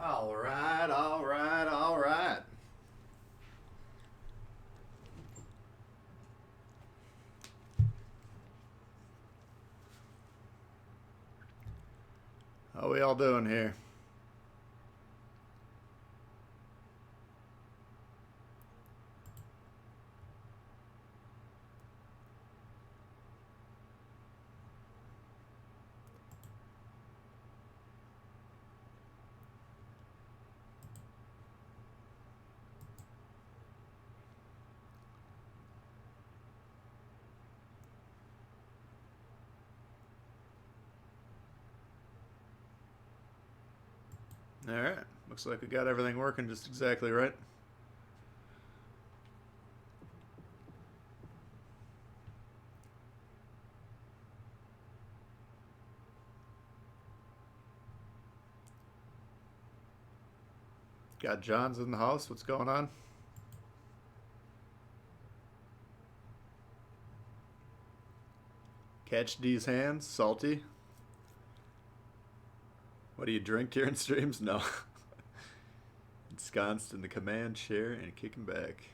All right, all right, all right. How we all doing here? All right. Looks like we got everything working just exactly right. Got John's in the house. What's going on? Catch D's hands. Salty. What do you drink during streams? No. Ensconced in the command chair and kicking back.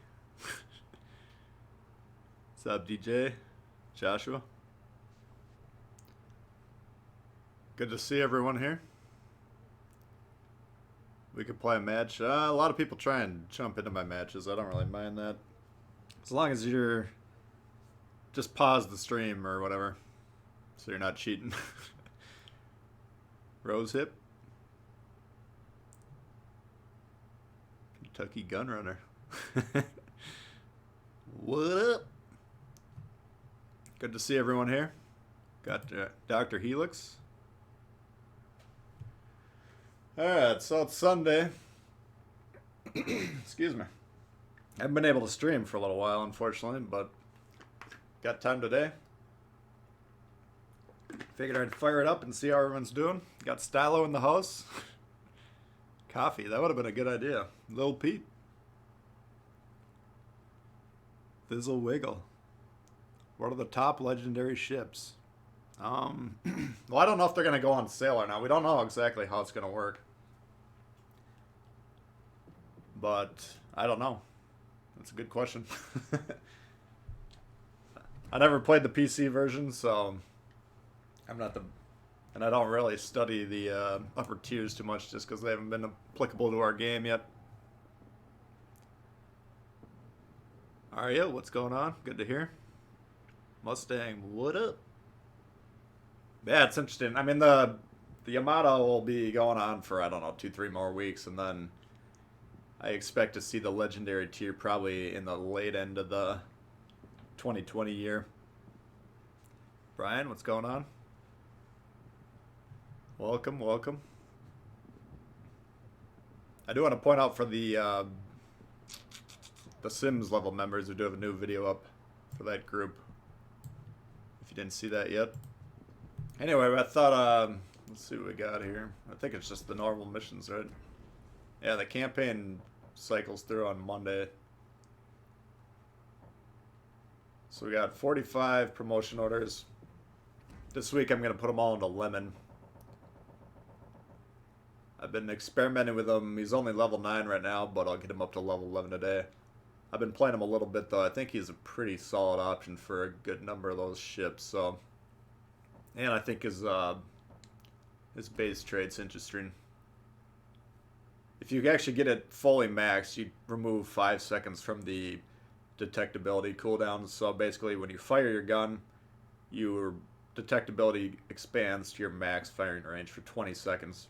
What's up, DJ? Joshua? Good to see everyone here. We could play a match. A lot of people try and jump into my matches. I don't really mind that. As long as you're... Just pause the stream or whatever. So you're not cheating. Rose hip. Kentucky Gunrunner. What up? Good to see everyone here. Got Dr. Helix. Alright, so it's Sunday. Excuse me. I haven't been able to stream for a little while, unfortunately, but got time today. Figured I'd fire it up and see how everyone's doing. Got Stylo in the house. Coffee, that would have been a good idea. Lil Pete. Fizzle Wiggle. What are the top legendary ships? Well, I don't know if they're going to go on sale or not. We don't know exactly how it's going to work. But I don't know. That's a good question. I never played the PC version, so I'm not the... And I don't really study the upper tiers too much just because they haven't been applicable to our game yet. Aria, what's going on? Good to hear. Mustang, what up? Yeah, it's interesting. I mean, the Yamato will be going on for, I don't know, 2-3 more weeks, and then I expect to see the legendary tier probably in the late end of the 2020 year. Brian, what's going on? Welcome, welcome. I do want to point out for the Sims level members, we do have a new video up for that group. If you didn't see that yet. Anyway, I thought, let's see what we got here. I think it's just the normal missions, right? Yeah, the campaign cycles through on Monday. So we got 45 promotion orders. This week I'm going to put them all into Lemon. I've been experimenting with him. He's only level 9 right now, but I'll get him up to level 11 today. I've been playing him a little bit, though. I think he's a pretty solid option for a good number of those ships, so... And I think his base trade's interesting. If you actually get it fully maxed, you remove 5 seconds from the detectability cooldown. So basically, when you fire your gun, your detectability expands to your max firing range for 20 seconds.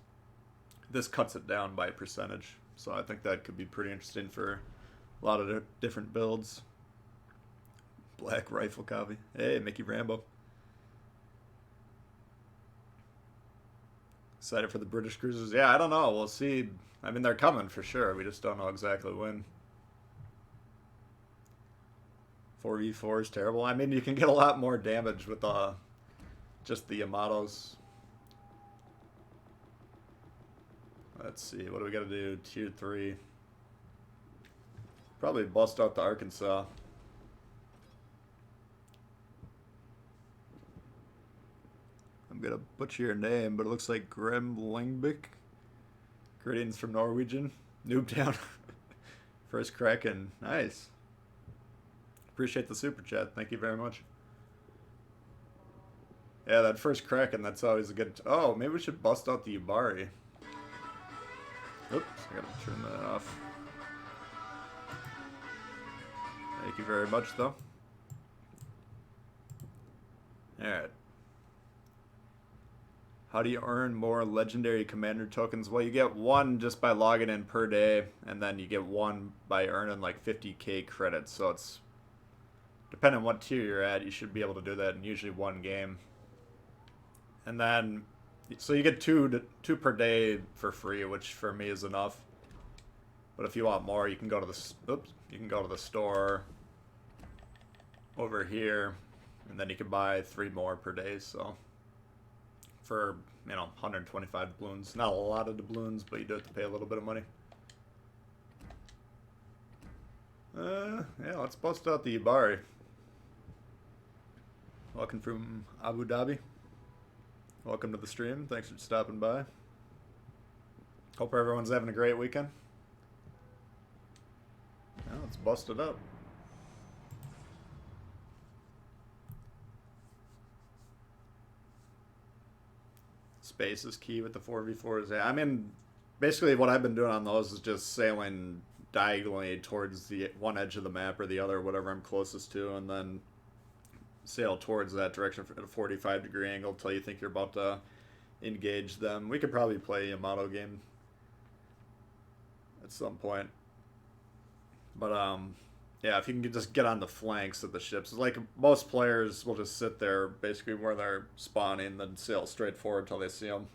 This cuts it down by a percentage. So I think that could be pretty interesting for a lot of different builds. Black rifle copy. Hey, Mickey Rambo. Excited for the British cruisers? Yeah, I don't know. We'll see. I mean, they're coming for sure. We just don't know exactly when. 4v4 is terrible. I mean, you can get a lot more damage with just the Yamatos. Let's see. What do we got to do? Tier 3. Probably bust out the Arkansas. I'm gonna butcher your name, but it looks like Gremlingbick. Greetings from Norwegian. Noobtown. First Kraken. Nice. Appreciate the super chat. Thank you very much. Yeah, that first Kraken, that's always a good... Oh, maybe we should bust out the Yubari. Oops, I gotta turn that off. Thank you very much, though. Alright. How do you earn more legendary commander tokens? Well, you get one just by logging in per day, and then you get one by earning like 50k credits. So it's, depending on what tier you're at, you should be able to do that in usually one game. And then, so you get two per day for free, which for me is enough. But if you want more, you can go to the store over here, and then you can buy 3 more per day. So for, you know, 125 doubloons. Not a lot of doubloons, but you do have to pay a little bit of money. Yeah, let's bust out the Yubari. Welcome from Abu Dhabi. Welcome to the stream. Thanks for stopping by. Hope everyone's having a great weekend. Now let's bust it up. Space is key with the 4v4s. I mean, basically what I've been doing on those is just sailing diagonally towards the one edge of the map or the other, whatever I'm closest to, and then sail towards that direction at a 45-degree angle until you think you're about to engage them. We could probably play a Yamato game at some point. But, yeah, if you can just get on the flanks of the ships. Like, most players will just sit there basically where they're spawning, then sail straight forward until they see them.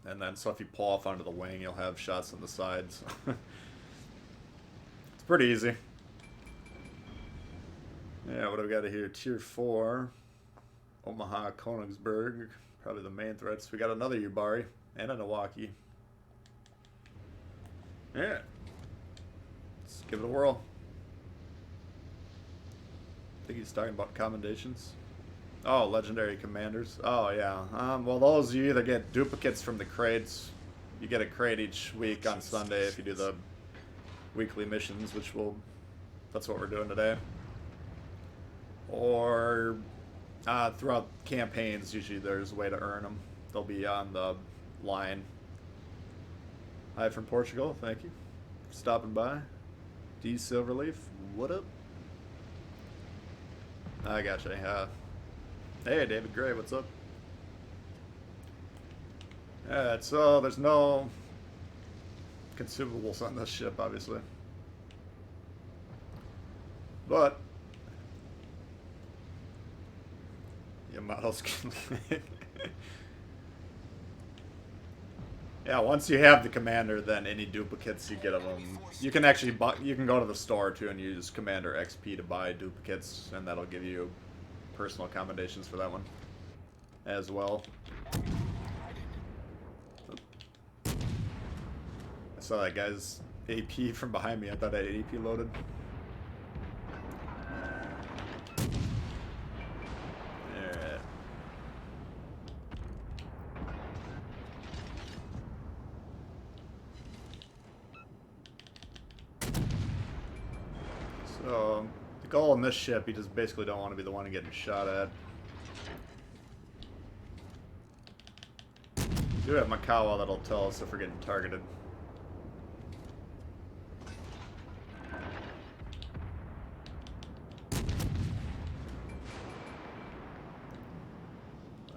And then, so if you pull off onto the wing, you'll have shots on the sides. It's pretty easy. Yeah, what do we got here? Tier 4. Omaha, Königsberg. Probably the main threats. We got another Yubari and a Nawaki. Yeah. Let's give it a whirl. I think he's talking about commendations. Oh, legendary commanders. Oh, yeah. Well, those, you either get duplicates from the crates. You get a crate each week on Sunday if you do the weekly missions, which that's what we're doing today. Or throughout campaigns, usually there's a way to earn them. They'll be on the line. Hi from Portugal, thank you for stopping by. D Silverleaf, what up? I gotcha. Hey, David Gray, what's up? Alright, so there's no consumables on this ship, obviously. But Yamato's yeah, once you have the commander, then any duplicates you get of them, you can actually you can go to the store too and use Commander XP to buy duplicates, and that'll give you personal accommodations for that one as well. I saw that guy's AP from behind me. I thought I had AP loaded. Alright. So, the goal in this ship, you just basically don't want to be the one getting shot at. We do have Makawa that'll tell us if we're getting targeted.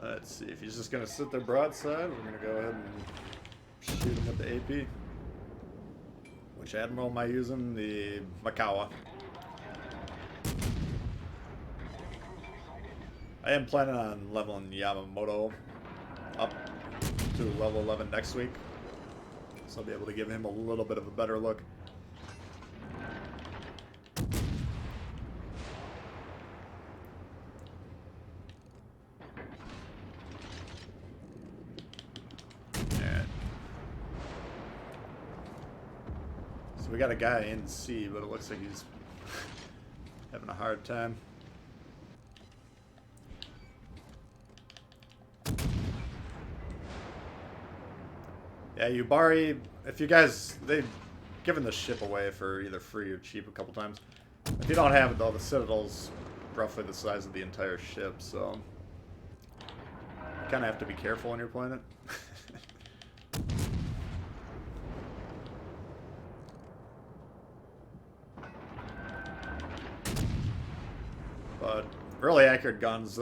Let's see, if he's just going to sit there broadside, we're going to go ahead and shoot him with the AP. Which admiral am I using? The Makawa. I am planning on leveling Yamamoto up to level 11 next week, so I'll be able to give him a little bit of a better look. Alright. So we got a guy in C, but it looks like he's having a hard time. Yeah, Yubari, if you guys, they've given the ship away for either free or cheap a couple times. If you don't have it though, the Citadel's roughly the size of the entire ship, so you kind of have to be careful when you're playing it. But really accurate guns.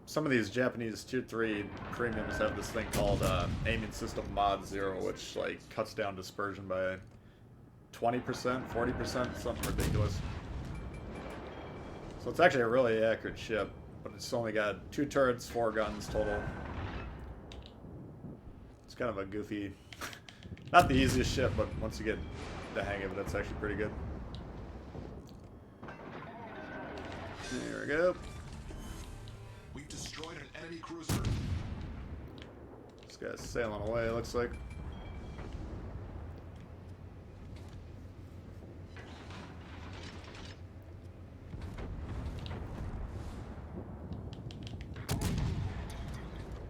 Some of these Japanese Tier 3 premiums have this thing called Aiming System Mod 0, which like cuts down dispersion by 20%, 40%, something ridiculous. So it's actually a really accurate ship, but it's only got 2 turrets, 4 guns total. It's kind of a goofy, not the easiest ship, but once you get the hang of it, it's actually pretty good. There we go. We've destroyed an enemy cruiser. This guy's sailing away, it looks like.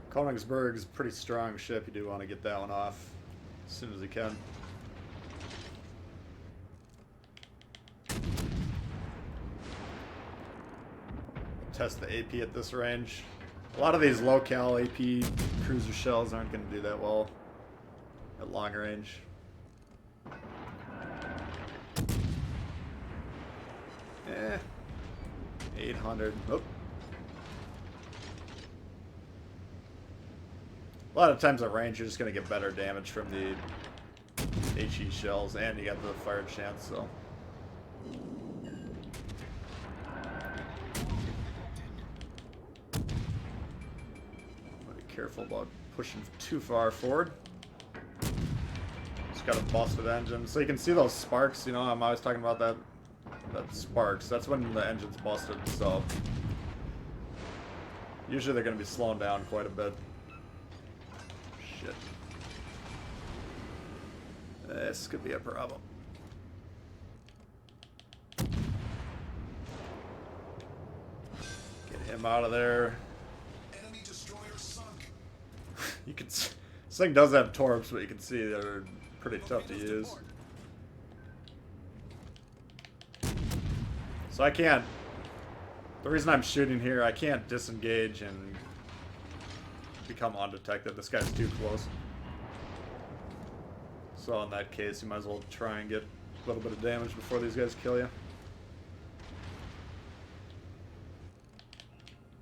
Königsberg's a pretty strong ship. You do want to get that one off as soon as you can. Test the AP at this range. A lot of these low-cal AP cruiser shells aren't going to do that well at long range. Eh, 800. Oh. A lot of times at range, you're just going to get better damage from the HE shells, and you got the fire chance, so. Be careful about pushing too far forward. Just got a busted engine. So you can see those sparks, you know, I'm always talking about that sparks. That's when the engine's busted, so. Usually they're going to be slowing down quite a bit. Shit. This could be a problem. Get him out of there. Enemy destroyer sunk. You can. This thing does have torps, but you can see they're pretty tough to use. So I can't. The reason I'm shooting here, I can't disengage and become undetected. This guy's too close. So in that case, you might as well try and get a little bit of damage before these guys kill you.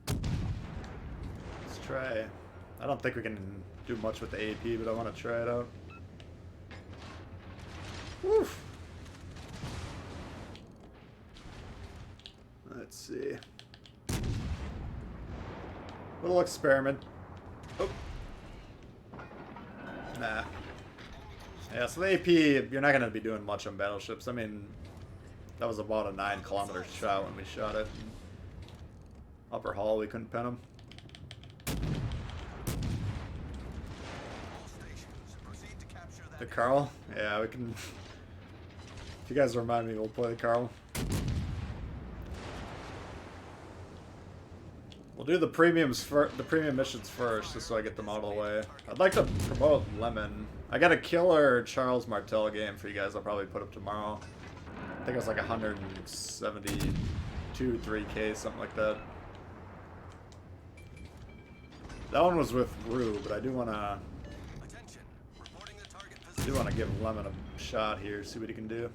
Let's try. I don't think we can do much with the AP, but I want to try it out. Woof. Let's see. Little experiment. Oh. Nah. Yeah, so the AP, you're not going to be doing much on battleships. I mean, that was about a 9-kilometer shot when we shot it. Upper hull, we couldn't pin them. The Carl? Yeah, we can. If you guys remind me, we'll play the Carl. We'll do the premiums the premium missions first, just so I get them out of the way. I'd like to promote Lemon. I got a killer Charles Martel game for you guys. I'll probably put up tomorrow. I think it was like 172, 3K, something like that. That one was with Rue, but I do want to. Give Lemon a shot here, see what he can do.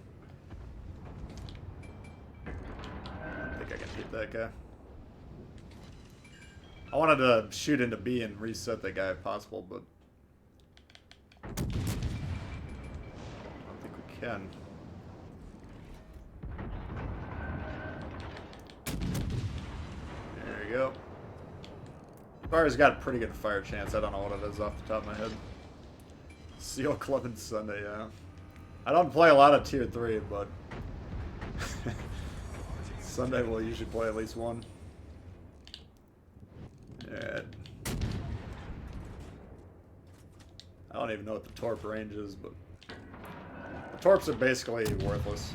I don't think I can hit that guy. I wanted to shoot into B and reset that guy if possible, but I don't think we can. There you go. Bar's got a pretty good fire chance. I don't know what it is off the top of my head. Seal Club and Sunday, yeah. I don't play a lot of Tier 3, but Sunday we'll usually play at least one. Yeah. I don't even know what the torp range is, but the torps are basically worthless.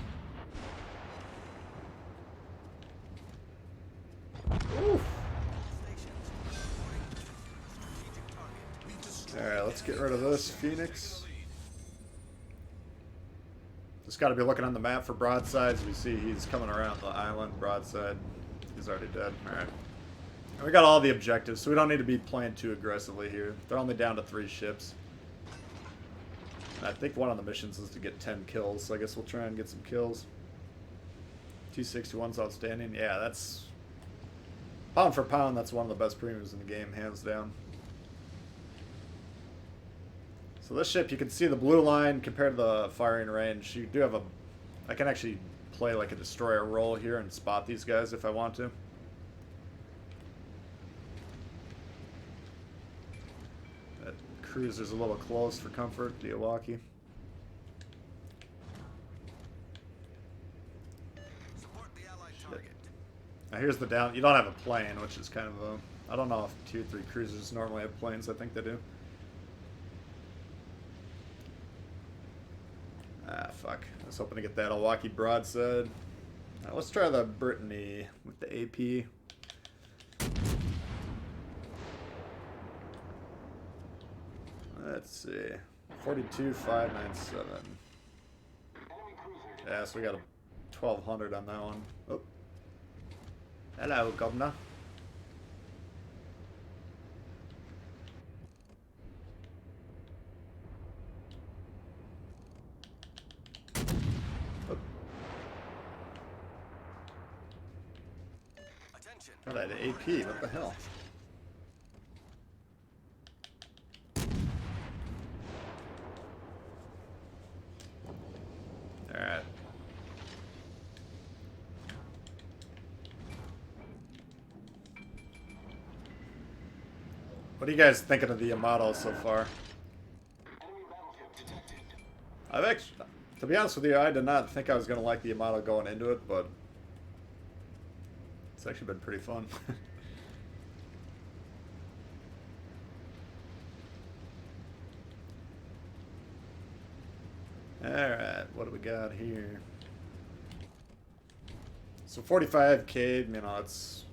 Oof. Alright, let's get rid of this Phoenix. Just got to be looking on the map for broadsides. We see he's coming around the island broadside. He's already dead. Alright. We got all the objectives, so we don't need to be playing too aggressively here. They're only down to 3 ships. And I think one of the missions is to get 10 kills, so I guess we'll try and get some kills. 261's outstanding. Yeah, that's... pound for pound, that's one of the best premiums in the game, hands down. So this ship, you can see the blue line compared to the firing range. You do have a... I can actually play like a destroyer role here and spot these guys if I want to. That cruiser's a little close for comfort, Diawaki. Now here's the down. You don't have a plane, which is kind of a... I don't know if Tier 3 cruisers normally have planes. I think they do. Ah, fuck. I was hoping to get that Milwaukee broadside. Now, let's try the Brittany with the AP. Let's see. 42,597. Yeah, so we got a 1,200 on that one. Oh. Hello, Governor. Oh. Oh, that AP, what the hell? Alright. What are you guys thinking of the Yamato so far? I've actually, to be honest with you, I did not think I was going to like the Yamato going into it, but it's actually been pretty fun. Alright, what do we got here? So 45k, you know, it's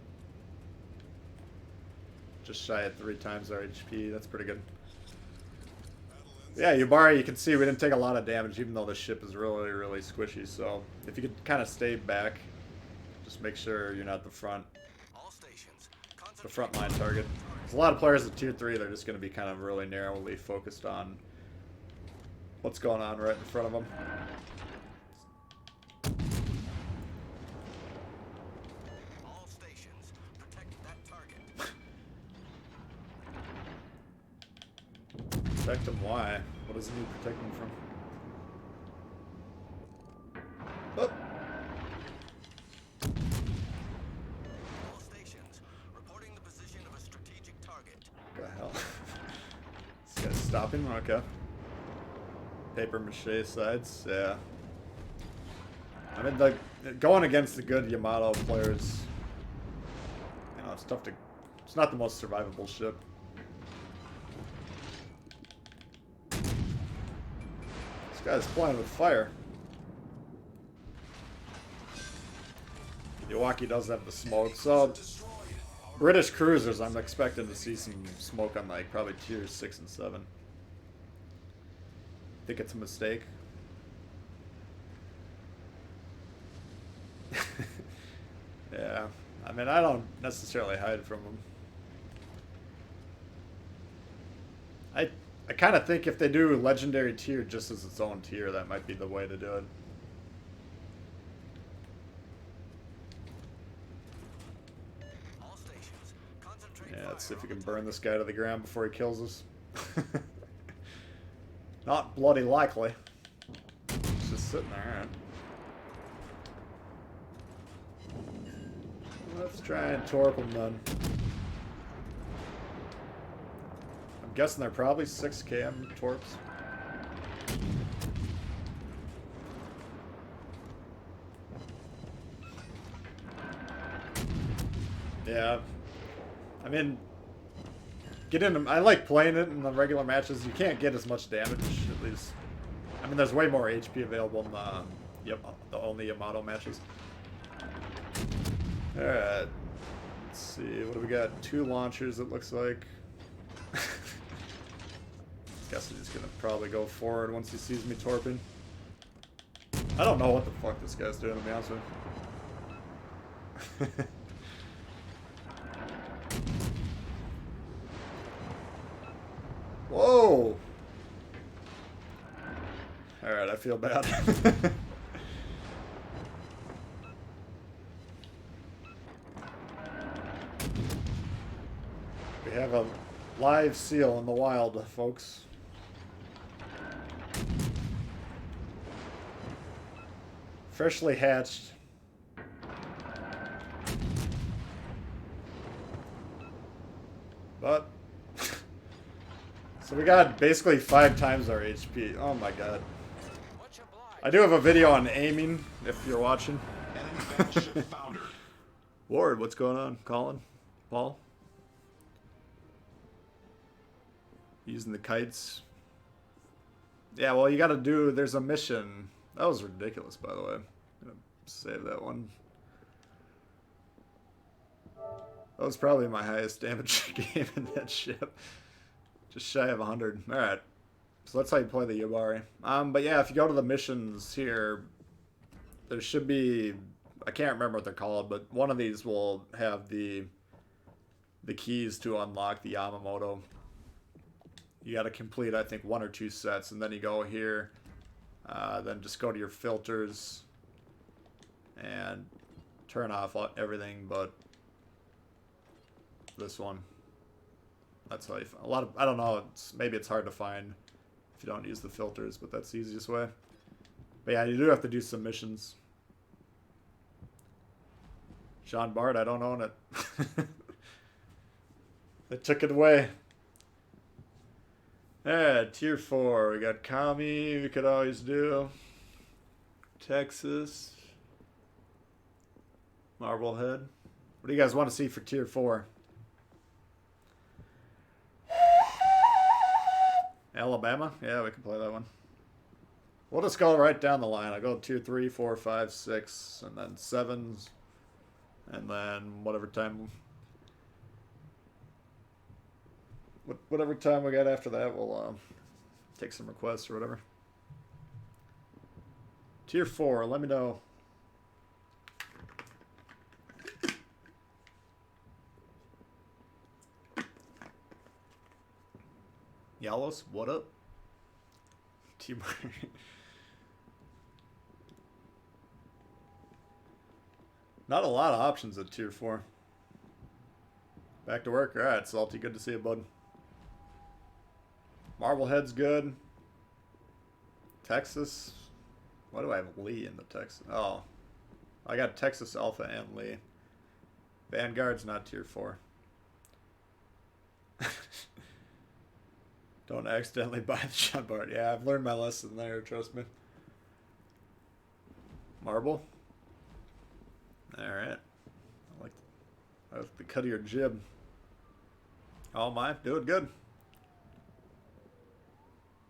just shy of 3 times our HP. That's pretty good. Yeah, Yubari, you can see we didn't take a lot of damage, even though the ship is really, really squishy. So if you could kind of stay back, just make sure you're not the front line target. There's a lot of players at Tier 3, they're just going to be kind of really narrowly focused on what's going on right in front of them. All stations, protect that target. Protect him, why? What does he need protecting from? Oh. All stations, reporting the position of a strategic target. What the hell? This guy's stopping? Okay. Paper mache sides, yeah. I mean, like, going against the good Yamato players, you know, it's tough to... It's not the most survivable ship. This guy's playing with fire. Milwaukee does have the smoke, so... British cruisers, I'm expecting to see some smoke on, like, probably tiers 6 and 7. Think it's a mistake. Yeah, I mean, I don't necessarily hide from them. I kind of think if they do legendary tier just as its own tier, that might be the way to do it. All stations, concentrate. Yeah, let's see if we can burn this guy to the ground before he kills us. Not bloody likely. It's just sitting there. Let's try and torp him then. I'm guessing they're probably 6 km torps. Yeah. I mean, get in them. I like playing it in the regular matches. You can't get as much damage, at least. I mean, there's way more HP available in the only Yamato matches. Alright. Let's see. What do we got? 2 launchers, it looks like. Guess he's going to probably go forward once he sees me torping. I don't know what the fuck this guy's doing, to be honest with you. Whoa! Alright, I feel bad. We have a live seal in the wild, folks. Freshly hatched. But so we got basically 5 times our HP. Oh my god. Much obliged. I do have a video on aiming if you're watching. Enemy battleship foundered. Ward, what's going on? Colin? Paul? Using the kites. Yeah, well, you gotta do, there's a mission. That was ridiculous, by the way. I'm gonna save that one. That was probably my highest damage game in that ship. Just shy of 100. Alright. So that's how you play the Yubari. But yeah, if you go to the missions here, there should be, I can't remember what they're called, but one of these will have the keys to unlock the Yamamoto. You got to complete, I think, 1 or 2 sets, and then you go here, then just go to your filters and turn off everything but this one. That's how you find a lot of, I don't know, maybe it's hard to find if you don't use the filters, but that's the easiest way. But yeah, you do have to do some missions. Jean Bart, I don't own it. They took it away. Yeah, tier 4. We got Kami, we could always do. Texas. Marblehead. What do you guys want to see for tier 4? Alabama? Yeah, we can play that one. We'll just go right down the line. I'll go tier 3, 4, 5, 6, and then 7s. And then whatever time we got after that, we'll take some requests or whatever. Tier 4, let me know. Yalos, what up? Team. Not a lot of options at tier 4. Back to work. Alright, Salty, good to see you, bud. Marblehead's good. Texas. Why do I have Lee in the Texas? Oh. I got Texas Alpha and Lee. Vanguard's not tier 4. Don't accidentally buy the shot bar. Yeah, I've learned my lesson there, trust me. Marble. Alright. I like the cut of your jib. Oh my, doing good.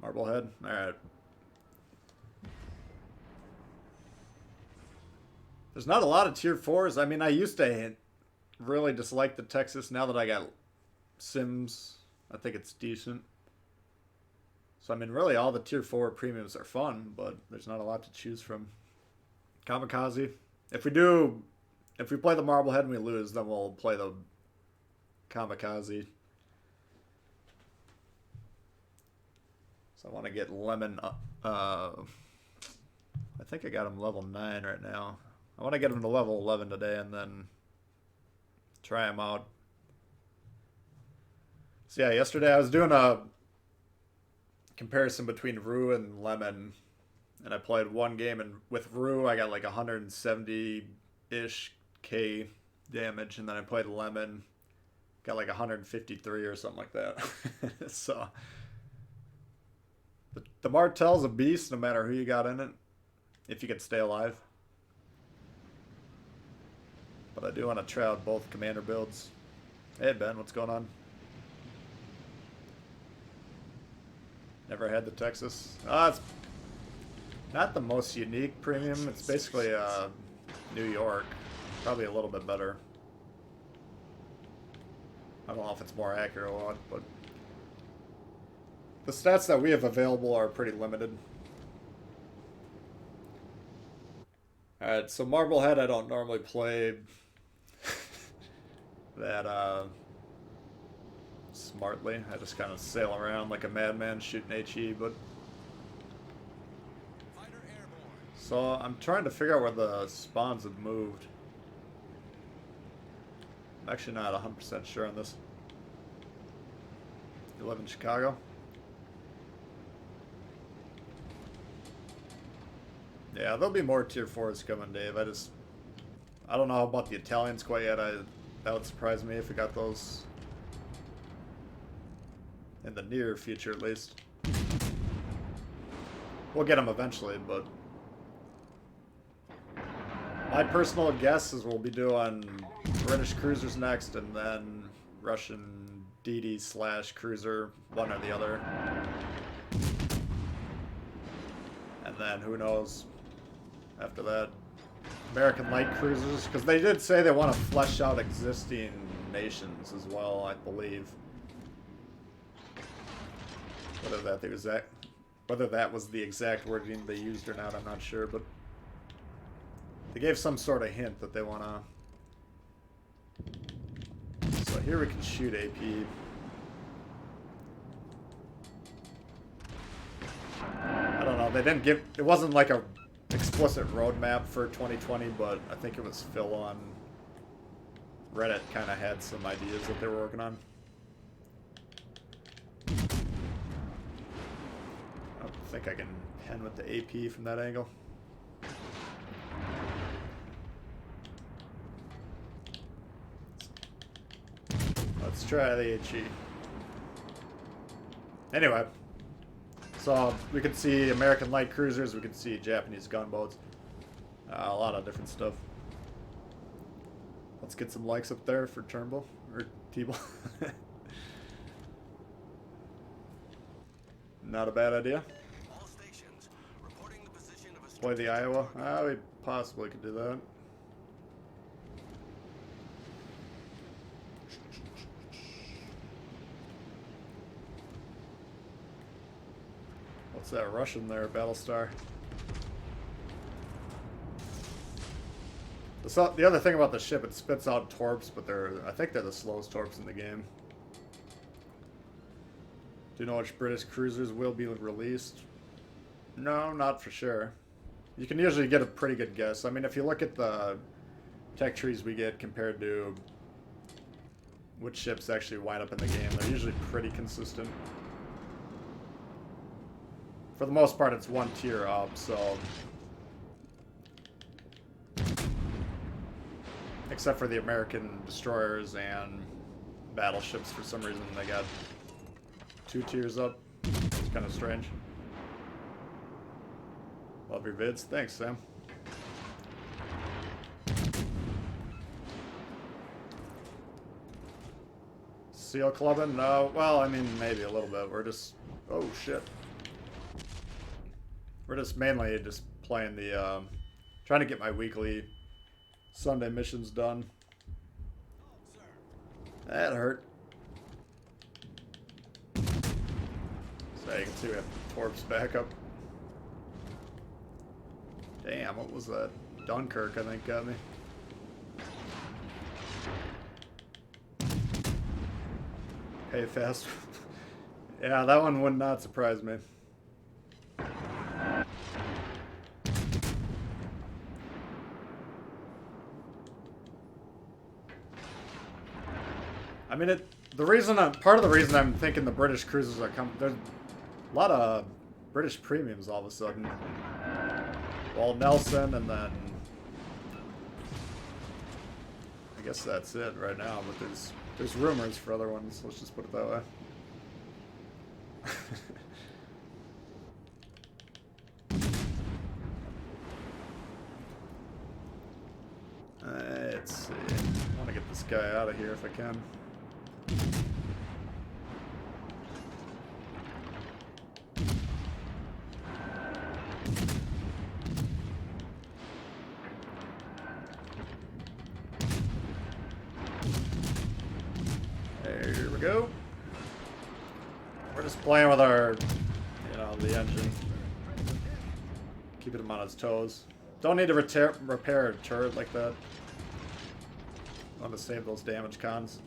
Marblehead. Alright. There's not a lot of tier 4s. I mean, I used to really dislike the Texas. Now that I got Sims, I think it's decent. So, I mean, really all the tier 4 premiums are fun, but there's not a lot to choose from. Kamikaze. If we play the Marblehead and we lose, then we'll play the Kamikaze. So I want to get Lemon. I think I got him level 9 right now. I want to get him to level 11 today and then try him out. So yeah, yesterday I was doing a comparison between Rue and Lemon, and I played one game, and with Rue I got like 170-ish K damage, and then I played Lemon, got like 153 or something like that. So the Martel's a beast no matter who you got in it, if you could stay alive. But I do want to try out both commander builds. Hey Ben, what's going on? Never had the Texas. It's not the most unique premium. It's basically New York. Probably a little bit better. I don't know if it's more accurate or what, but the stats that we have available are pretty limited. Alright, so Marblehead I don't normally play that smartly. I just kind of sail around like a madman shooting HE, but Fighter airborne. so I'm trying to figure out where the spawns have moved. I'm actually not 100% sure on this. You live in Chicago? Yeah, there'll be more tier 4s coming, Dave. I don't know about the Italians quite yet. That would surprise me if we got those in the near future, at least. We'll get them eventually, but my personal guess is we'll be doing British cruisers next, and then Russian DD/cruiser, one or the other. And then who knows after that. American light cruisers, because they did say they want to flesh out existing nations as well, I believe. Whether that was the exact wording they used or not, I'm not sure, but they gave some sort of hint that they want to. So here we can shoot AP. I don't know, they didn't give, it wasn't like a explicit roadmap for 2020, but I think it was Phil on Reddit kind of had some ideas that they were working on. I don't think I can pen with the AP from that angle. Let's try the HE. Anyway. So we could see American light cruisers, we could see Japanese gunboats, a lot of different stuff. Let's get some likes up there for Turnbull, or T-Bull. Not a bad idea. All stations reporting the position of a Play the Iowa. We possibly could do that. What's that Russian there, Battlestar? The other thing about the ship, it spits out torps, but I think they're the slowest torps in the game. Do you know which British cruisers will be released? No, not for sure. You can usually get a pretty good guess. I mean, if you look at the tech trees we get compared to which ships actually wind up in the game, they're usually pretty consistent. For the most part, it's one tier up, so... Except for the American destroyers and battleships, for some reason they got 2 tiers up. It's kind of strange. Love your vids. Thanks, Sam. Seal clubbing? No. Well, I mean, maybe a little bit. We're just... Oh, shit. We're just mainly just playing the, trying to get my weekly Sunday missions done. That hurt. So you can see we have torps back up. Damn, what was that? Dunkirk, I think, got me. Pay fast. Yeah, that one would not surprise me. I mean, part of the reason I'm thinking the British cruisers are coming, there's a lot of British premiums all of a sudden. Well, Nelson, and then I guess that's it right now, but there's rumors for other ones, let's just put it that way. Let's see. I want to get this guy out of here if I can. There we go. We're just playing with our, the engine. Keeping him on his toes. Don't need to repair a turret like that. I want to save those damage cons.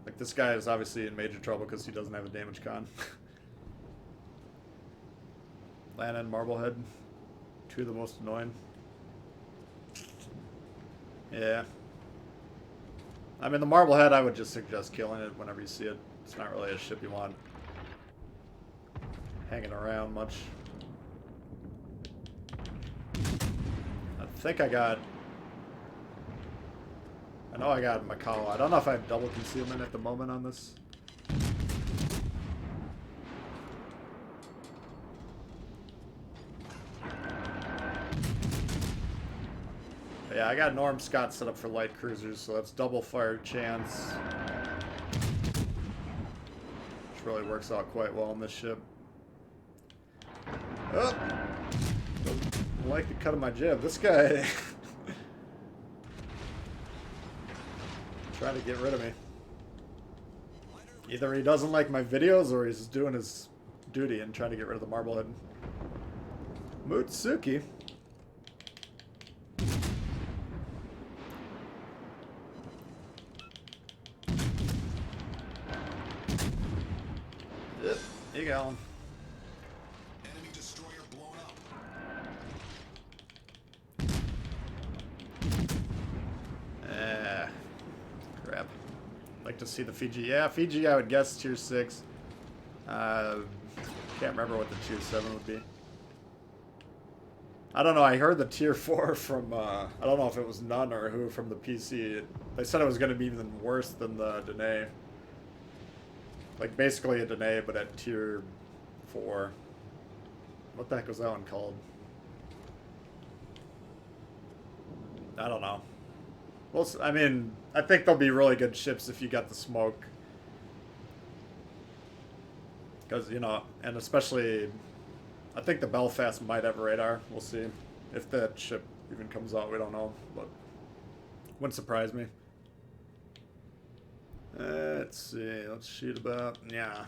Like, this guy is obviously in major trouble because he doesn't have a damage con. Lana and Marblehead. Two of the most annoying. Yeah. I mean, the Marblehead, I would just suggest killing it whenever you see it. It's not really a ship you want hanging around much. I think I got... I know I got Macau. I don't know if I have double concealment at the moment on this. But yeah, I got Norm Scott set up for light cruisers, so that's double fire chance. Which really works out quite well on this ship. Oh! Don't like the cut of my jib. This guy... trying to get rid of me. Either he doesn't like my videos or he's doing his duty and trying to get rid of the Marblehead. Mutsuki. Yep, you got him. Enemy destroyer blown up. Crap. Like to see the Fiji. Yeah, Fiji I would guess tier 6. Can't remember what the tier 7 would be. I don't know, I heard the tier 4 from, I don't know if it was None or who from the PC. They said it was going to be even worse than the Danae. Like basically a Danae, but at tier 4. What the heck was that one called? I don't know. Well, I mean, I think they'll be really good ships if you got the smoke. Because, you know, and especially, I think the Belfast might have a radar. We'll see. If that ship even comes out, we don't know. But wouldn't surprise me. Let's see. Let's shoot about. Yeah.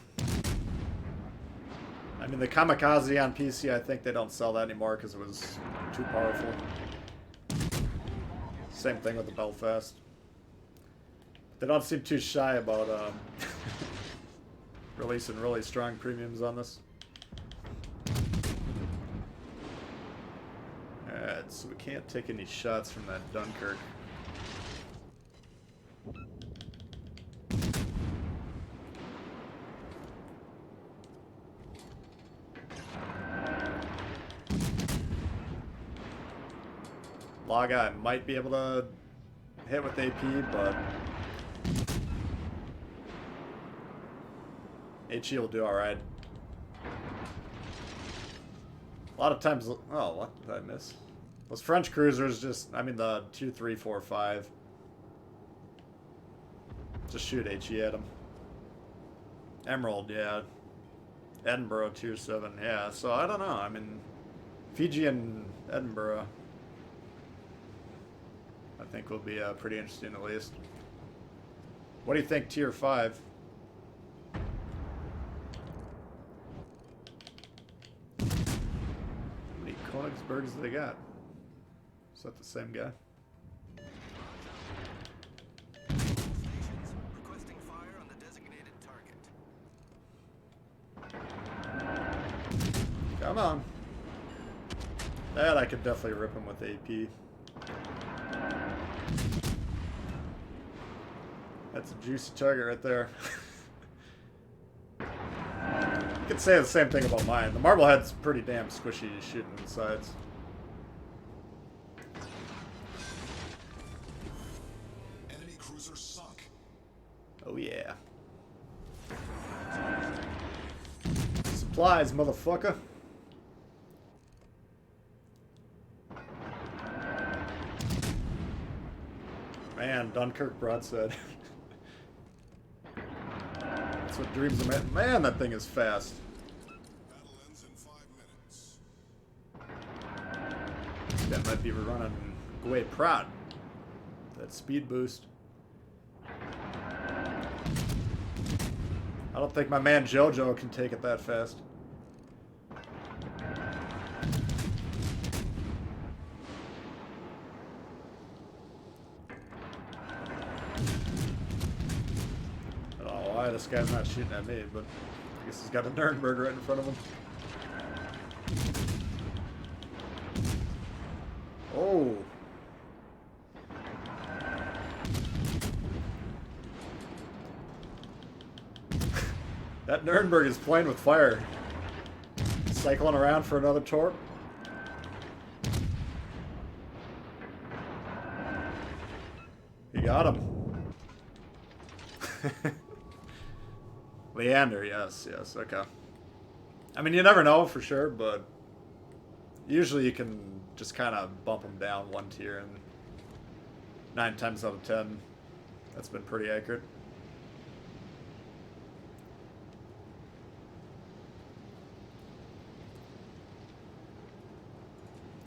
I mean, the Kamikaze on PC, I think they don't sell that anymore because it was too powerful. Same thing with the Belfast. They don't seem too shy about releasing really strong premiums on this. Alright, so we can't take any shots from that Dunkirk. Laga I might be able to hit with AP, but HE will do alright. A lot of times... Oh, what did I miss? Those French cruisers just... I mean, the 2, 3, 4, 5. Just shoot HE at them. Emerald, yeah. Edinburgh, tier 7. Yeah, so I don't know. I mean, Fiji and Edinburgh... I think will be pretty interesting at least. What do you think tier 5? How many Königsbergs they got? Is that the same guy? Stations requesting fire on the designated target. Come on. That I could definitely rip him with AP. That's a juicy target right there. You could say the same thing about mine. The Marblehead's pretty damn squishy shooting the sides. Enemy cruiser sunk. Oh yeah. Supplies, motherfucker. Man, Dunkirk broadside. That's what dreams of man. Man, that thing is fast. Battle ends in 5 minutes. That might be running Gway Pratt. That speed boost. I don't think my man Jojo can take it that fast. this guy's not shooting at me, but I guess he's got a Nuremberg right in front of him. Oh. That Nuremberg is playing with fire. Cycling around for another torp. You got him. Leander, yes, okay. I mean, you never know for sure, but usually you can just kind of bump them down one tier, and 9 times out of 10, that's been pretty accurate.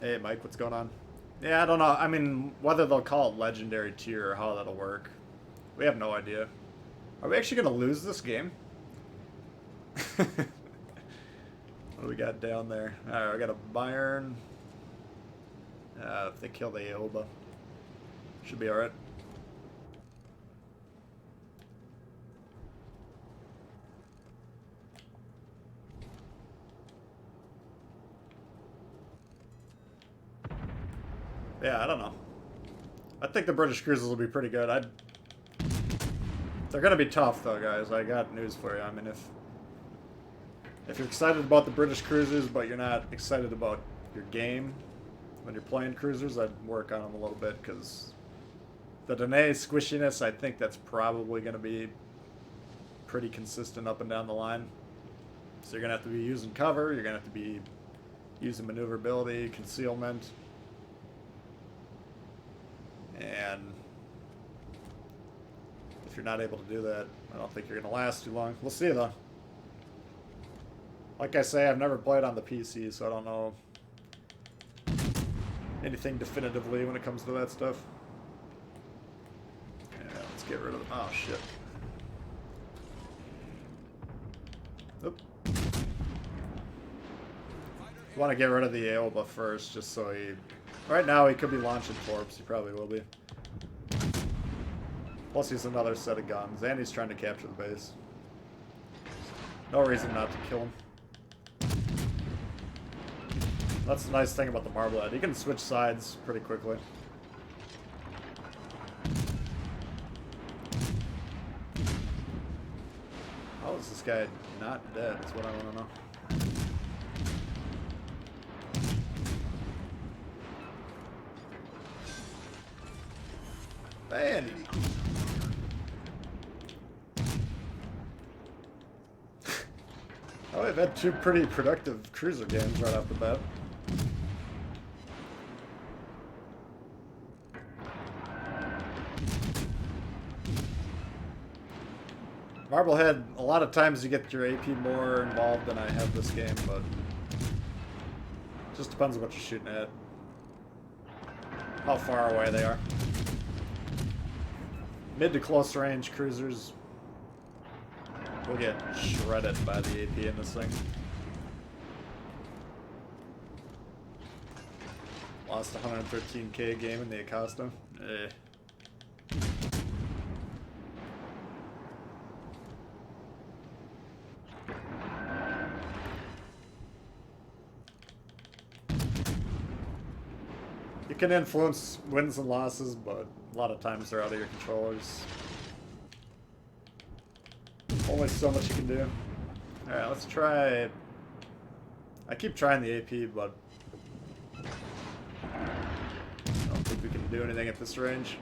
Hey, Mike, what's going on? Yeah, I don't know. I mean, whether they'll call it legendary tier or how that'll work, we have no idea. Are we actually going to lose this game? What do we got down there? Alright, we got a Bayern. If they kill the Aoba, should be alright. Yeah, I don't know. I think the British cruisers will be pretty good. They're gonna be tough though, guys. I got news for you. I mean, if you're excited about the British cruisers, but you're not excited about your game when you're playing cruisers, I'd work on them a little bit, because the Danae squishiness, I think that's probably gonna be pretty consistent up and down the line. So you're gonna have to be using cover. You're gonna have to be using maneuverability, concealment. And if you're not able to do that, I don't think you're going to last too long. We'll see, though. Like I say, I've never played on the PC, so I don't know anything definitively when it comes to that stuff. Yeah, let's get rid of... Oh, shit. Oop. You want to get rid of the Aoba first, just so he... Right now, he could be launching torps. He probably will be. Plus, he's another set of guns, and he's trying to capture the base. No reason not to kill him. That's the nice thing about the Marblehead. He can switch sides pretty quickly. How is this guy not dead? That's what I want to know. Man. Oh, I've had 2 pretty productive cruiser games right off the bat. Marblehead, a lot of times you get your AP more involved than I have this game, but it just depends on what you're shooting at. How far away they are. Mid to close range cruisers will get shredded by the AP in this thing. Lost 113k game in the Acosta. Eh. You can influence wins and losses, but a lot of times they're out of your control. There's only so much you can do. Alright, let's try... I keep trying the AP, but I don't think we can do anything at this range.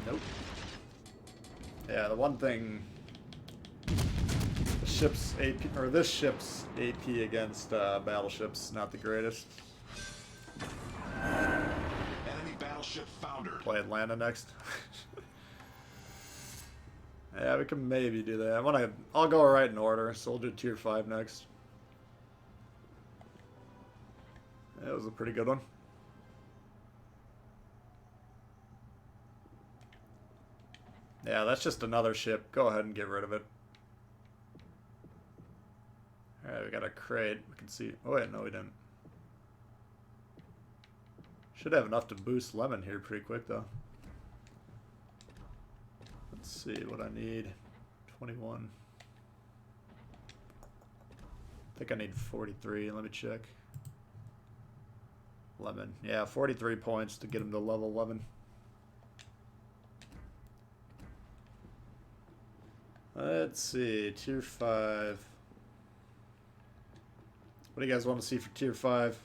Nope. Yeah, the one thing... Ship's AP, or this ship's AP against battleships, not the greatest. Enemy battleship foundered. Play Atlanta next. Yeah, we can maybe do that. I'll go right in order, so we'll do tier 5 next. That was a pretty good one. Yeah, that's just another ship. Go ahead and get rid of it. Alright, we got a crate. We can see... Oh wait, no we didn't. Should have enough to boost Lemon here pretty quick though. Let's see what I need. 21. I think I need 43. Let me check. Lemon. Yeah, 43 points to get him to level 11. Let's see. Tier 5. What do you guys want to see for Tier 5?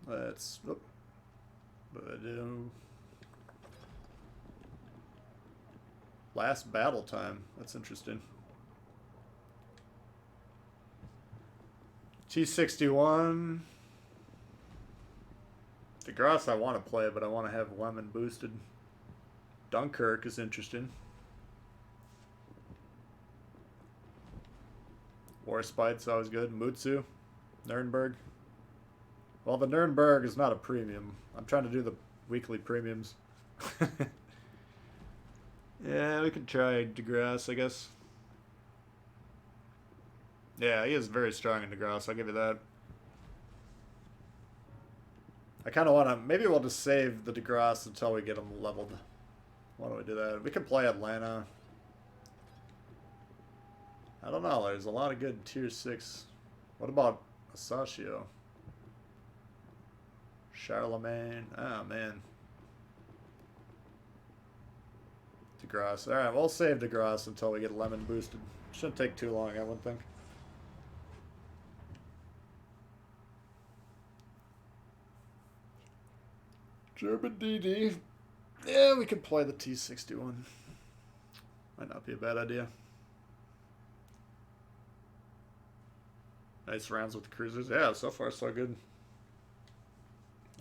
Let's... Oop. Last battle time. That's interesting. T61. DeGrasse I want to play, but I want to have Lemon boosted. Dunkirk is interesting. Warspite's always good. Mutsu. Nuremberg. Well, the Nuremberg is not a premium. I'm trying to do the weekly premiums. Yeah, we could try DeGrasse, I guess. Yeah, he is very strong in DeGrasse. I'll give you that. I kind of want to... Maybe we'll just save the DeGrasse until we get him leveled. Why don't we do that? We can play Atlanta. I don't know. There's a lot of good Tier 6. What about Asashio? Charlemagne. Oh, man. DeGrasse. Alright, we'll save DeGrasse until we get Lemon boosted. Shouldn't take too long, I wouldn't think. German DD. Yeah, we could play the T61. Might not be a bad idea. Nice rounds with the cruisers. Yeah, so far so good.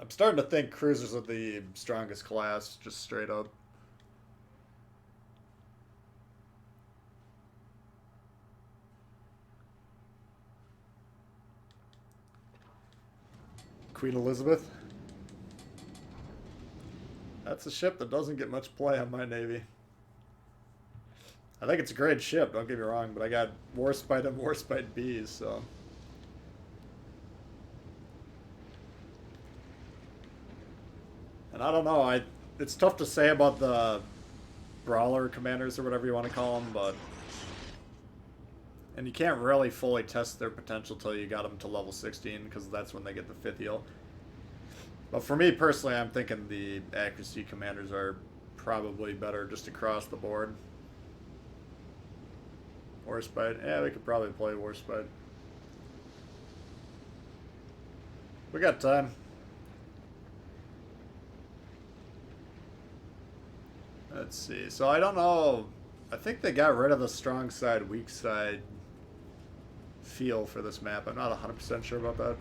I'm starting to think cruisers are the strongest class, just straight up. Queen Elizabeth. That's a ship that doesn't get much play on my navy. I think it's a great ship, don't get me wrong, but I got Warspite and Warspite Bs, so... And I don't know, it's tough to say about the brawler commanders or whatever you want to call them, but... And you can't really fully test their potential till you got them to level 16, because that's when they get the 5th heal. But for me personally, I'm thinking the accuracy commanders are probably better just across the board. Warspite, yeah, we could probably play Warspite. We got time. Let's see, so I don't know, I think they got rid of the strong side, weak side feel for this map. I'm not 100% sure about that.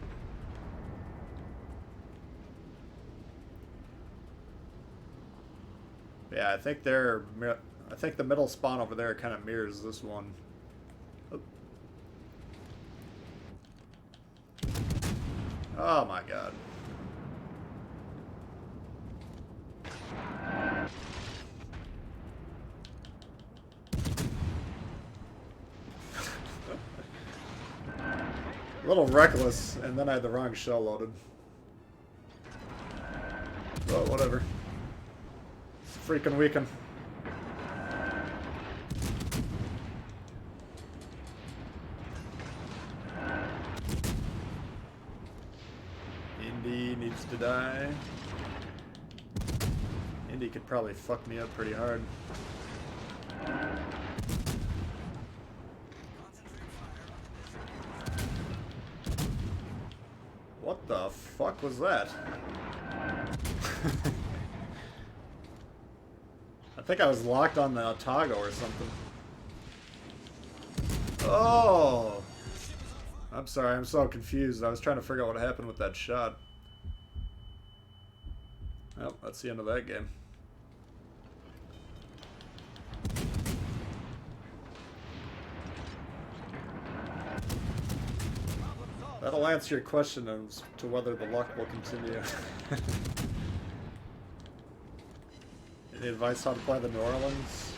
Yeah, I think the middle spawn over there kind of mirrors this one. Oop. Oh my god. A little reckless, and then I had the wrong shell loaded. Well, whatever. It's a freaking weekend. Indy needs to die. Indy could probably fuck me up pretty hard. What the fuck was that? I think I was locked on the Otago or something. Oh! I'm sorry, I'm so confused. I was trying to figure out what happened with that shot. Well, that's the end of that game. That'll answer your question as to whether the luck will continue. Any advice how to play the New Orleans?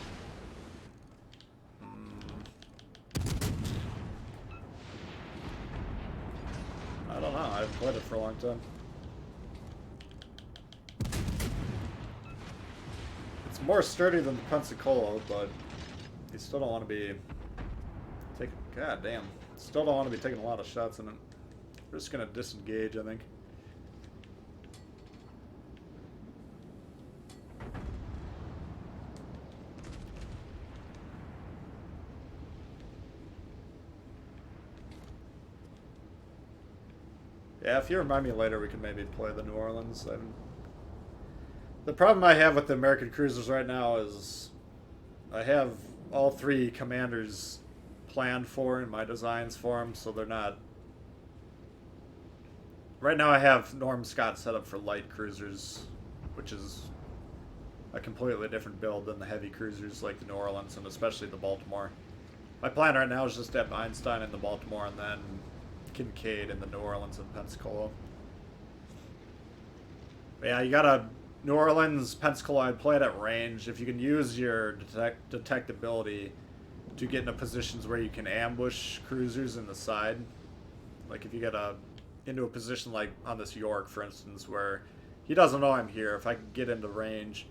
don't know, I haven't played it for a long time. It's more sturdy than the Pensacola, but you still don't want to be taking... God damn. Still don't want to be taking a lot of shots in it. We're just going to disengage, I think. Yeah, if you remind me later, we can maybe play the New Orleans. The problem I have with the American cruisers right now is I have all three commanders planned for in my designs for them, so they're not... Right now I have Norm Scott set up for light cruisers, which is a completely different build than the heavy cruisers like the New Orleans and especially the Baltimore. My plan right now is just to have Einstein in the Baltimore and then Kincaid in the New Orleans and Pensacola. But yeah, you gotta... New Orleans, Pensacola, I'd play it at range. If you can use your detectability to get into positions where you can ambush cruisers in the side. Like if you get into a position like on this York, for instance, where he doesn't know I'm here. If I can get into range,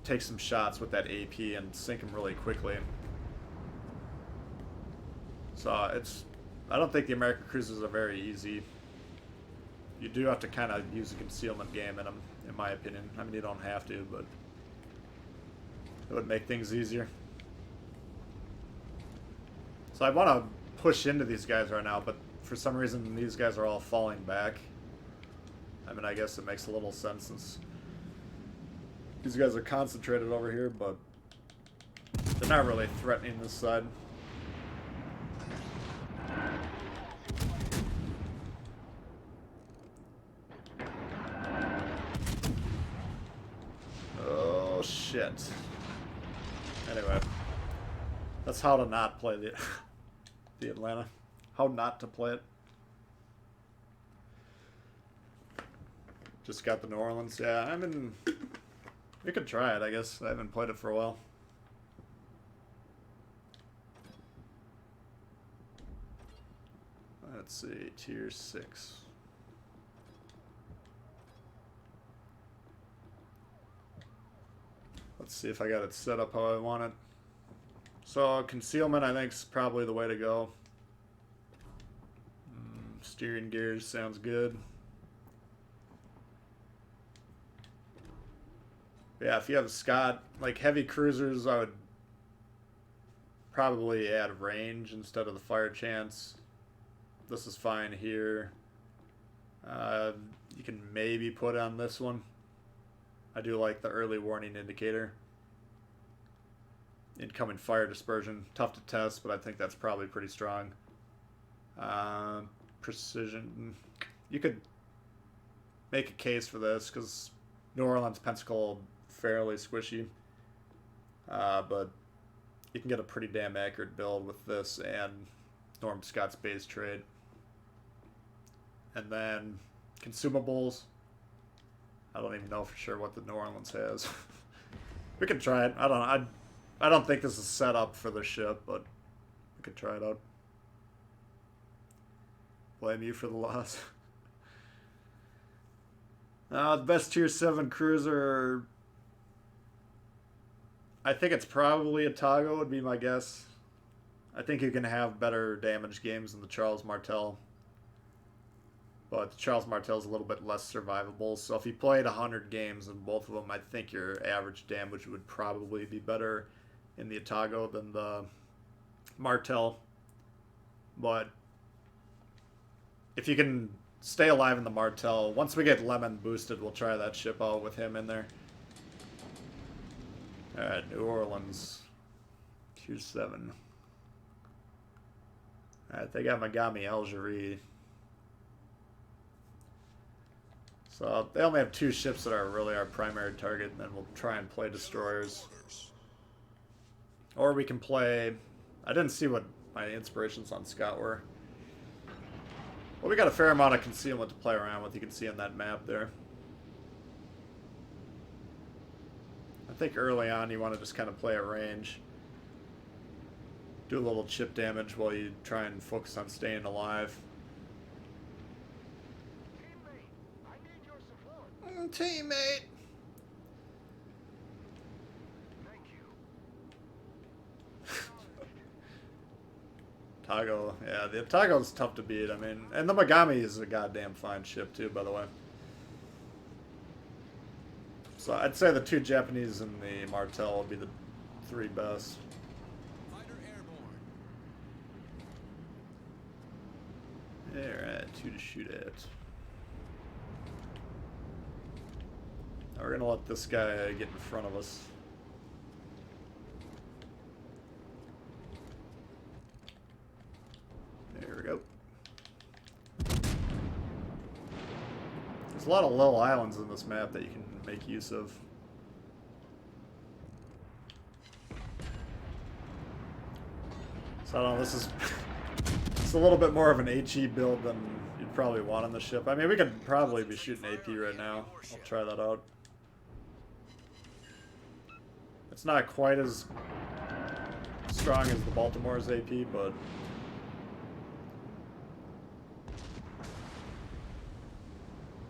take some shots with that AP and sink him really quickly. So it's... I don't think the American cruisers are very easy. You do have to kind of use a concealment game in them, in my opinion. I mean, you don't have to, but it would make things easier. So I want to push into these guys right now, but for some reason these guys are all falling back. I mean, I guess it makes a little sense since these guys are concentrated over here, but they're not really threatening this side. Oh, shit. Anyway, that's how to not play the Atlanta. How not to play it. Just got the New Orleans. Yeah, we could try it, I guess. I haven't played it for a while. Let's see, tier 6. Let's see if I got it set up how I want it. So concealment, I think, is probably the way to go. Steering gears sounds good. Yeah, if you have Scott, like heavy cruisers, I would probably add range instead of the fire chance. This is fine here. You can maybe put on this one. I do like the early warning indicator. Incoming fire dispersion. Tough to test, but I think that's probably pretty strong. Precision. You could make a case for this because New Orleans, Pensacola, fairly squishy. But you can get a pretty damn accurate build with this and Norm Scott's base trade. And then consumables. I don't even know for sure what the New Orleans has. We could try it. I don't know. I don't think this is set up for the ship, but we could try it out. Blame you for the loss. The best tier 7 cruiser, I think it's probably a Tago would be my guess. I think you can have better damage games than the Charles Martel. But the Charles Martel is a little bit less survivable. So if you played 100 games in both of them, I think your average damage would probably be better in the Atago than the Martel. But if you can stay alive in the Martel, once we get Lemon boosted, we'll try that ship out with him in there. Alright, New Orleans. Q7. Alright, they got Megami Algerie. So they only have 2 ships that are really our primary target, and then we'll try and play destroyers. Or we can play... I didn't see what my inspirations on Scott were. Well, we got a fair amount of concealment to play around with, you can see on that map there. I think early on you want to just kind of play at range. Do a little chip damage while you try and focus on staying alive. Teammate! Tago, yeah, the Tago's tough to beat. I mean, and the Megami is a goddamn fine ship too, by the way. So I'd say the 2 Japanese and the Martel would be the 3 best. Fighter airborne. Alright, 2 to shoot at. Now we're gonna let this guy get in front of us. There we go. There's a lot of little islands in this map that you can make use of. So I don't know, this is it's a little bit more of an HE build than you'd probably want on the ship. I mean, we could probably be shooting AP right now. I'll try that out. It's not quite as strong as the Baltimore's AP, but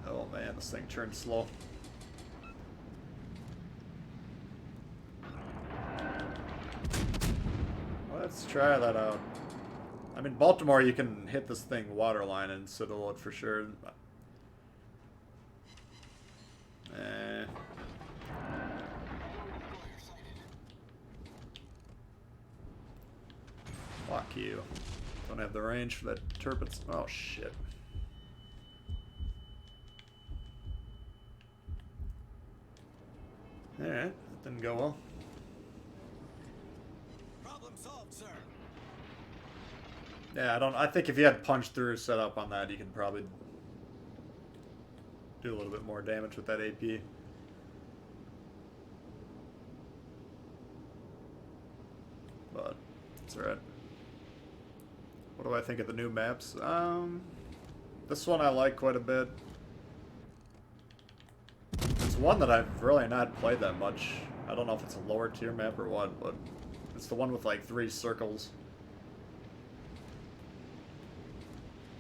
oh man, this thing turned slow. Let's try that out. I mean, Baltimore, you can hit this thing waterline and citadel it for sure. Eh. Fuck you. Don't have the range for that turpits. Oh shit. Alright, that didn't go well. Problem solved, sir. Yeah, I think if you had punch through set up on that, you could probably do a little bit more damage with that AP. But it's alright. What do I think of the new maps? This one I like quite a bit. It's one that I've really not played that much. I don't know if it's a lower tier map or what, but it's the one with like 3 circles.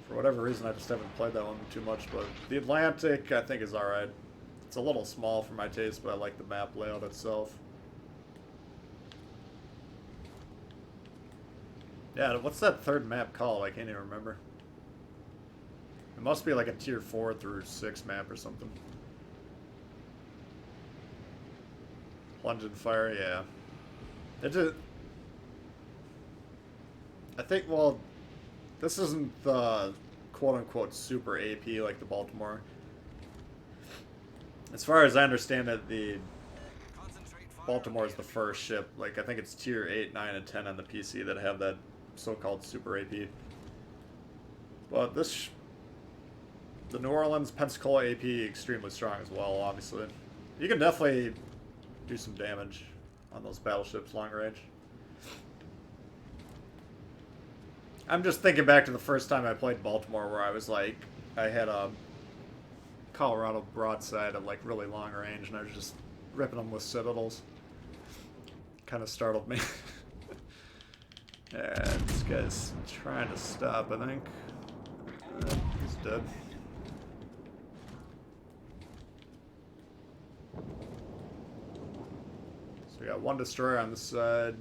For whatever reason, I just haven't played that one too much, but the Atlantic, I think, is alright. It's a little small for my taste, but I like the map layout itself. Yeah, what's that 3rd map called? I can't even remember. It must be like a tier 4 through 6 map or something. Plunge and fire, yeah. It just, I think, well, this isn't the quote-unquote super AP like the Baltimore. As far as I understand it, the Baltimore is the first ship. Like, I think it's tier 8, 9, and 10 on the PC that have that so-called super AP. But this, the New Orleans, Pensacola AP, extremely strong as well, obviously. You can definitely do some damage on those battleships long range. I'm just thinking back to the first time I played Baltimore where I was like, I had a Colorado broadside of like really long range and I was just ripping them with citadels. Kind of startled me. Yeah, this guy's trying to stop, I think. He's dead. So we got 1 destroyer on this side.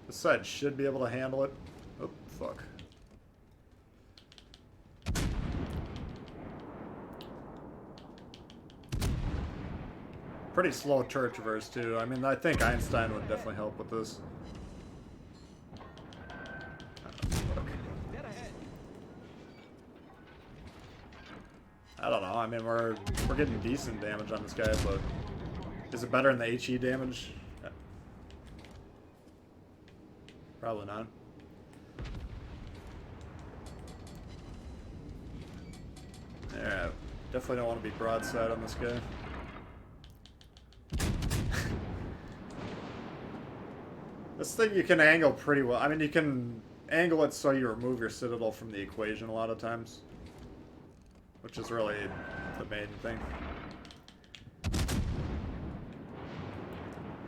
This side should be able to handle it. Oh, fuck. Pretty slow turret traverse too. I mean, I think Einstein would definitely help with this. I don't know. I mean, we're getting decent damage on this guy, but is it better in the HE damage? Probably not. Yeah, definitely don't want to be broadside on this guy. This thing you can angle pretty well. I mean, you can angle it so you remove your citadel from the equation a lot of times, which is really the main thing.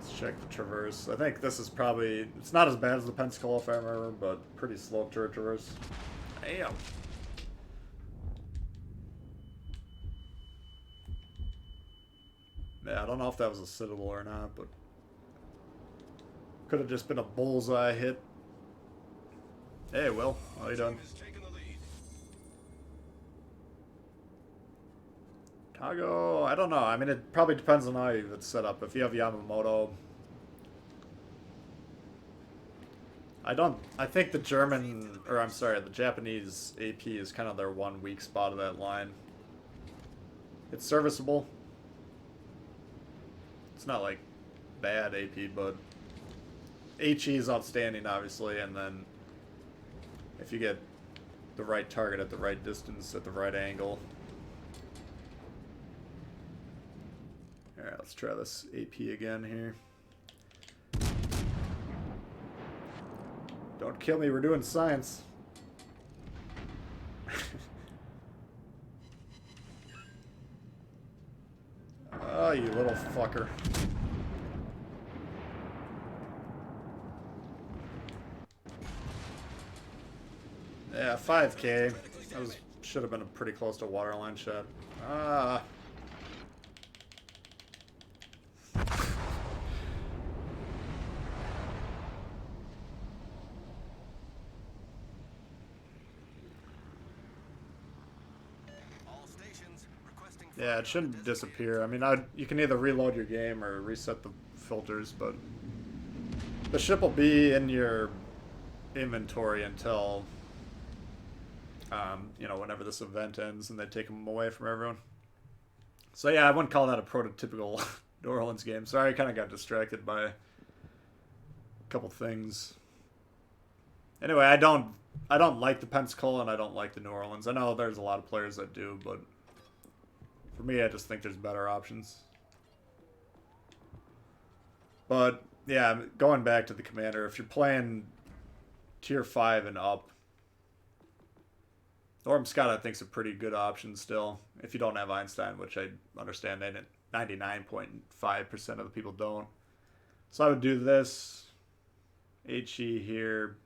Let's check the traverse. I think this is probably... It's not as bad as the Pensacola, if I remember, but pretty slow turret traverse. Damn. Yeah, I don't know if that was a Citadel or not, but... Could have just been a bullseye hit. Hey, Will. How you doing? Kago, I don't know. I mean, it probably depends on how it's set up. If you have Yamamoto... I think the German, or I'm sorry, the Japanese AP is kind of their one weak spot of that line. It's serviceable. It's not like bad AP, but HE is outstanding, obviously, and then if you get the right target at the right distance, at the right angle. Alright, let's try this AP again here. Don't kill me, we're doing science. Oh, you little fucker. Yeah, 5K. That was, should have been a pretty close to waterline shot. Ah. Yeah, it shouldn't disappear. I mean, you can either reload your game or reset the filters, but the ship will be in your inventory until, you know, whenever this event ends and they take them away from everyone. So yeah, I wouldn't call that a prototypical New Orleans game. Sorry, I kind of got distracted by a couple things. Anyway, I don't like the Pensacola and I don't like the New Orleans. I know there's a lot of players that do, but for me, I just think there's better options. But, yeah, going back to the Commander, if you're playing Tier 5 and up, Norm Scott, I think, is a pretty good option still. If you don't have Einstein, which I understand 99.5% of the people don't. So I would do this. HE here.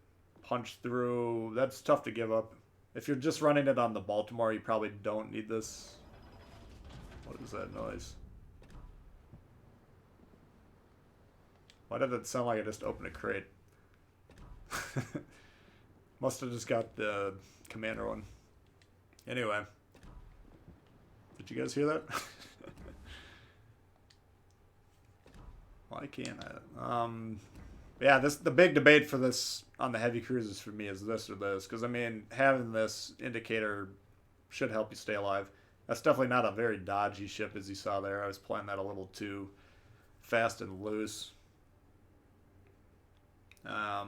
Punch through. That's tough to give up. If you're just running it on the Baltimore, you probably don't need this. What is that noise? Why did it sound like I just opened a crate? Must have just got the Commander one. Anyway. Did you guys hear that? Why can't I? Yeah, the big debate for this on the heavy cruisers for me is this or this. Because, I mean, having this indicator should help you stay alive. That's definitely not a very dodgy ship, as you saw there. I was playing that a little too fast and loose. Yeah,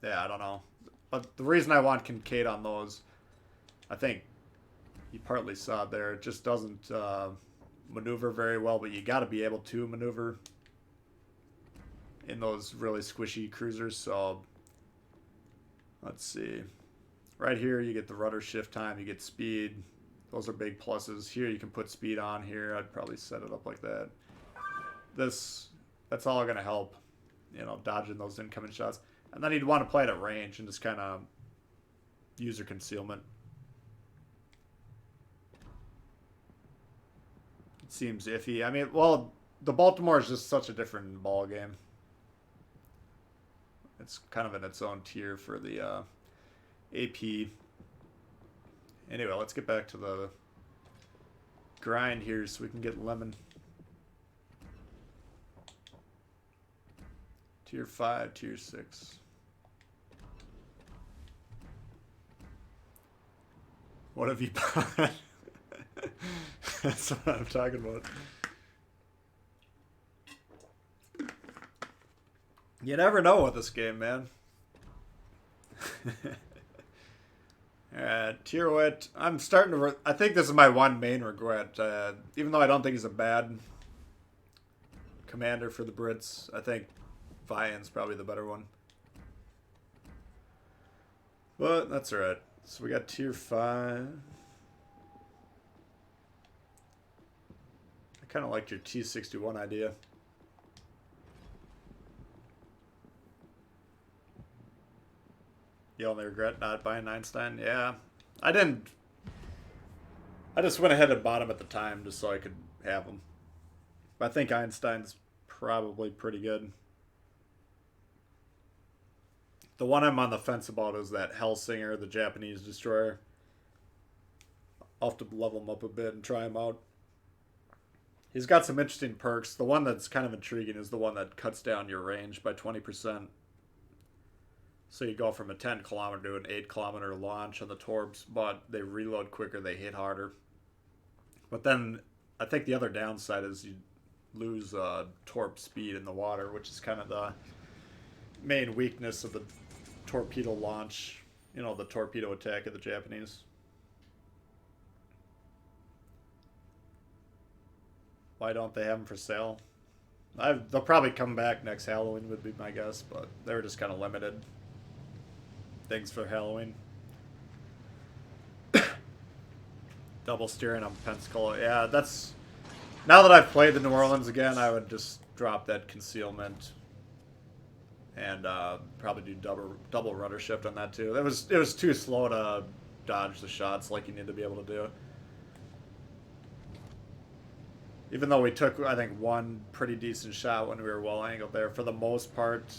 I don't know. But the reason I want Kincaid on those, I think you partly saw it there. It just doesn't maneuver very well, but you got to be able to maneuver in those really squishy cruisers. So let's see. Right here, you get the rudder shift time, you get speed. Those are big pluses. Here, you can put speed on here. I'd probably set it up like that. That's all going to help, you know, dodging those incoming shots. And then you'd want to play it at range and just kind of use your concealment. It seems iffy. I mean, well, the Baltimore is just such a different ball game. It's kind of in its own tier for the AP. Anyway, let's get back to the grind here so we can get Lemon. Tier 5, Tier 6. What have you bought? That's what I'm talking about. You never know with this game, man. Tier 8. I'm starting to... I think this is my one main regret. Even though I don't think he's a bad commander for the Brits, I think Vian's probably the better one. But that's alright. So we got Tier 5. I kind of liked your T61 idea. You only regret not buying Einstein? Yeah. I didn't. I just went ahead and bought him at the time just so I could have him. But I think Einstein's probably pretty good. The one I'm on the fence about is that Hellsinger, the Japanese destroyer. I'll have to level him up a bit and try him out. He's got some interesting perks. The one that's kind of intriguing is the one that cuts down your range by 20%. So you go from a 10 kilometer to an 8 kilometer launch on the Torbs, but they reload quicker, they hit harder. But then I think the other downside is you lose torp speed in the water, which is kind of the main weakness of the torpedo launch, you know, the torpedo attack of the Japanese. Why don't they have them for sale? They'll probably come back next Halloween would be my guess, but they were just kind of limited things for Halloween. Double steering on Pensacola. Yeah, that's... Now that I've played the New Orleans again, I would just drop that concealment and probably do double rudder shift on that too. It was too slow to dodge the shots like you need to be able to do. Even though we took, I think, one pretty decent shot when we were well angled there. For the most part,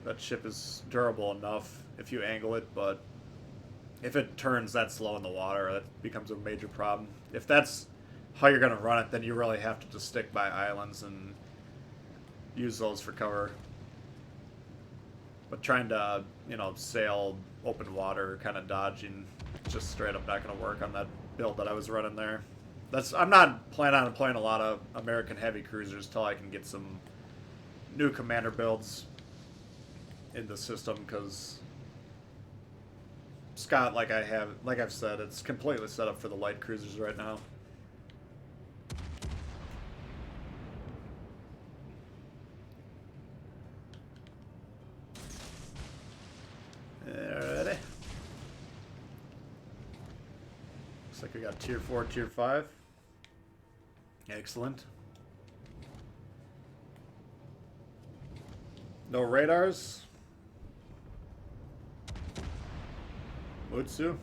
that ship is durable enough if you angle it, but if it turns that slow in the water, that becomes a major problem. If that's how you're going to run it, then you really have to just stick by islands and use those for cover. But trying to, you know, sail open water, kind of dodging, just straight up not going to work on that build that I was running there. I'm not planning on playing a lot of American heavy cruisers till I can get some new commander builds in the system, because Scott, like I've said, it's completely set up for the light cruisers right now. Alrighty. Looks like we got tier 4, tier 5. Excellent. No radars. Mutsu.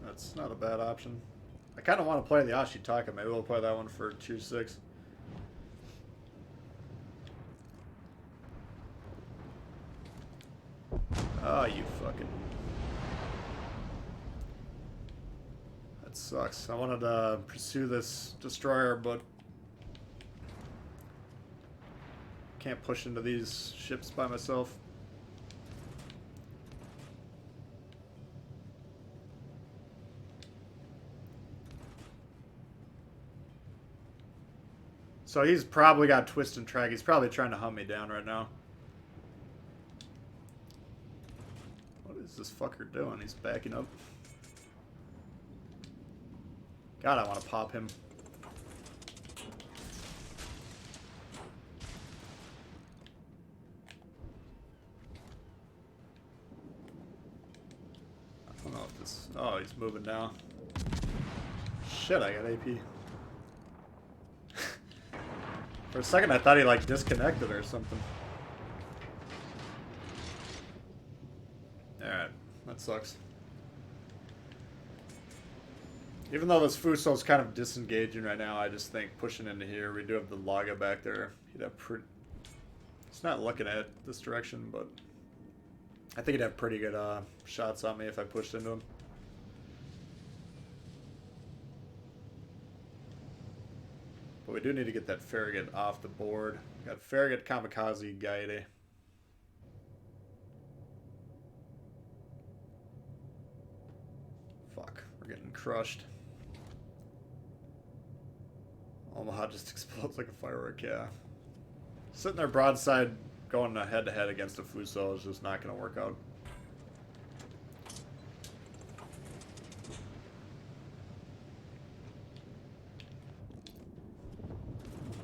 That's not a bad option. I kind of want to play the Ashitaka. Maybe we'll play that one for tier 6. Oh, you fucking... That sucks. I wanted to pursue this destroyer, but can't push into these ships by myself. So he's probably got twist and track. He's probably trying to hunt me down right now. What is this fucker doing? He's backing up. God, I want to pop him. I don't know if this... Oh, he's moving now. Shit, I got AP. For a second, I thought he, like, disconnected or something. Alright, that sucks. Even though this Fuso's kind of disengaging right now, I just think pushing into here, we do have the Laga back there. He'd have pretty... He's not looking at this direction, but I think he'd have pretty good shots on me if I pushed into him. But we do need to get that Farragut off the board. We got Farragut, Kamikaze, Gaide. Fuck, we're getting crushed. Omaha just explodes like a firework, yeah. Sitting there broadside, going head-to-head against a Fuso is just not going to work out.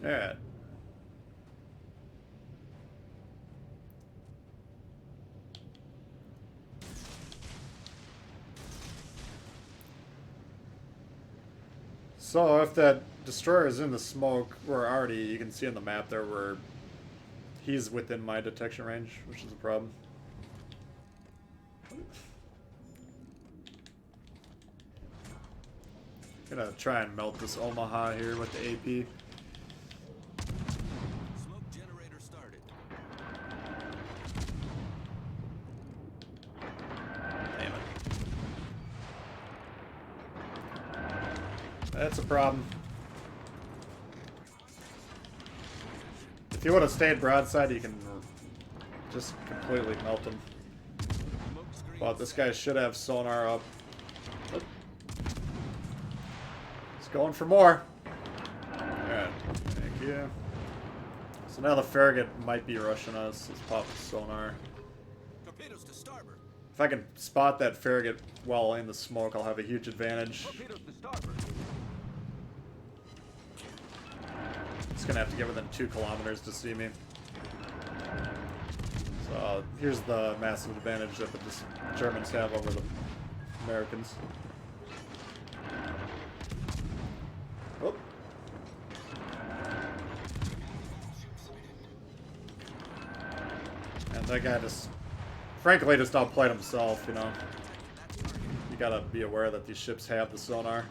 Alright. So if that destroyer is in the smoke, we're already, you can see on the map there where he's within my detection range, which is a problem. Gonna try and melt this Omaha here with the AP. Smoke generator started. Damn it. That's a problem. If you would have stayed broadside, you can just completely melt him. But this guy should have sonar up. Oh. He's going for more. Alright, thank you. So now the Farragut might be rushing us. Let's pop the sonar. Torpedoes to starboard. If I can spot that Farragut while in the smoke, I'll have a huge advantage. Torpedoes to starboard. It's gonna have to get within 2 kilometers to see me. So here's the massive advantage that the Germans have over the Americans. Oh. And that guy just, frankly, just outplayed himself, you know. You gotta be aware that these ships have the sonar.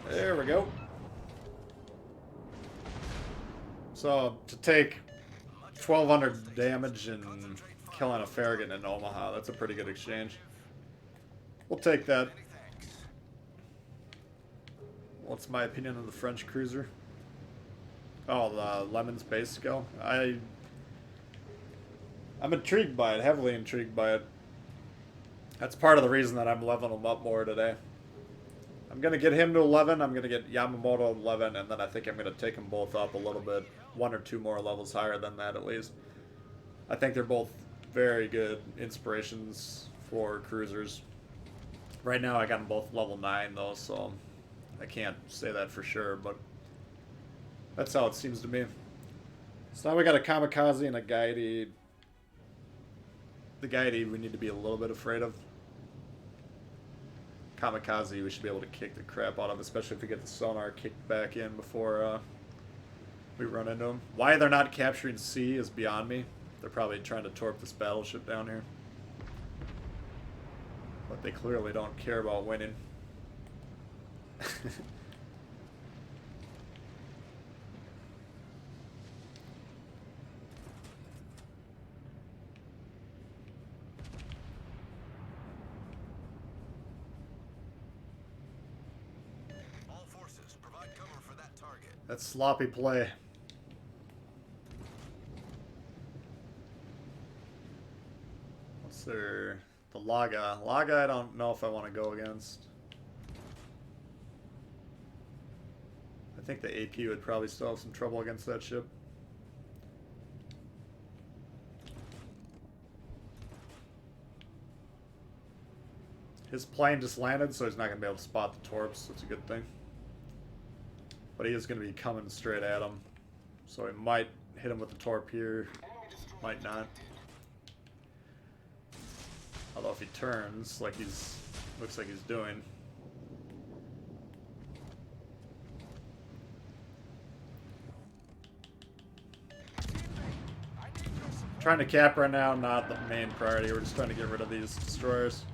There we go. So, to take 1,200 damage and killing a Farragut in Omaha, that's a pretty good exchange. We'll take that. What's my opinion of the French cruiser? Oh, the Lemon's base skill? I'm intrigued by it, heavily intrigued by it. That's part of the reason that I'm leveling him up more today. I'm going to get him to 11, I'm going to get Yamamoto 11, and then I think I'm going to take them both up a little bit. 1 or 2 more levels higher than that at least. I think they're both very good inspirations for cruisers. Right now I got them both level 9 though, so I can't say that for sure, but that's how it seems to me. So now we got a Kamikaze and a Gaidi. The Gaidi we need to be a little bit afraid of. Kamikaze we should be able to kick the crap out of, especially if we get the sonar kicked back in before we run into them. Why they're not capturing C is beyond me. They're probably trying to torp this battleship down here. But they clearly don't care about winning. All forces, provide cover for that target. That's sloppy play. What's their... The Laga. Laga I don't know if I want to go against. I think the AP would probably still have some trouble against that ship. His plane just landed, so he's not going to be able to spot the torps, so it's a good thing. But he is going to be coming straight at him. So he might hit him with the torp here. Might not. Although if he turns, like he's... looks like he's doing. Trying to cap right now, not the main priority. We're just trying to get rid of these destroyers.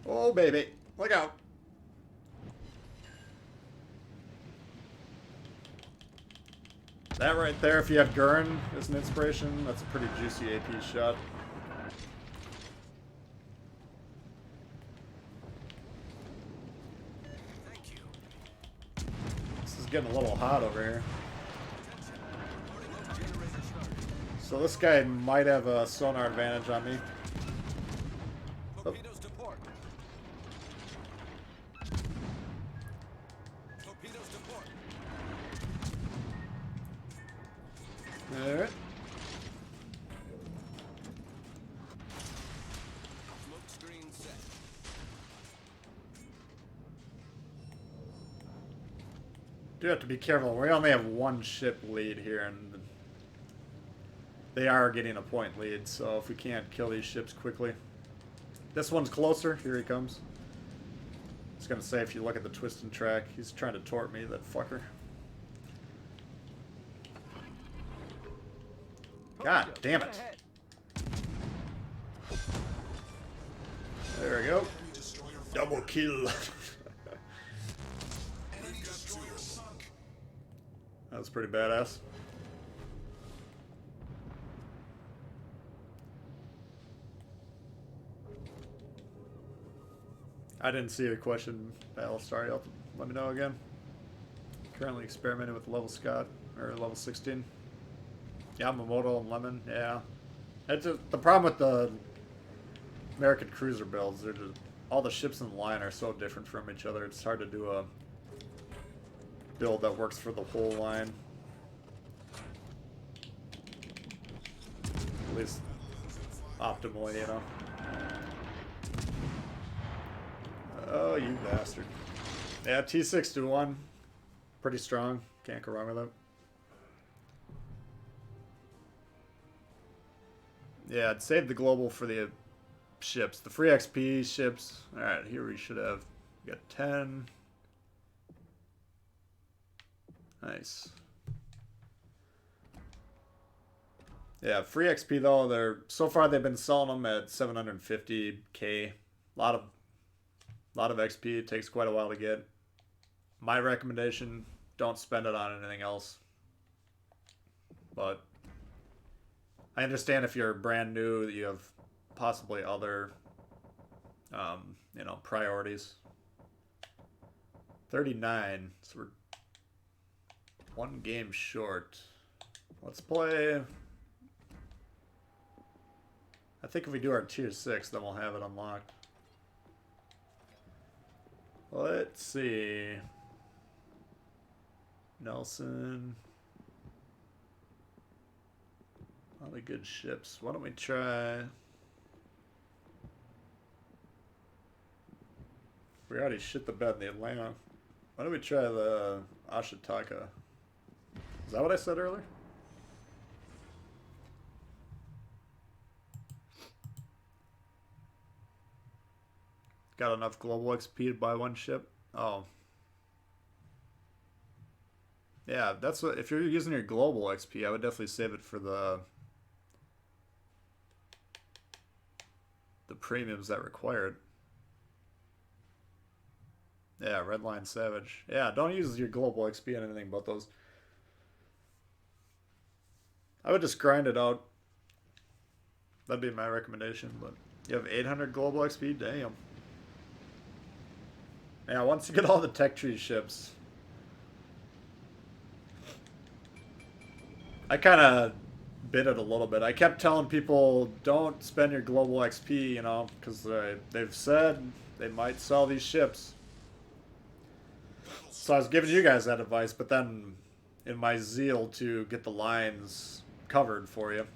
Oh, baby. Look out. That right there, if you have Gurren as an inspiration, that's a pretty juicy AP shot. Thank you. This is getting a little hot over here. So this guy might have a sonar advantage on me. Oh. Torpedoes to port. Torpedoes to port. Alright. Smoke screen set. Do have to be careful. We only have one ship lead here, and they are getting a point lead, so if we can't kill these ships quickly. This one's closer. Here he comes. I was gonna say, if you look at the twisting track, he's trying to tort me, that fucker. God damn it. There we go. Double kill. That was pretty badass. I didn't see your question, Battlestar. You'll have to let me know again. Currently experimenting with level Scott, or level 16. Yamamoto and Lemon, yeah. It's just, the problem with the American cruiser builds, they're just, all the ships in the line are so different from each other. It's hard to do a build that works for the whole line. At least optimally, you know. Oh, you bastard. Yeah, T621. Pretty strong. Can't go wrong with it. Yeah, I'd save the global for the ships. The free XP ships. Alright, here we should have got 10. Nice. Yeah, free XP though, they're so far they've been selling them at 750k. A lot of XP. It takes quite a while to get. My recommendation, don't spend it on anything else. But I understand if you're brand new that you have possibly other you know, priorities. 39, so we're one game short. Let's play. I think if we do our tier 6, then we'll have it unlocked. Let's see. Nelson. A lot of good ships. Why don't we try... We already shit the bed in the Atlanta. Why don't we try the Ashitaka? Is that what I said earlier? Got enough global XP to buy one ship? Oh. Yeah, that's what, if you're using your global XP, I would definitely save it for the premiums that require it. Yeah, Redline Savage. Yeah, don't use your global XP on anything but those. I would just grind it out. That'd be my recommendation, but you have 800 global XP? Damn. Yeah, once you get all the tech tree ships. I kind of bit it a little bit. I kept telling people, don't spend your global XP, you know, because they've said they might sell these ships. So I was giving you guys that advice, but then in my zeal to get the lines covered for you,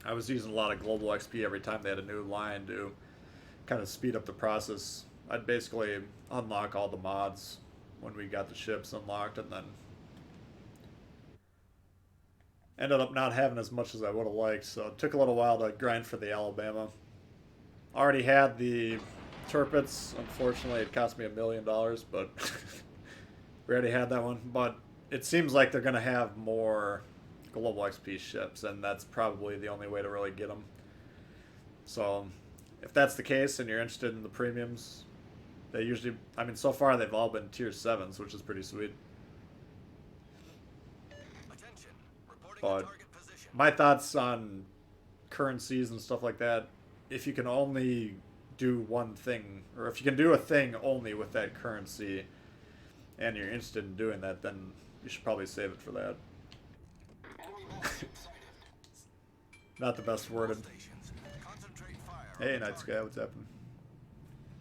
I was using a lot of global XP every time they had a new line to kind of speed up the process. I'd basically unlock all the mods when we got the ships unlocked, and then ended up not having as much as I would have liked, so it took a little while to grind for the Alabama. Already had the Turpits. Unfortunately, it cost me $1 million, but we already had that one. But it seems like they're going to have more global XP ships, and that's probably the only way to really get them. So if that's the case and you're interested in the premiums, they usually, I mean, so far they've all been tier 7s, which is pretty sweet. But my thoughts on currencies and stuff like that, if you can only do one thing, or if you can do a thing only with that currency, and you're interested in doing that, then you should probably save it for that. Not the best worded. Hey, Night Sky, what's happening?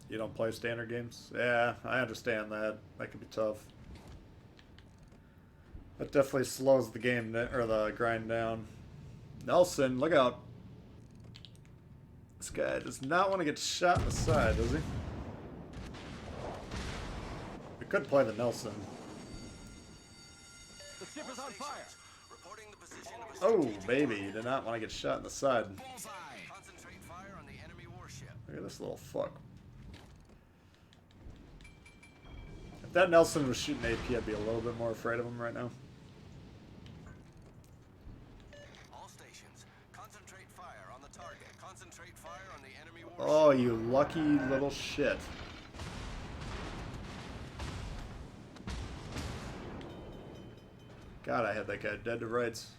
You don't play standard games? Yeah, I understand that. That could be tough. That definitely slows the game, or the grind down. Nelson, look out. This guy does not want to get shot in the side, does he? We could play the Nelson. The ship is on fire. Reporting the position of a Oh, baby, you did not want to get shot in the side. Bullseye. Concentrate fire on the enemy warship. Look at this little fuck. If that Nelson was shooting AP, I'd be a little bit more afraid of him right now. All stations, concentrate fire on the target. Concentrate fire on the enemy warship. Oh, you lucky little shit. God, I had that guy dead to rights.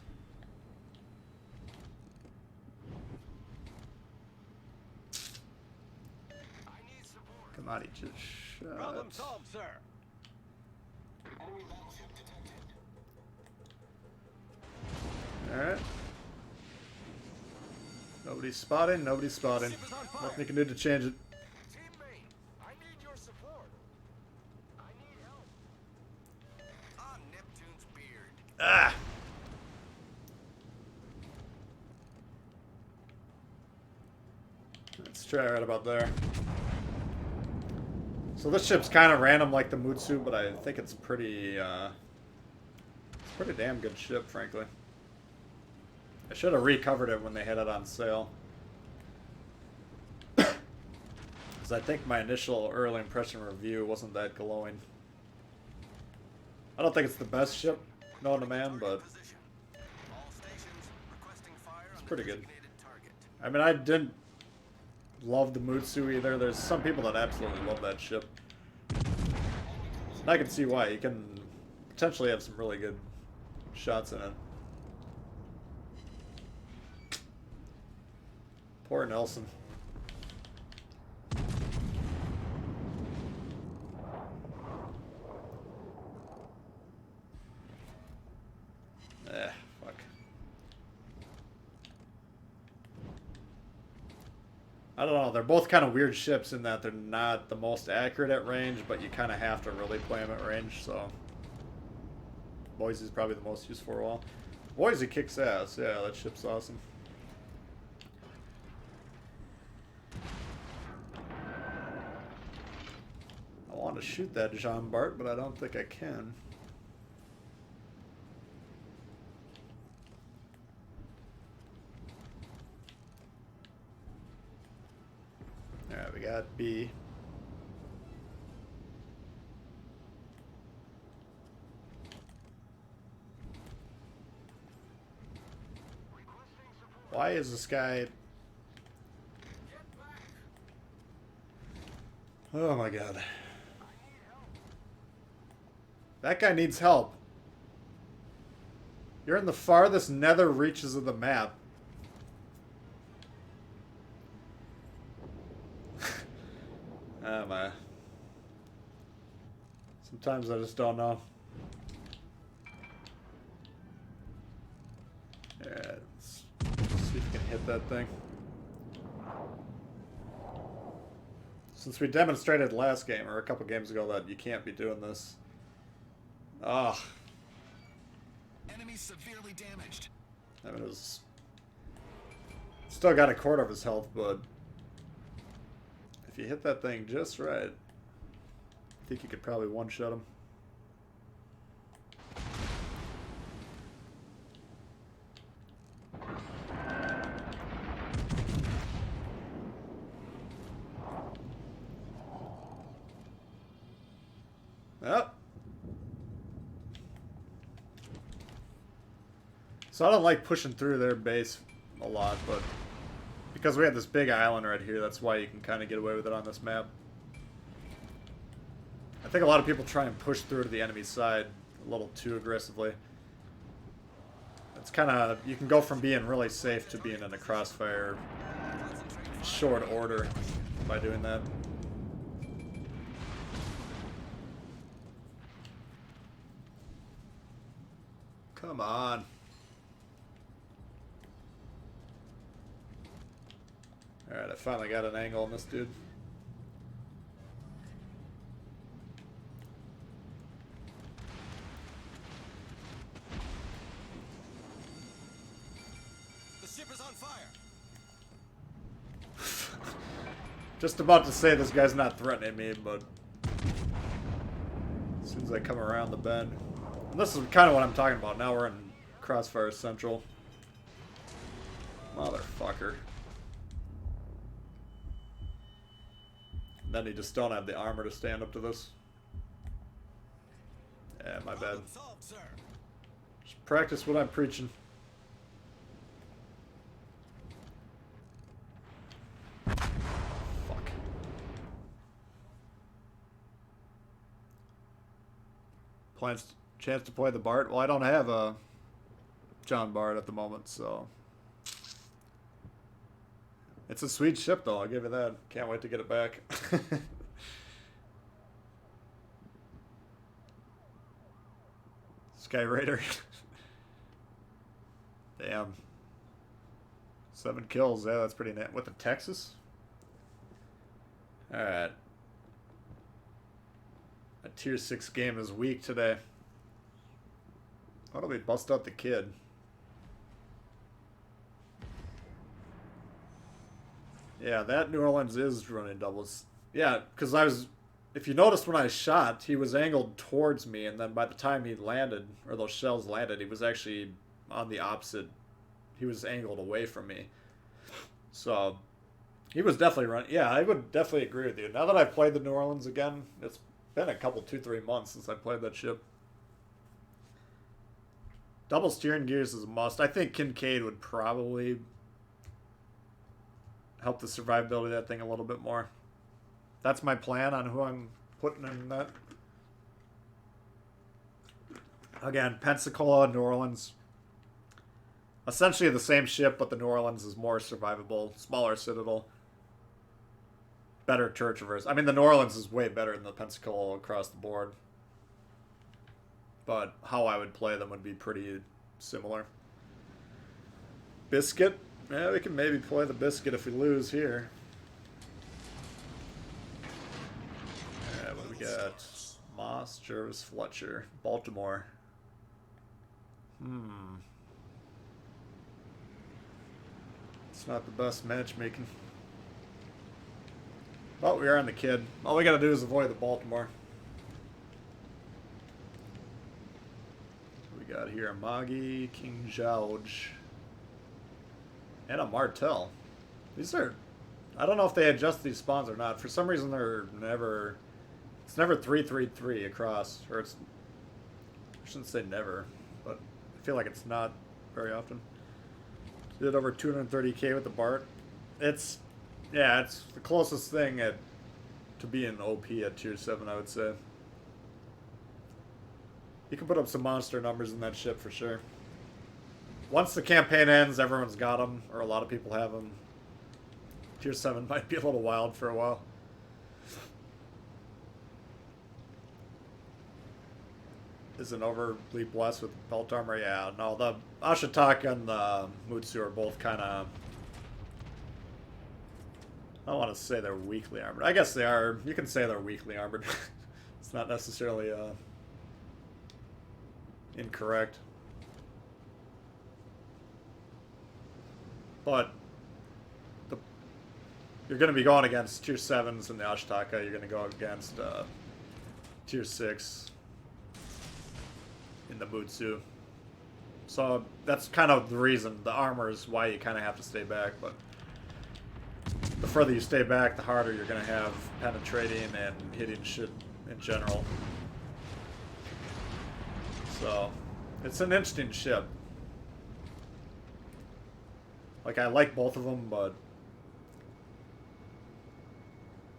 I need support. Come on, he just shot. Problem solved, sir. Alright. Nobody's spotting, nobody's spotting. Ship is on fire. Nothing you can do to change it. Teammate, I need your support. I need help. On Neptune's beard. Ah! Let's try right about there. So this ship's kind of random like the Mutsu, but I think it's pretty damn good ship, frankly. I should have recovered it when they had it on sale. Because I think my initial early impression review wasn't that glowing. I don't think it's the best ship known to man, but it's pretty good. I mean, I didn't love the Mutsu either. There's some people that absolutely love that ship. And I can see why. You can potentially have some really good shots in it. Poor Nelson. Fuck. I don't know. They're both kind of weird ships in that they're not the most accurate at range, but you kind of have to really play them at range, so... Boise's probably the most used for a while. Boise kicks ass. Yeah, that ship's awesome. I want to shoot that Jean Bart, but I don't think I can. Alright, we got B. Why is this guy... Oh my god. That guy needs help. You're in the farthest nether reaches of the map. Oh my. Sometimes I just don't know. Yeah, let's see if we can hit that thing. Since we demonstrated last game, or a couple games ago, that you can't be doing this. Ugh. Enemy severely damaged. I mean, it was... Still got a quarter of his health, but... If you hit that thing just right, I think you could probably one-shot him. Yep. So I don't like pushing through their base a lot, but because we have this big island right here, that's why you can kind of get away with it on this map. I think a lot of people try and push through to the enemy side a little too aggressively. It's kind of, you can go from being really safe to being in a crossfire in short order by doing that. Come on. Alright, I finally got an angle on this dude. The ship is on fire. Just about to say this guy's not threatening me, but as soon as I come around the bend. And this is kind of what I'm talking about. Now we're in Crossfire Central. Motherfucker. Then you just don't have the armor to stand up to this. Yeah, my bad. Problem solved, sir. Just practice what I'm preaching. Fuck. Chance to play the Bart? Well, I don't have a John Bart at the moment, so... It's a sweet ship, though. I'll give you that. Can't wait to get it back. Sky Raider. Damn. 7 kills. Yeah, that's pretty net. With the Texas? Alright. A tier 6 game is weak today. Why don't we bust out the kid? Yeah, that New Orleans is running doubles. Yeah, because I was... If you noticed when I shot, he was angled towards me, and then by the time he landed, or those shells landed, he was actually on the opposite... He was angled away from me. So, he was definitely running... Yeah, I would definitely agree with you. Now that I've played the New Orleans again, it's been a couple, 2-3 months since I played that ship. Double steering gears is a must. I think Kincaid would probably... help the survivability of that thing a little bit more. That's my plan on who I'm putting in that. Again, Pensacola, New Orleans. Essentially the same ship, but the New Orleans is more survivable. Smaller citadel. Better turret traverse. I mean, the New Orleans is way better than the Pensacola across the board. But how I would play them would be pretty similar. Biscuit. Yeah, we can maybe play the Biscuit if we lose here. Yeah, what do we got? Moss, Jervis, Fletcher, Baltimore. It's not the best matchmaking. But we are on the kid. All we gotta do is avoid the Baltimore. What we got here? A Magi, King George. And a Martel. These are... I don't know if they adjust these spawns or not. For some reason they're never... It's never 3-3-3 across. Or it's... I shouldn't say never. But I feel like it's not very often. Did over 230k with the Bart. It's... Yeah, it's the closest thing to being OP at tier 7, I would say. You can put up some monster numbers in that ship for sure. Once the campaign ends, everyone's got them, or a lot of people have them. Tier 7 might be a little wild for a while. Isn't overly blessed with belt armor? Yeah, no, the Ashitaka and the Mutsu are both kind of... I don't want to say they're weakly armored. I guess they are. You can say they're weakly armored. It's not necessarily incorrect. But you're going to be going against tier 7s in the Ashitaka. You're going to go against tier 6 in the Mutsu. So that's kind of the reason. The armor is why you kind of have to stay back. But the further you stay back, the harder you're going to have penetrating and hitting shit in general. So it's an interesting ship. Like, I like both of them, but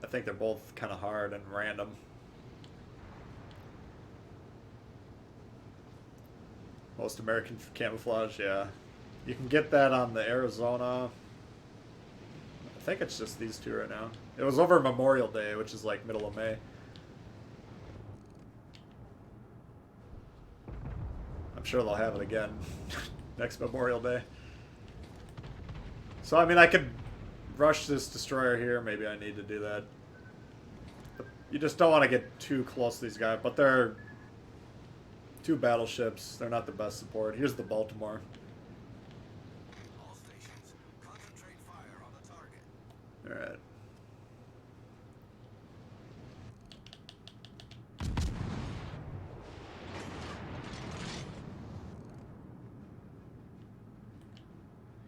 I think they're both kind of hard and random. Most American camouflage, yeah. You can get that on the Arizona. I think it's just these two right now. It was over Memorial Day, which is like middle of May. I'm sure they'll have it again next Memorial Day. So, I mean, I could rush this destroyer here. Maybe I need to do that. But you just don't want to get too close to these guys. But they're 2 battleships. They're not the best support. Here's the Baltimore. All stations, concentrate fire on the target. Alright.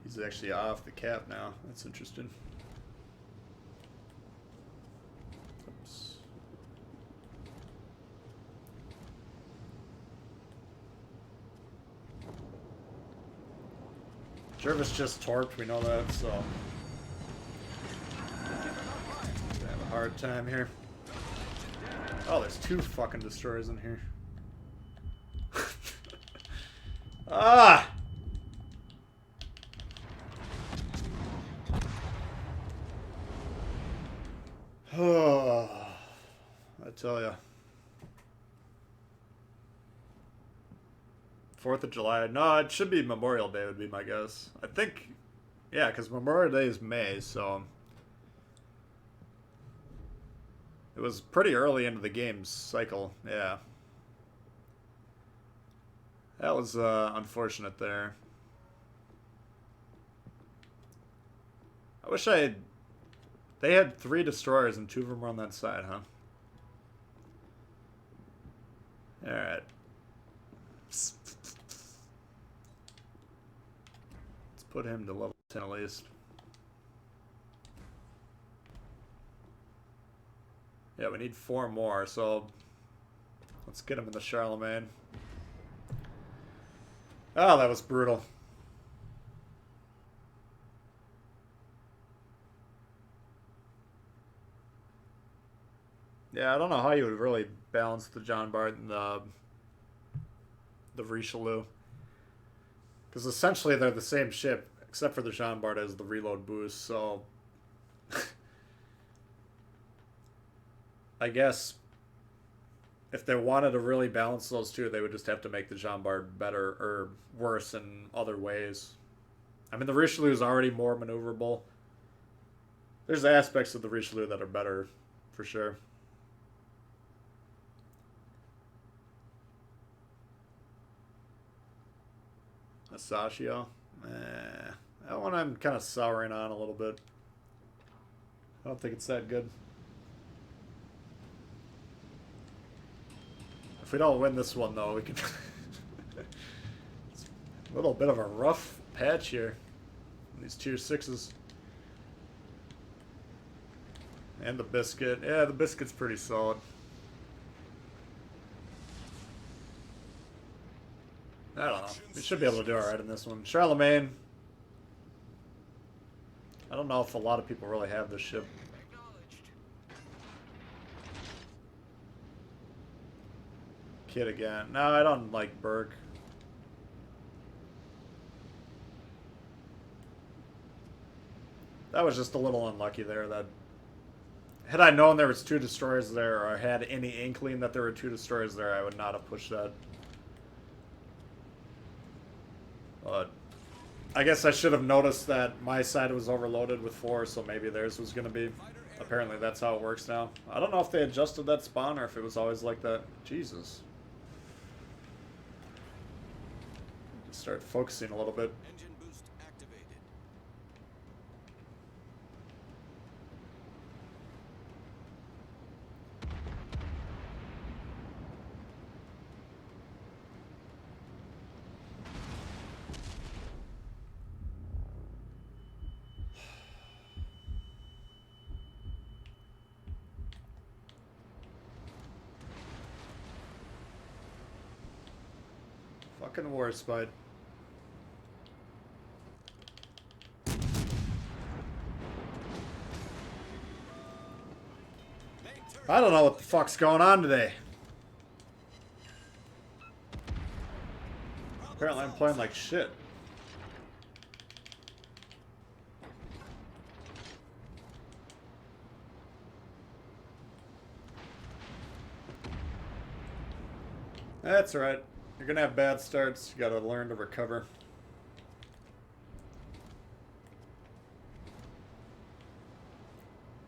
He's He's actually off the cap now. That's interesting. Oops. Jervis just torped, we know that, so I have a hard time here. Oh, there's 2 fucking destroyers in here. Ah! Oh, I tell ya. 4th of July. No, it should be Memorial Day would be my guess. I think, yeah, because Memorial Day is May, so it was pretty early into the game's cycle. Yeah. That was unfortunate there. I wish I had... They had 3 destroyers and 2 of them were on that side, huh? Alright. Let's put him to level 10 at least. Yeah, we need 4 more, so let's get him in the Charlemagne. Oh, that was brutal. Yeah, I don't know how you would really balance the John Bart and the Richelieu. Because essentially they're the same ship, except for the Jean Bart has the reload boost, so... I guess if they wanted to really balance those two, they would just have to make the Jean Bart better, or worse in other ways. I mean, the Richelieu is already more maneuverable. There's aspects of the Richelieu that are better, for sure. Asashio. That one I'm kind of souring on a little bit. I don't think it's that good. If we don't win this one, though, we can... It's a little bit of a rough patch here. These tier 6s. And the biscuit. Yeah, the biscuit's pretty solid. I don't know. We should be able to do alright in this one. Charlemagne. I don't know if a lot of people really have this ship. Kid again. No, I don't like Berg. That was just a little unlucky there. That had I known there was 2 destroyers there, or I had any inkling that there were 2 destroyers there, I would not have pushed that. But I guess I should have noticed that my side was overloaded with 4, so maybe theirs was going to be. Apparently that's how it works now. I don't know if they adjusted that spawn or if it was always like that. Jesus. Start focusing a little bit. Engine boost activated. Fucking Warspite. I don't know what the fuck's going on today. Apparently I'm playing like shit. That's right. You're gonna have bad starts. You gotta learn to recover.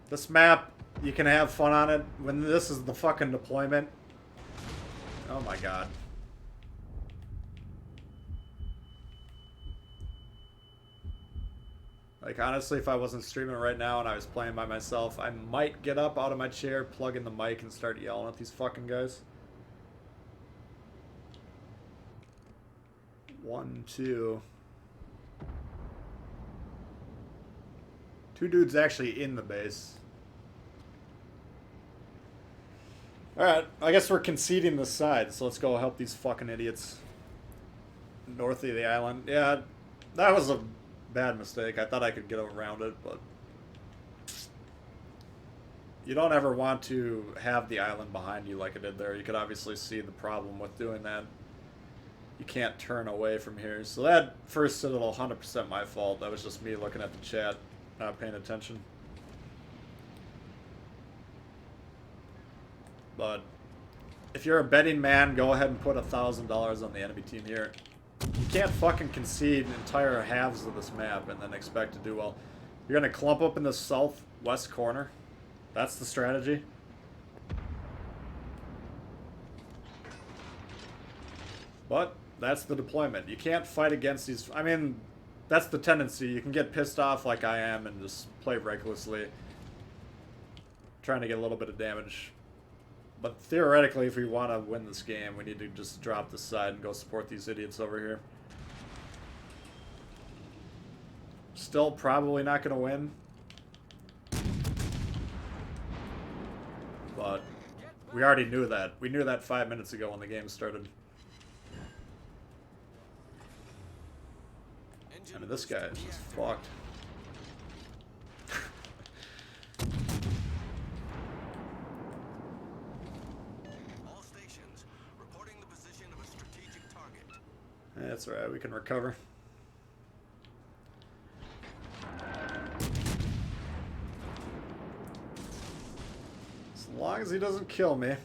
This map, you can have fun on it when this is the fucking deployment. Oh my god. Like, honestly, if I wasn't streaming right now and I was playing by myself, I might get up out of my chair, plug in the mic, and start yelling at these fucking guys. 1, 2. Two dudes actually in the base. Alright, I guess we're conceding this side, so let's go help these fucking idiots north of the island. Yeah, that was a bad mistake. I thought I could get around it, but you don't ever want to have the island behind you like I did there. You could obviously see the problem with doing that. You can't turn away from here. So that first citadel, 100% my fault. That was just me looking at the chat, not paying attention. But if you're a betting man, go ahead and put $1,000 on the enemy team here. You can't fucking concede entire halves of this map and then expect to do well. You're going to clump up in the southwest corner. That's the strategy. But that's the deployment. You can't fight against these. I mean, that's the tendency. You can get pissed off like I am and just play recklessly, trying to get a little bit of damage. But theoretically, if we want to win this game, we need to just drop this side and go support these idiots over here. Still probably not going to win. But we already knew that. We knew that 5 minutes ago when the game started. I mean, this guy is just fucked. All stations reporting the position of a strategic target. That's alright, we can recover. As long as he doesn't kill me.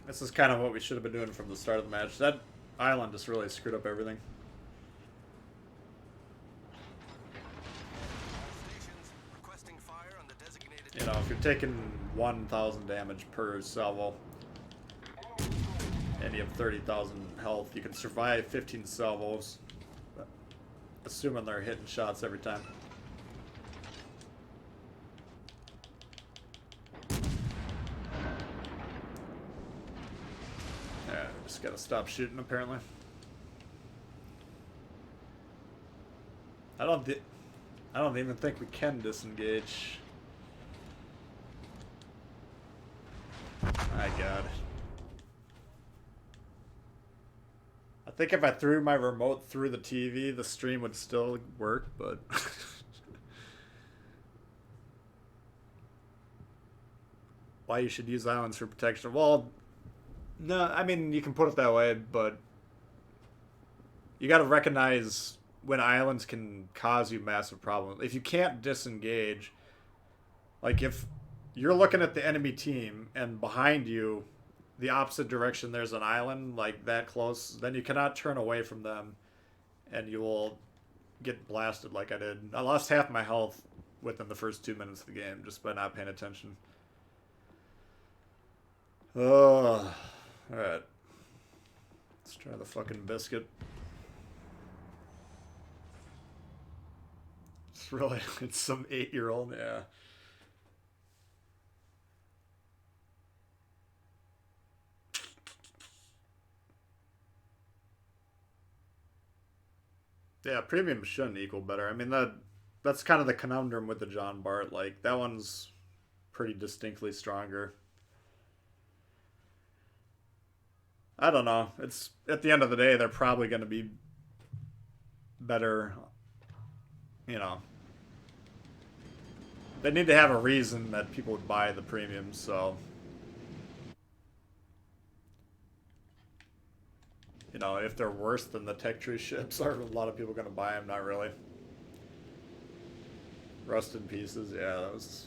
This is kind of what we should have been doing from the start of the match. That island just really screwed up everything. You know, if you're taking 1,000 damage per salvo, and you have 30,000 health, you can survive 15 salvos, assuming they're hitting shots every time. Yeah, just gotta stop shooting apparently. I don't even think we can disengage. My God. I think if I threw my remote through the TV, the stream would still work, but why you should use islands for protection? Well, no, I mean, you can put it that way, but you got to recognize when islands can cause you massive problems. If you can't disengage, like if you're looking at the enemy team and behind you, the opposite direction, there's an island like that close, then you cannot turn away from them and you will get blasted like I did. I lost half my health within the first 2 minutes of the game just by not paying attention. Oh, alright. Let's try the fucking biscuit. It's really, it's some 8-year-old, yeah. Yeah, premium shouldn't equal better. I mean, that's kind of the conundrum with the John Bart. Like, that one's pretty distinctly stronger. I don't know. It's at the end of the day, they're probably going to be better. You know, they need to have a reason that people would buy the premium. So, you know, if they're worse than the Tech Tree ships, are a lot of people going to buy them? Not really. Rust in pieces. Yeah, that was.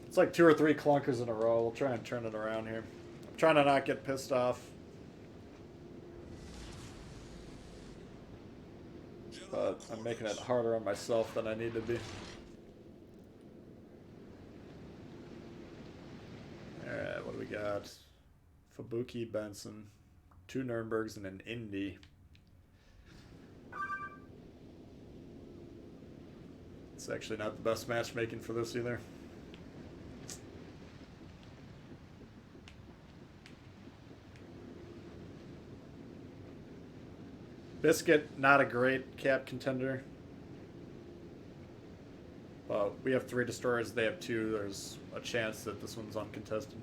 It's like 2 or 3 clunkers in a row. We'll try and turn it around here. I'm trying to not get pissed off. But I'm making it harder on myself than I need to be. Alright, what do we got? Fabuki, Benson, 2 Nürnbergs, and an Indy. It's actually not the best matchmaking for this either. Biscuit, not a great cap contender. But we have 3 destroyers, they have 2. There's a chance that this one's uncontested.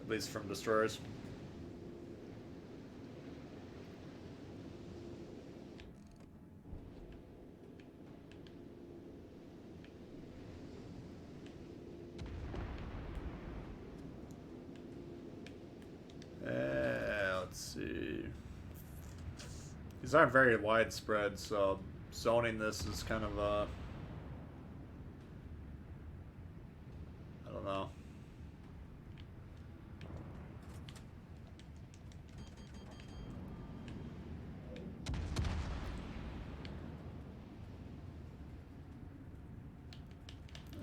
At least from destroyers. Let's see. These aren't very widespread, so zoning this is kind of I don't know.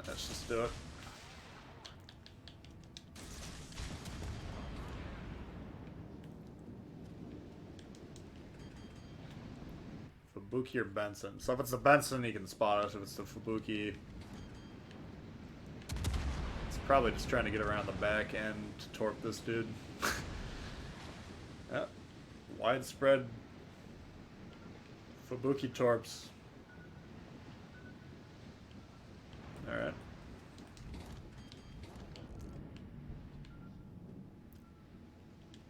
Let's just do it. Fubuki or Benson. So if it's the Benson, he can spot us. If it's the Fubuki, it's probably just trying to get around the back end to torp this dude. Yeah. Widespread Fubuki torps. Alright.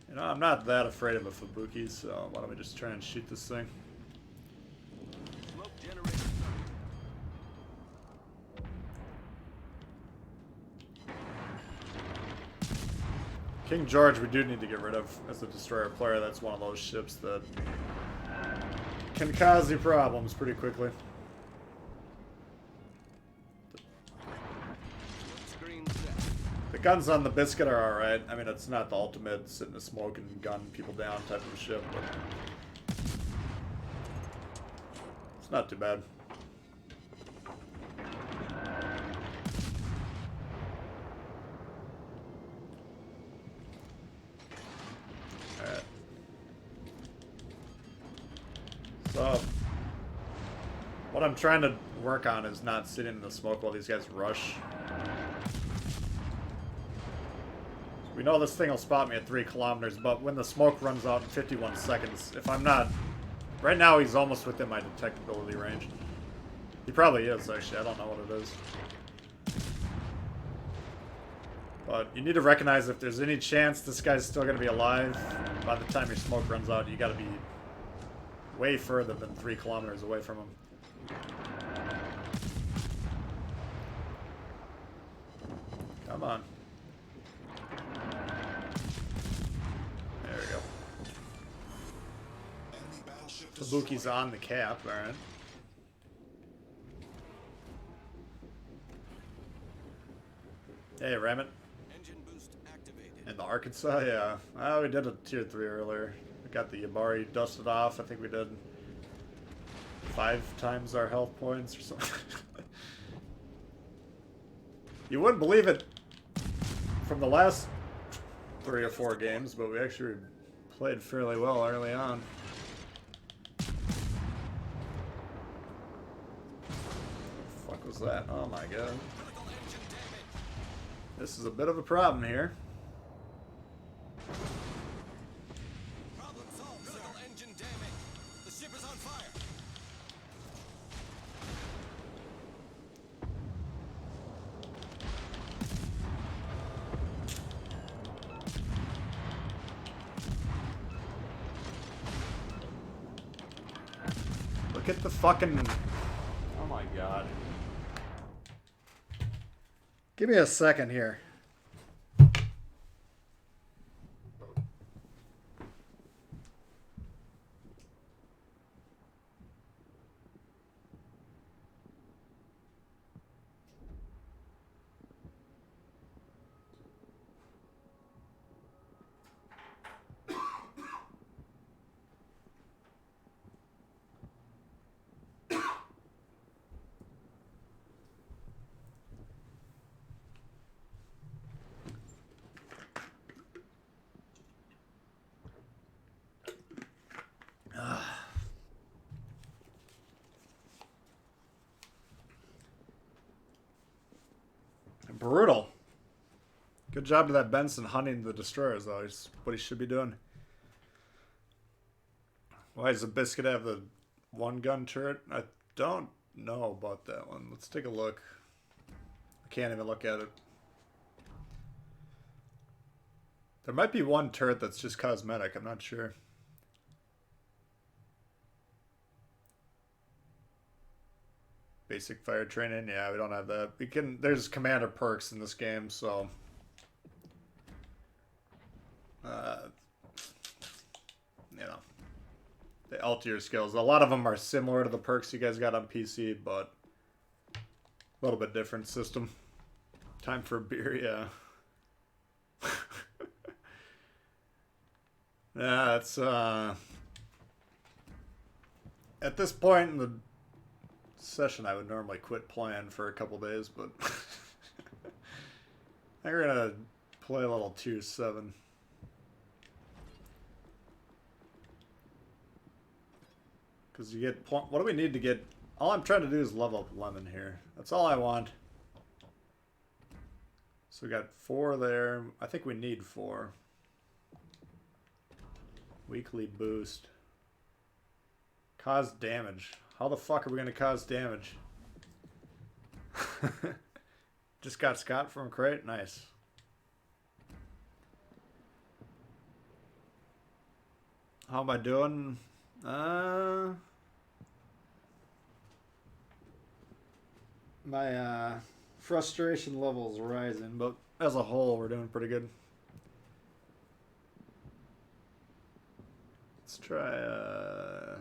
You know, I'm not that afraid of a Fubuki, so why don't we just try and shoot this thing? Smoke generator. King George we do need to get rid of as a destroyer player. That's one of those ships that can cause you problems pretty quickly. Screen set. The guns on the Biscuit are alright. I mean, it's not the ultimate sit in the smoke and gun people down type of ship, but it's not too bad. Alright. So, what I'm trying to work on is not sitting in the smoke while these guys rush. We know this thing will spot me at 3 kilometers, but when the smoke runs out in 51 seconds, if I'm not... Right now he's almost within my detectability range. He probably is, actually. I don't know what it is. But you need to recognize if there's any chance this guy's still going to be alive, by the time your smoke runs out, you got to be way further than 3 kilometers away from him. Come on. There we go. Enemy battleship Fubuki's destroyed. on the cap, alright. Hey, ram it. Engine boost activated. In the Arkansas, yeah. Well, we did a tier 3 earlier. We got the Yabari dusted off. I think we did 5 times our health points or something. You wouldn't believe it from the last 3 or 4 games, but we actually played fairly well early on. What the fuck was that? Oh my god. Critical engine damage. This is a bit of a problem here. Problem solved. Critical engine damage. The ship is on fire. Look at the fucking... Oh my god. Give me a second here. Brutal. Good job to that Benson hunting the destroyers, though. It's what he should be doing. Why does the Biscuit have the one gun turret? I don't know about that one. Let's take a look. I can't even look at it. There might be one turret that's just cosmetic. I'm not sure. Basic fire training. Yeah, we don't have that. We can. There's commander perks in this game, so. You know, the L tier skills. A lot of them are similar to the perks you guys got on PC, but a little bit different system. Time for a beer, yeah. Yeah, it's at this point in the session I would normally quit playing for a couple days, but I think we're gonna play a little tier 7. Because you get, what do we need to get? All I'm trying to do is level up Lemon here. That's all I want. So we got 4 there. I think we need 4. Weekly boost. Cause damage. How the fuck are we gonna cause damage? Just got Scott from crate? Nice. How am I doing? My frustration level is rising, but as a whole, we're doing pretty good. Let's try,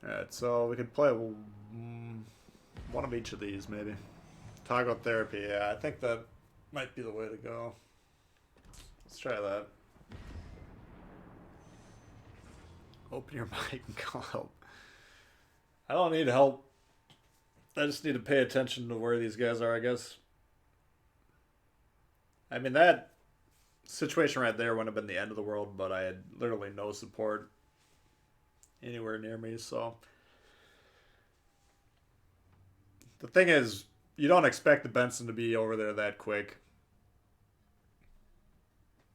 Alright, so we could play one of each of these, maybe. Toggle therapy, yeah, I think that might be the way to go. Let's try that. Open your mic and call help. I don't need help. I just need to pay attention to where these guys are, I guess. I mean, that situation right there wouldn't have been the end of the world, but I had literally no support anywhere near me, so. The thing is, you don't expect the Benson to be over there that quick.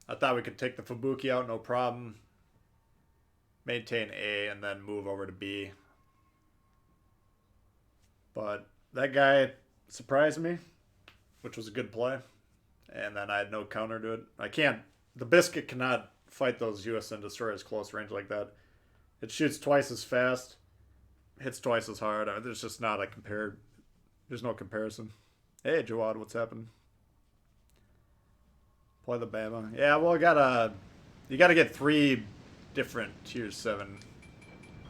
I thought we could take the Fubuki out, no problem. Maintain A and then move over to B. But that guy surprised me, which was a good play. And then I had no counter to it. I can't. The Biscuit cannot fight those USN destroyers close range like that. It shoots twice as fast, hits twice as hard. There's just not a compare. There's no comparison. Hey, Jawad, what's happening? Play the Bama. Yeah, well, you gotta get 3 different tier 7.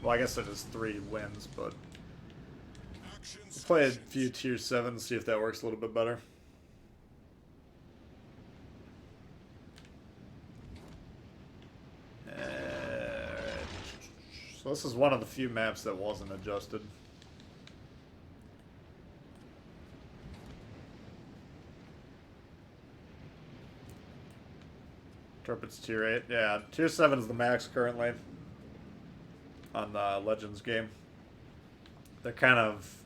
Well, I guess it is 3 wins, but we'll play a few tier 7s, see if that works a little bit better. So this is one of the few maps that wasn't adjusted. Turpit's tier 8. Yeah, tier 7 is the max currently on the Legends game. They're kind of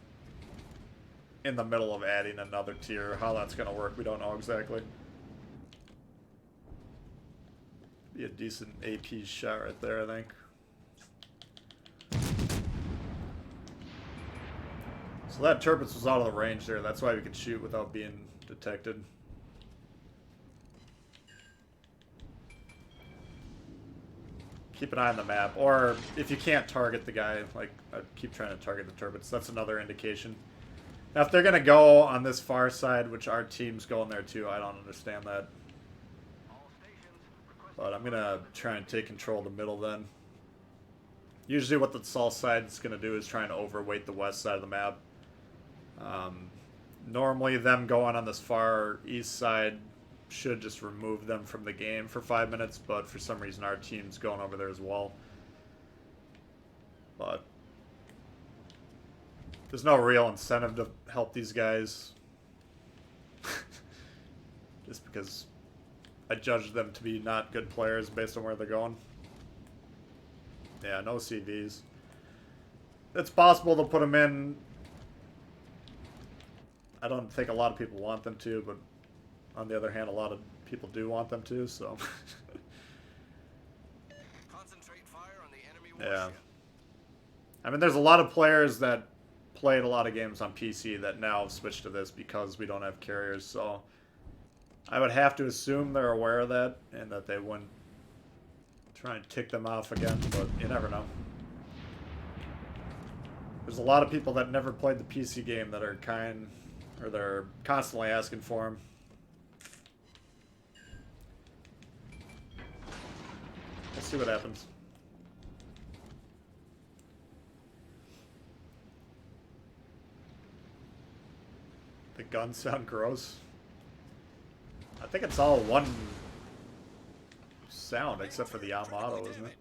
in the middle of adding another tier. How that's going to work, we don't know exactly. Be a decent AP shot right there, I think. So that Turpitz was out of the range there. That's why we could shoot without being detected. Keep an eye on the map. Or if you can't target the guy, like, I keep trying to target the Turpitz. That's another indication. Now, if they're going to go on this far side, which our team's going there too, I don't understand that. But I'm going to try and take control of the middle then. Usually what the south side is going to do is try and overweight the west side of the map. Normally them going on this far east side should just remove them from the game for 5 minutes, but for some reason our team's going over there as well. But there's no real incentive to help these guys. Just because I judge them to be not good players based on where they're going. Yeah, no CVs. It's possible to put them in. I don't think a lot of people want them to, but on the other hand, a lot of people do want them to, so. Concentrate fire on the enemy Yeah. warship. I mean, there's a lot of players that played a lot of games on PC that now have switched to this because we don't have carriers, so I would have to assume they're aware of that and that they wouldn't try and tick them off again, but you never know. There's a lot of people that never played the PC game that are they're constantly asking for them. Let's see what happens. The guns sound gross. I think it's all one sound except for the Yamato, isn't it?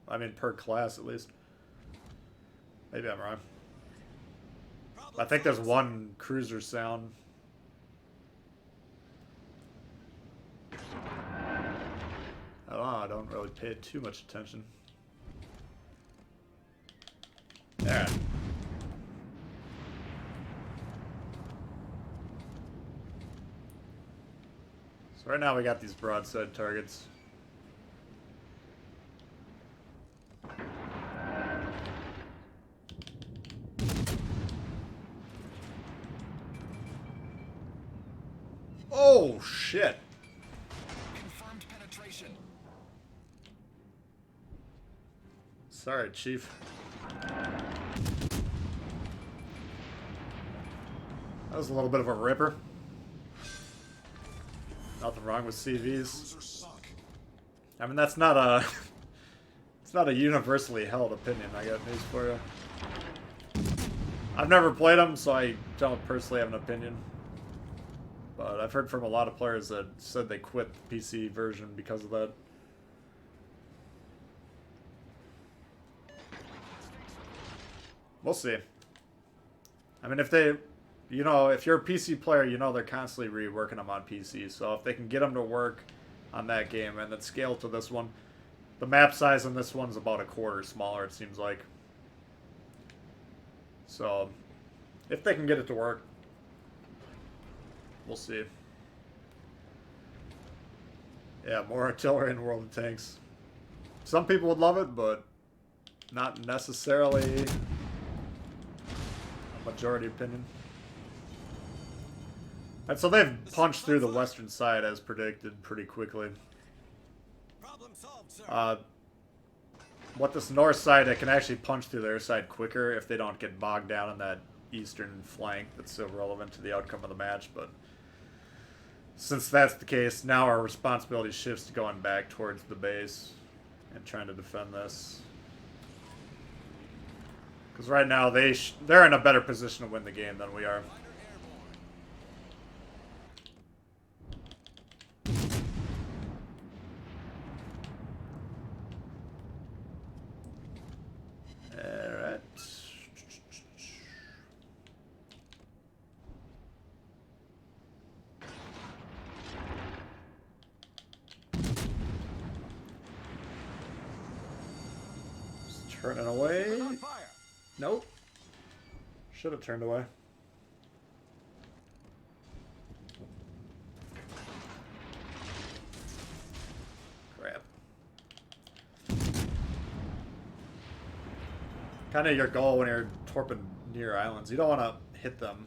I mean, per class at least. Maybe I'm wrong. I think there's one cruiser sound. I don't know, I don't really pay too much attention. Alright. So right now we got these broadside targets. Oh shit. Confirmed penetration. Sorry, Chief. That was a little bit of a ripper. Nothing wrong with CVs. Cruisers sunk. I mean, that's not a it's not a universally held opinion. I got news for you. I've never played them, so I don't personally have an opinion. But I've heard from a lot of players that said they quit the PC version because of that. We'll see. I mean, if they, you know, if you're a PC player, you know they're constantly reworking them on PC. So if they can get them to work on that game and then scale to this one, the map size on this one's about a quarter smaller, it seems like. So if they can get it to work, we'll see. Yeah, more artillery in World of Tanks. Some people would love it, but not necessarily a majority opinion. And so they've punched through the western side as predicted pretty quickly. Problem solved, sir. What this north side, it can actually punch through their side quicker if they don't get bogged down in that eastern flank that's so relevant to the outcome of the match, but since that's the case, now our responsibility shifts to going back towards the base and trying to defend this. Because right now they're in a better position to win the game than we are. Alright. Just turning away. On fire. Nope. Should have turned away. Crap. Kind of your goal when you're torping near islands. You don't want to hit them.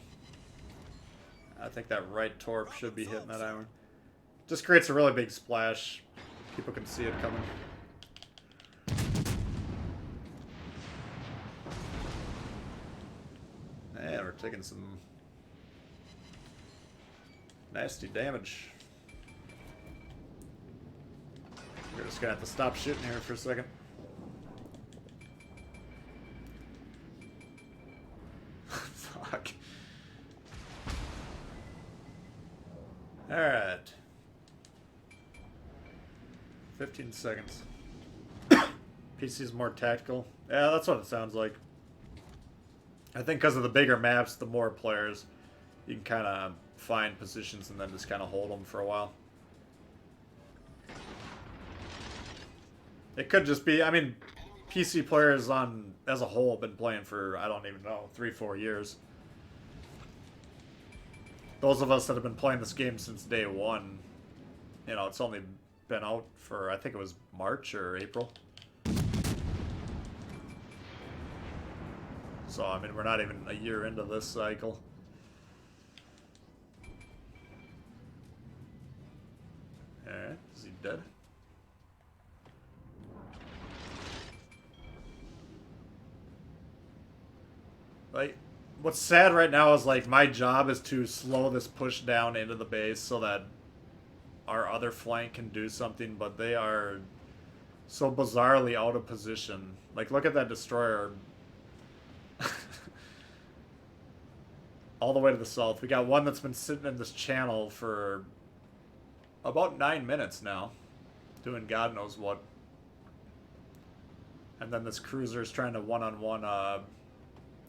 I think that right torp should be hitting that island. Just creates a really big splash. People can see it coming. And we're taking some nasty damage. We're just gonna have to stop shooting here for a second. Fuck. Alright. 15 seconds. PC's more tactical. Yeah, that's what it sounds like. I think because of the bigger maps, the more players, you can kind of find positions and then just kind of hold them for a while. It could just be, I mean, PC players as a whole have been playing for, I don't even know, 3-4 years. those of us that have been playing this game since day one, you know, it's only been out for, I think it was March or April. So, I mean, we're not even a year into this cycle. Alright, is he dead? Like, what's sad right now is, like, my job is to slow this push down into the base so that our other flank can do something, but they are so bizarrely out of position. Like, look at that destroyer. All the way to the south. We got one that's been sitting in this channel for about 9 minutes now, doing God knows what. And then this cruiser is trying to one-on-one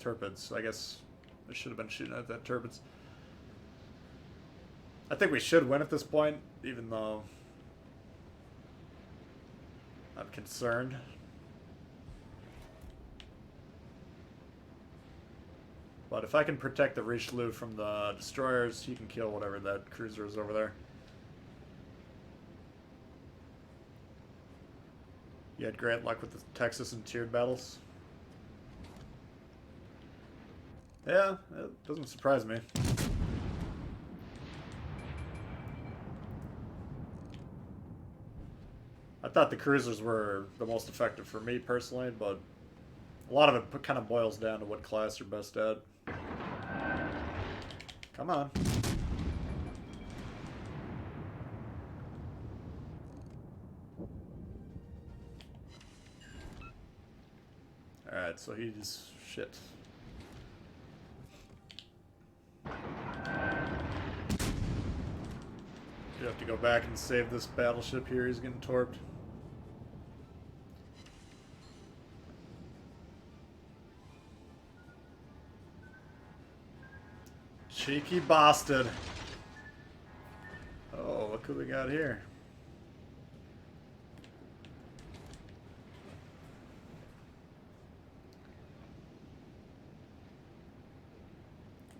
turpeds. I guess I should have been shooting at that turpeds. I think we should win at this point, even though I'm concerned. But if I can protect the Richelieu from the destroyers, he can kill whatever that cruiser is over there. You had great luck with the Texas and tiered battles. Yeah, it doesn't surprise me. I thought the cruisers were the most effective for me personally, but a lot of it kind of boils down to what class you're best at. Come on. Alright, so he's shit. You have to go back and save this battleship here. He's getting torped. Cheeky bastard. Oh, what could we got here?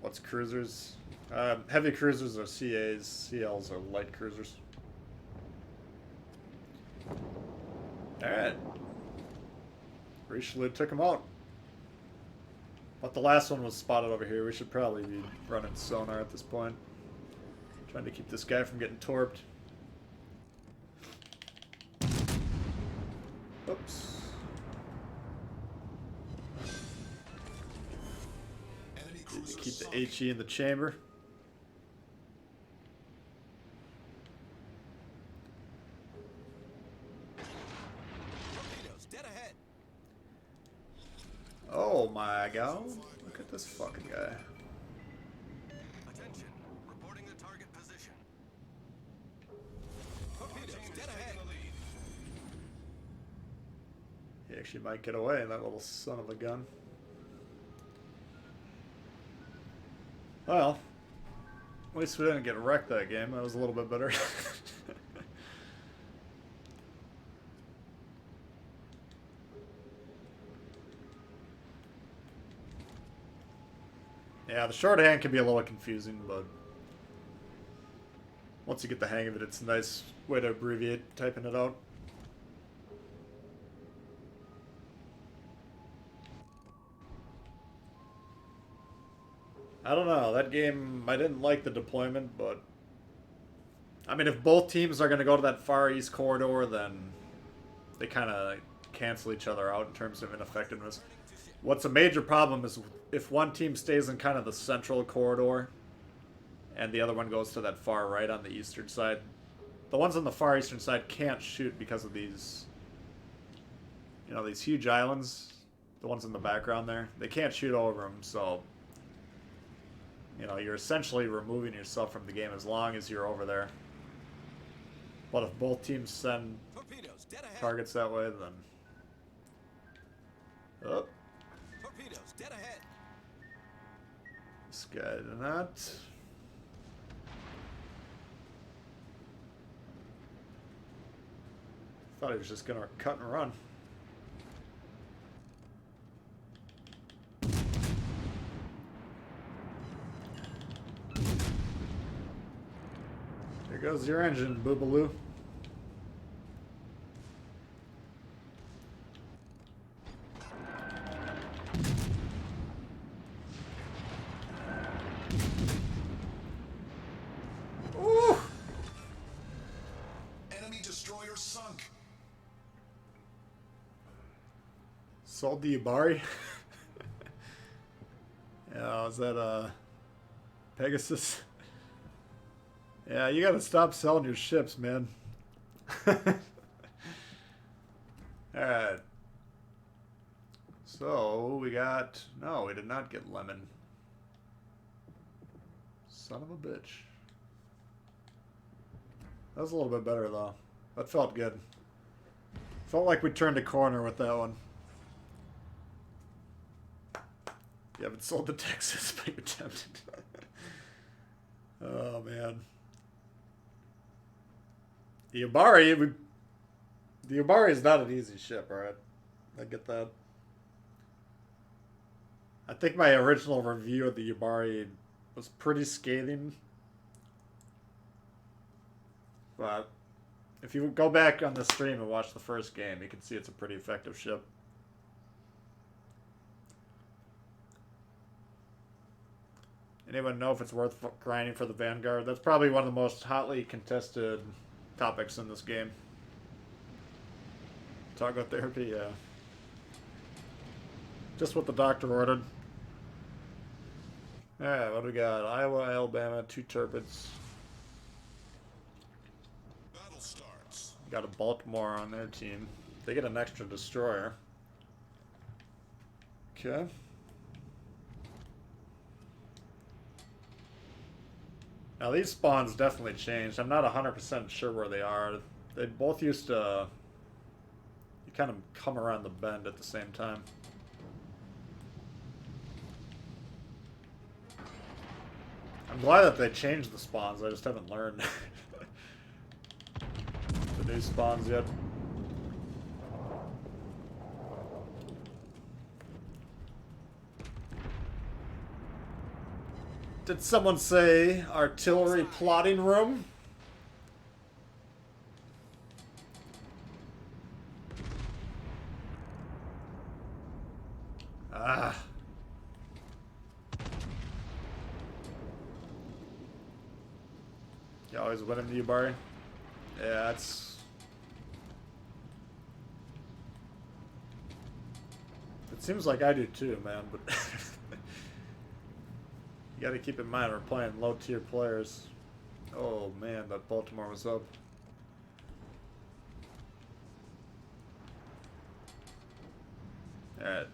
What's cruisers? Heavy cruisers are CAs, CLs are light cruisers. Alright. Richelieu took him out. But the last one was spotted over here. We should probably be running sonar at this point. Trying to keep this guy from getting torped. Oops. Keep the HE in the chamber. Oh my god. Look at this fucking guy. Attention. Reporting the target position. Torpedoes dead ahead. He actually might get away, that little son of a gun. Well, at least we didn't get wrecked that game. That was a little bit better. Yeah, the shorthand can be a little confusing, but once you get the hang of it, it's a nice way to abbreviate typing it out. I don't know, that game, I didn't like the deployment, but I mean, if both teams are going to go to that far east corridor, then they kind of cancel each other out in terms of ineffectiveness. What's a major problem is if one team stays in kind of the central corridor and the other one goes to that far right on the eastern side, the ones on the far eastern side can't shoot because of these, you know, these huge islands, the ones in the background there. They can't shoot over them, so, you know, you're essentially removing yourself from the game as long as you're over there. But if both teams send targets that way, then... Oh. Torpedoes dead ahead. This guy did not. Thought he was just gonna cut and run. There goes your engine, Boobaloo. Ooh! Enemy destroyer sunk. Sold the Yubari? Yeah, is that Pegasus? Yeah, you gotta stop selling your ships, man. Alright. So, we got... No, we did not get Lemon. Son of a bitch. That was a little bit better, though. That felt good. Felt like we turned a corner with that one. You haven't sold to Texas, but you're tempted. Oh, man. The Yubari is not an easy ship, alright? I get that. I think my original review of the Yubari was pretty scathing. But if you go back on the stream and watch the first game, you can see it's a pretty effective ship. Anyone know if it's worth grinding for the Vanguard? That's probably one of the most hotly contested topics in this game. Toggle therapy, yeah. Just what the doctor ordered. Alright, what do we got? Iowa, Alabama, 2 turbots. Battle starts. Got a Baltimore on their team. They get an extra destroyer. Okay. Now these spawns definitely changed. I'm not 100% sure where they are. They both used to... You kind of come around the bend at the same time. I'm glad that they changed the spawns. I just haven't learned the new spawns yet. Did someone say artillery plotting room? Ah. You always win him, Yubari? Yeah, it's... It seems like I do too, man, but... You gotta keep in mind we're playing low-tier players. Oh man, that Baltimore was up. Alright.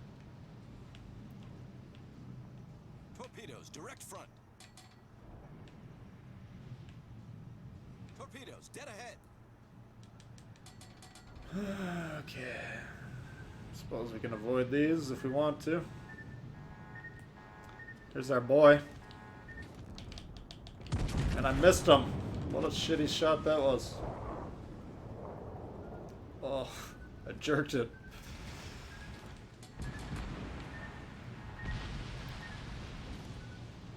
Torpedoes, direct front. Torpedoes, dead ahead. Okay. Suppose we can avoid these if we want to. Here's our boy. And I missed him. What a shitty shot that was. Oh, I jerked it.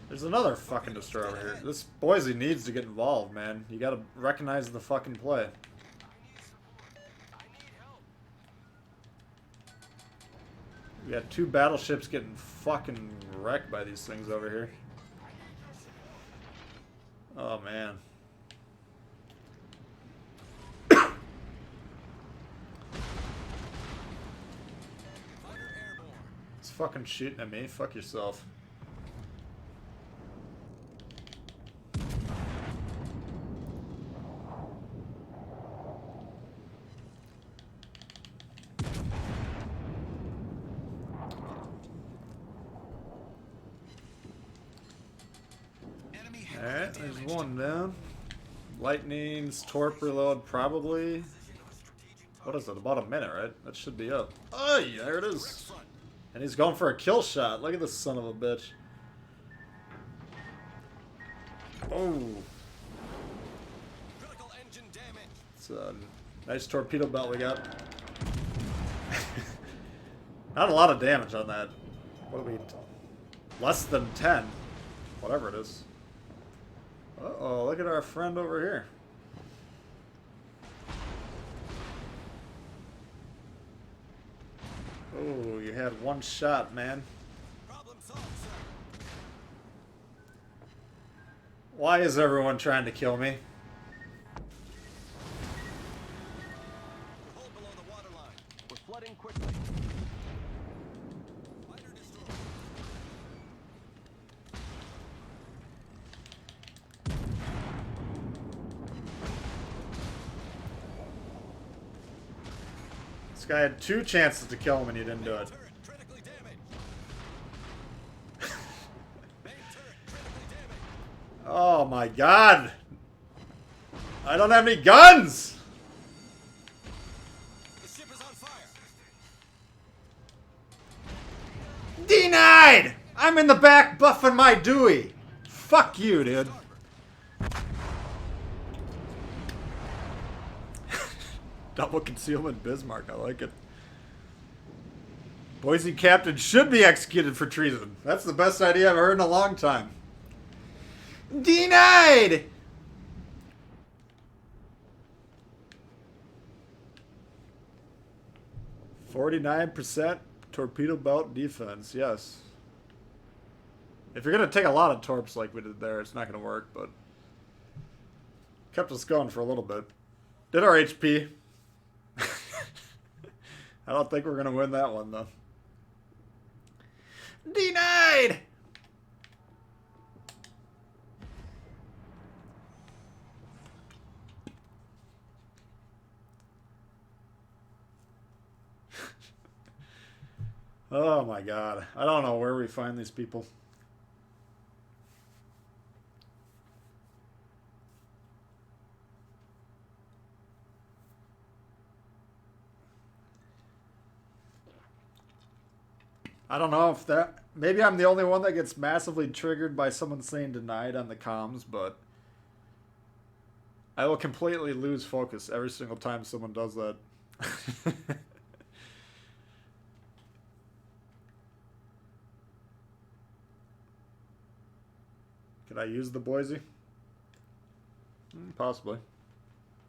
There's another fucking destroyer over here. This Boise needs to get involved, man. You gotta recognize the fucking play. We got 2 battleships getting fucking wrecked by these things over here. Oh man. It's fucking shooting at me. Fuck yourself. Alright, there's one down. Lightning's torp reload, probably. What is it? About a minute, right? That should be up. Oh, yeah, there it is. And he's going for a kill shot. Look at this son of a bitch. Oh. It's a nice torpedo belt we got. Not a lot of damage on that. What are we? Less than 10. Whatever it is. Uh-oh, look at our friend over here. Oh, you had one shot, man. Problem solved, sir. Why is everyone trying to kill me? We're hold below the water line. We're flooding quickly. Fighter destroyed. This guy had 2 chances to kill him and he didn't do it. Turret critically damaged. Main turret critically damaged. Oh my god! I don't have any guns! The ship is on fire. Denied! I'm in the back buffing my Dewey. Fuck you, dude. Double concealment Bismarck, I like it. Boise captain should be executed for treason. That's the best idea I've heard in a long time. Denied! %49 torpedo belt defense, yes. If you're gonna take a lot of torps like we did there, it's not gonna work, but kept us going for a little bit. Did our HP. I don't think we're gonna win that one though. Denied! Oh my god. I don't know where we find these people. I don't know if that... Maybe I'm the only one that gets massively triggered by someone saying denied on the comms, but... I will completely lose focus every single time someone does that. Could I use the Boise? Possibly.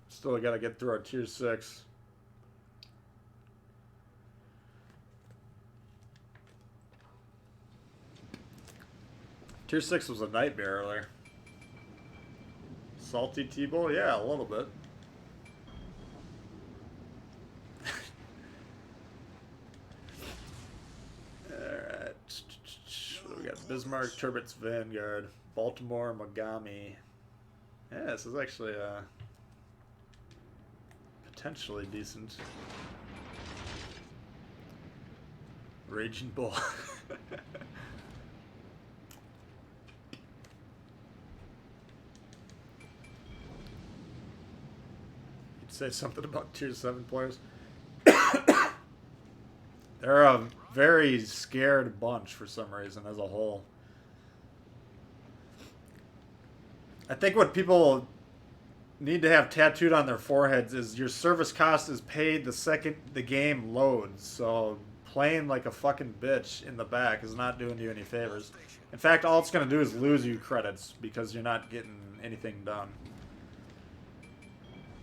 Still gotta get through our tier 6. Tier 6 was a nightmare earlier. Salty T-Bowl? Yeah, a little bit. Alright. We got Bismarck, Turbot's Vanguard, Baltimore, Mogami. Yeah, this is actually potentially decent. Raging Bull. Say something about tier 7 players. They're a very scared bunch for some reason as a whole. I think what people need to have tattooed on their foreheads is your service cost is paid the second the game loads. So playing like a fucking bitch in the back is not doing you any favors. In fact, all it's going to do is lose you credits because you're not getting anything done.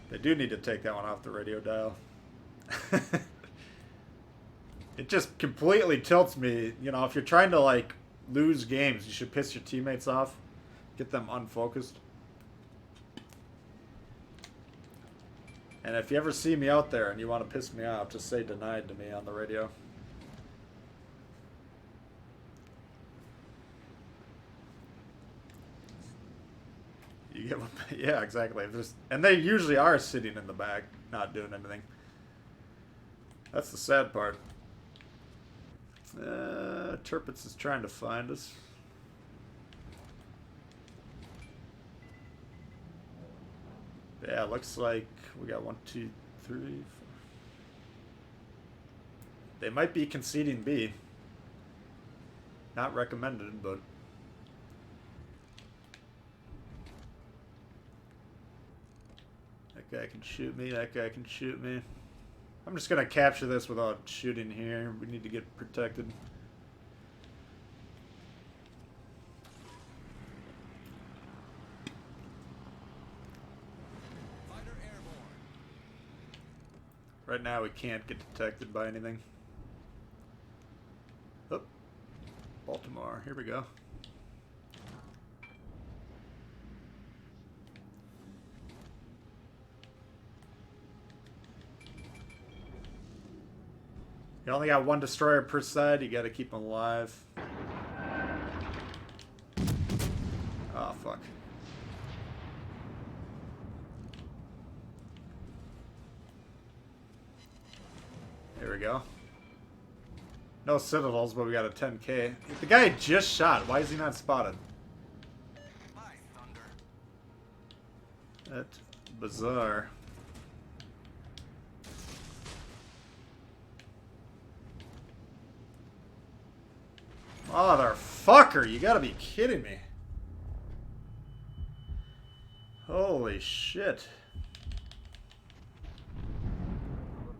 They do need to take that one off the radio dial. It just completely tilts me. You know, if you're trying to, like, lose games, you should piss your teammates off. Get them unfocused. And if you ever see me out there and you want to piss me off, just say denied to me on the radio. You get what, yeah, exactly. And they usually are sitting in the back, not doing anything. That's the sad part. Turpitz is trying to find us. Yeah, looks like we got 1, 2, 3, 4. They might be conceding B. Not recommended, but... That guy can shoot me, that guy can shoot me. I'm just gonna capture this without shooting here. We need to get protected. Right now we can't get detected by anything. Oh, Baltimore. Here we go. You only got one destroyer per side. You got to keep them alive. Oh, fuck. There we go. No citadels, but we got a 10k. The guy just shot. Why is he not spotted? By thunder. That's bizarre. Motherfucker, you gotta be kidding me. Holy shit.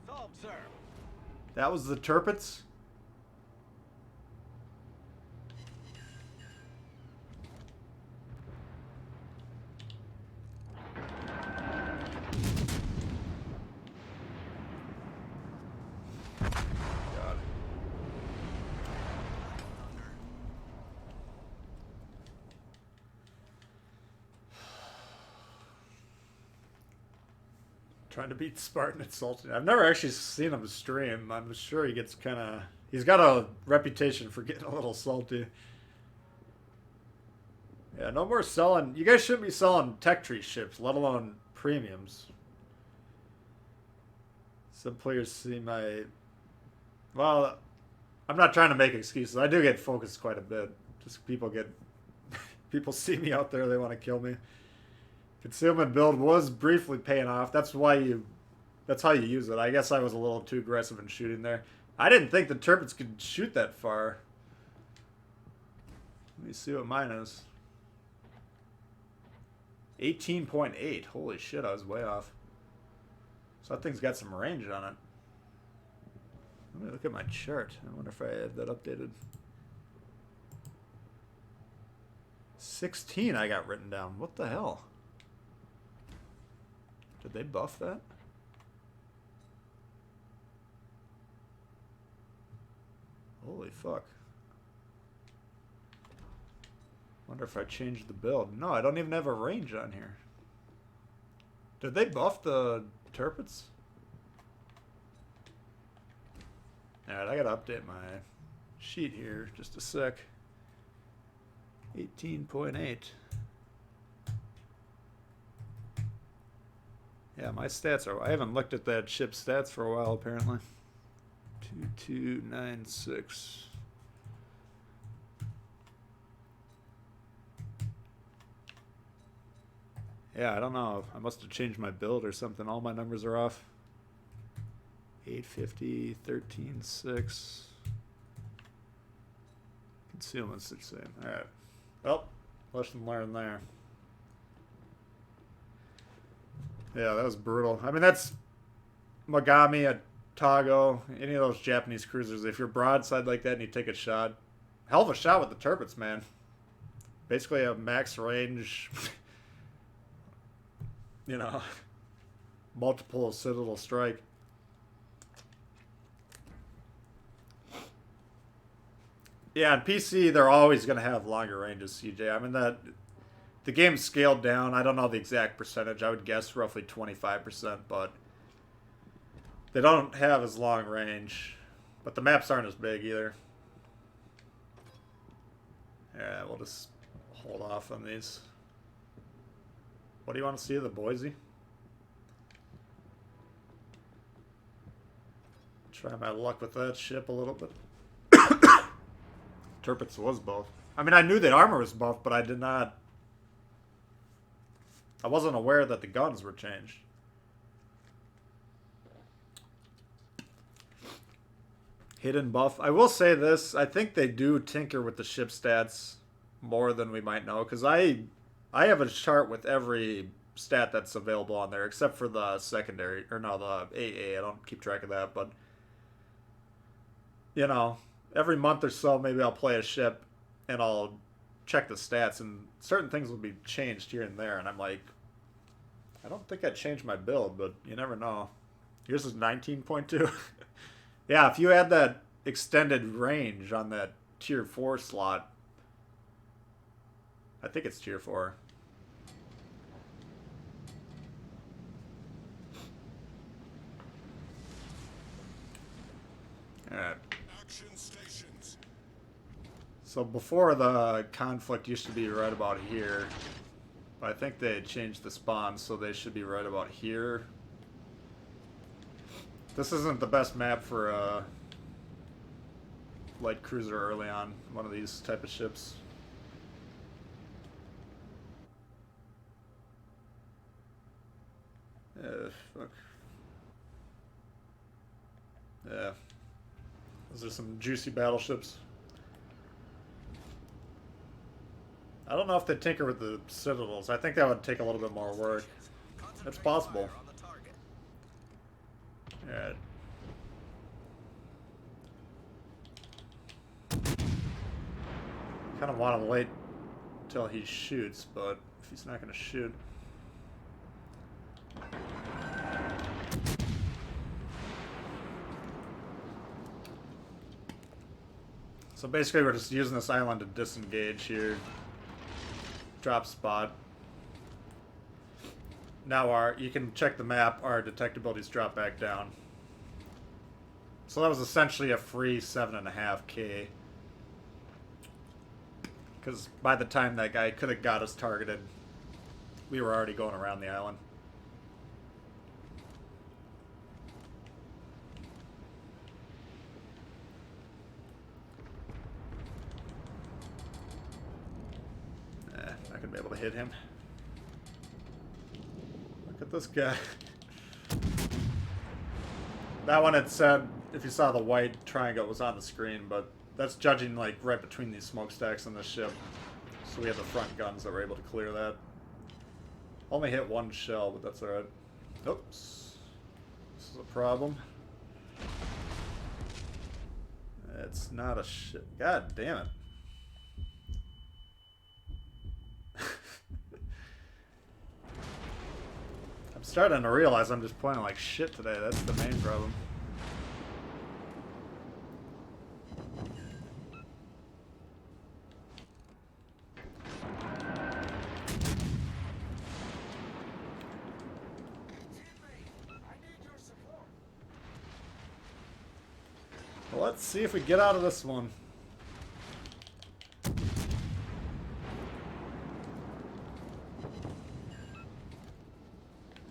Solved, sir. That was the Turpits? God. Trying to beat Spartan at Sultan. I've never actually seen him stream. I'm sure he gets kind of... He's got a reputation for getting a little salty. Yeah, no more selling... You guys shouldn't be selling tech tree ships, let alone premiums. Some players see my... Well, I'm not trying to make excuses. I do get focused quite a bit. Just people get... People see me out there, they want to kill me. Concealment build was briefly paying off. That's why you... That's how you use it. I guess I was a little too aggressive in shooting there. I didn't think the Turpits could shoot that far. Let me see what mine is. 18.8. Holy shit, I was way off. So that thing's got some range on it. Let me look at my chart. I wonder if I have that updated. 16 I got written down. What the hell? Did they buff that? Holy fuck. Wonder if I changed the build. No, I don't even have a range on here. Did they buff the Turpits? Alright, I gotta update my sheet here. Just a sec. 18.8. Yeah, my stats are... I haven't looked at that ship stats for a while, apparently. 2296. Yeah, I don't know. I must have changed my build or something. All my numbers are off. 850, 13.6. Concealment's the same. Alright. Well, lesson learned there. Yeah, that was brutal. I mean, that's Mogami, Atago, any of those Japanese cruisers. If you're broadside like that and you take a shot, hell of a shot with the Turpits, man. Basically a max range, you know, multiple citadel strike. Yeah, on PC, they're always going to have longer ranges, CJ. I mean, the game's scaled down. I don't know the exact percentage. I would guess roughly 25%, but they don't have as long range. But the maps aren't as big either. Yeah, we'll just hold off on these. What do you want to see of the Boise? Try my luck with that ship a little bit. Turpits was buff. I mean, I knew the armor was buff, but I did not... I wasn't aware that the guns were changed. Hidden buff. I will say this. I think they do tinker with the ship stats more than we might know. Because I have a chart with every stat that's available on there. Except for the secondary. Or no, the AA. I don't keep track of that. But, you know, every month or so maybe I'll play a ship. And I'll check the stats. And certain things will be changed here and there. And I'm like, I don't think I changed my build. But you never know. Yours is 19.2. Yeah, if you had that extended range on that tier 4 slot, I think it's tier 4. Alright. Action stations. So before the conflict used to be right about here. But I think they changed the spawn, so they should be right about here. This isn't the best map for a light cruiser early on, one of these type of ships. Fuck. Yeah. Those are some juicy battleships. I don't know if they tinker with the citadels. I think that would take a little bit more work. It's possible. Alright. Kind of want to wait till he shoots, but if he's not going to shoot... So basically we're just using this island to disengage here. Drop spot. Now you can check the map, our detectabilities drop back down. So that was essentially a free 7.5k. Because by the time that guy could have got us targeted, we were already going around the island. Not gonna be able to hit him. Look at this guy. That one had said, if you saw the white triangle, it was on the screen, but that's judging like right between these smokestacks on this ship. So we have the front guns that were able to clear that. Only hit one shell, but that's alright. Oops. This is a problem. It's not a shit. God damn it. I'm starting to realize I'm just playing like shit today. That's the main problem. Well, let's see if we get out of this one.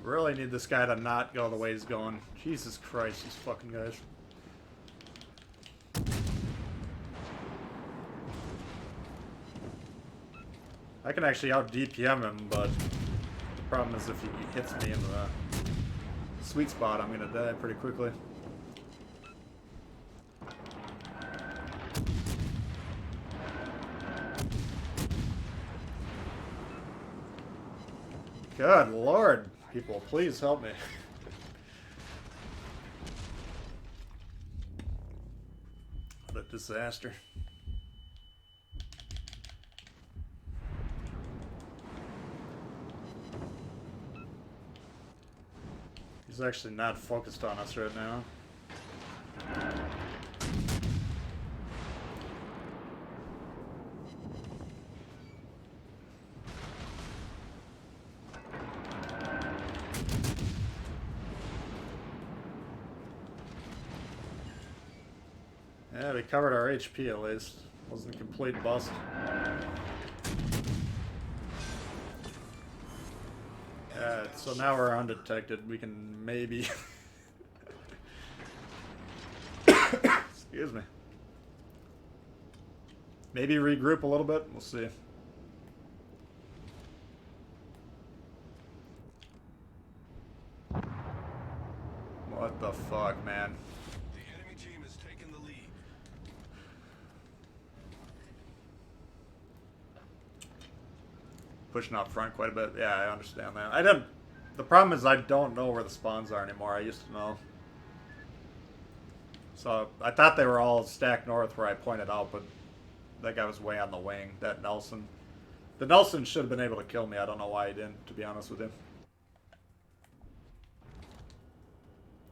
Really need this guy to not go the way he's going. Jesus Christ, these fucking guys. I can actually out DPM him, but the problem is if he hits me in the sweet spot, I'm gonna die pretty quickly. Good Lord, people, please help me. What a disaster. He's actually not focused on us right now. Yeah, we covered our HP at least. Wasn't a complete bust. So now we're undetected. We can maybe... Excuse me. Maybe regroup a little bit. We'll see. What the fuck, man? The enemy team has taken the lead. Pushing out front quite a bit. Yeah, I understand that. I didn't... The problem is I don't know where the spawns are anymore. I used to know. So I thought they were all stacked north where I pointed out, but that guy was way on the wing. That Nelson. The Nelson should have been able to kill me. I don't know why he didn't, to be honest with you.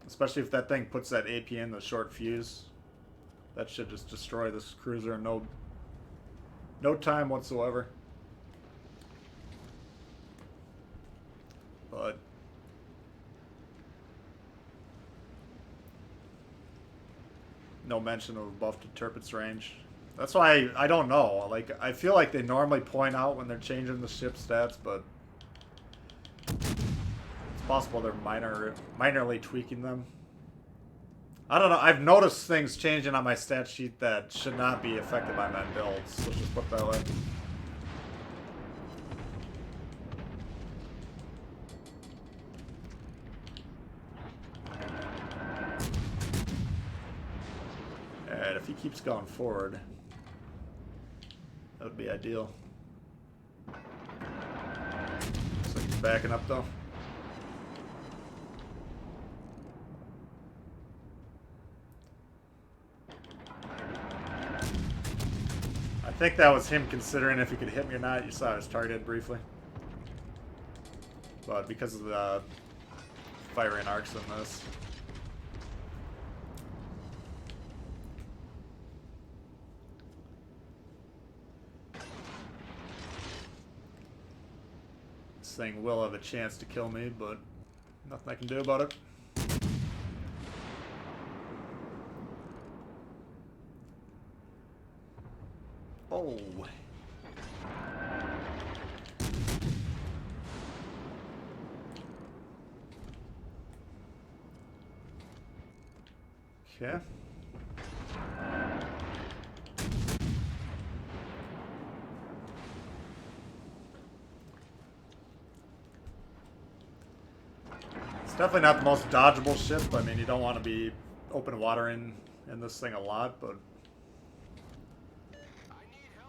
Especially if that thing puts that AP in the short fuse. That should just destroy this cruiser in no time whatsoever. But no mention of a buff to Turpit's range. That's why I don't know. Like, I feel like they normally point out when they're changing the ship stats, but it's possible they're minorly tweaking them. I don't know. I've noticed things changing on my stat sheet that should not be affected by my builds. Let's just put it that way. Alright, if he keeps going forward, that would be ideal. Looks like he's backing up though. I think that was him considering if he could hit me or not. You saw I was targeted briefly. But because of the firing arcs in this. This thing will have a chance to kill me, but nothing I can do about it. Oh. Okay. It's definitely not the most dodgeable ship. I mean, you don't want to be open water in this thing a lot, but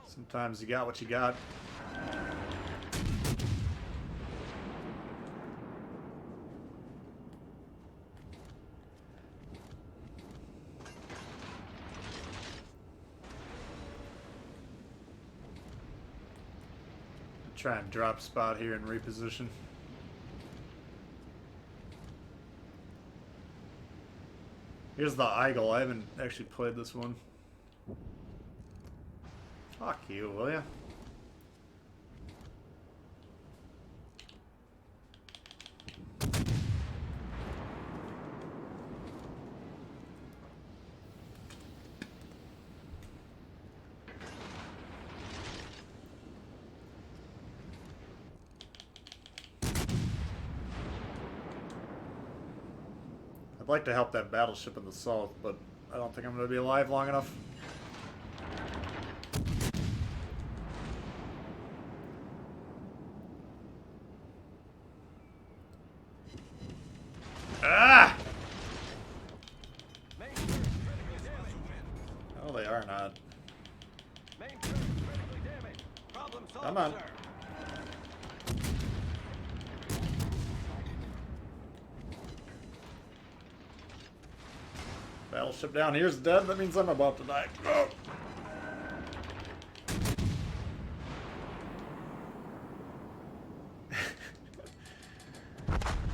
sometimes you got what you got. Try and drop spot here and reposition. Here's the Eagle. I haven't actually played this one. Fuck you, will ya? I'd like to help that battleship in the south, but I don't think I'm going to be alive long enough. Ah! Oh, they are not. Come on. Battleship down here's dead. That means I'm about to die. Oh.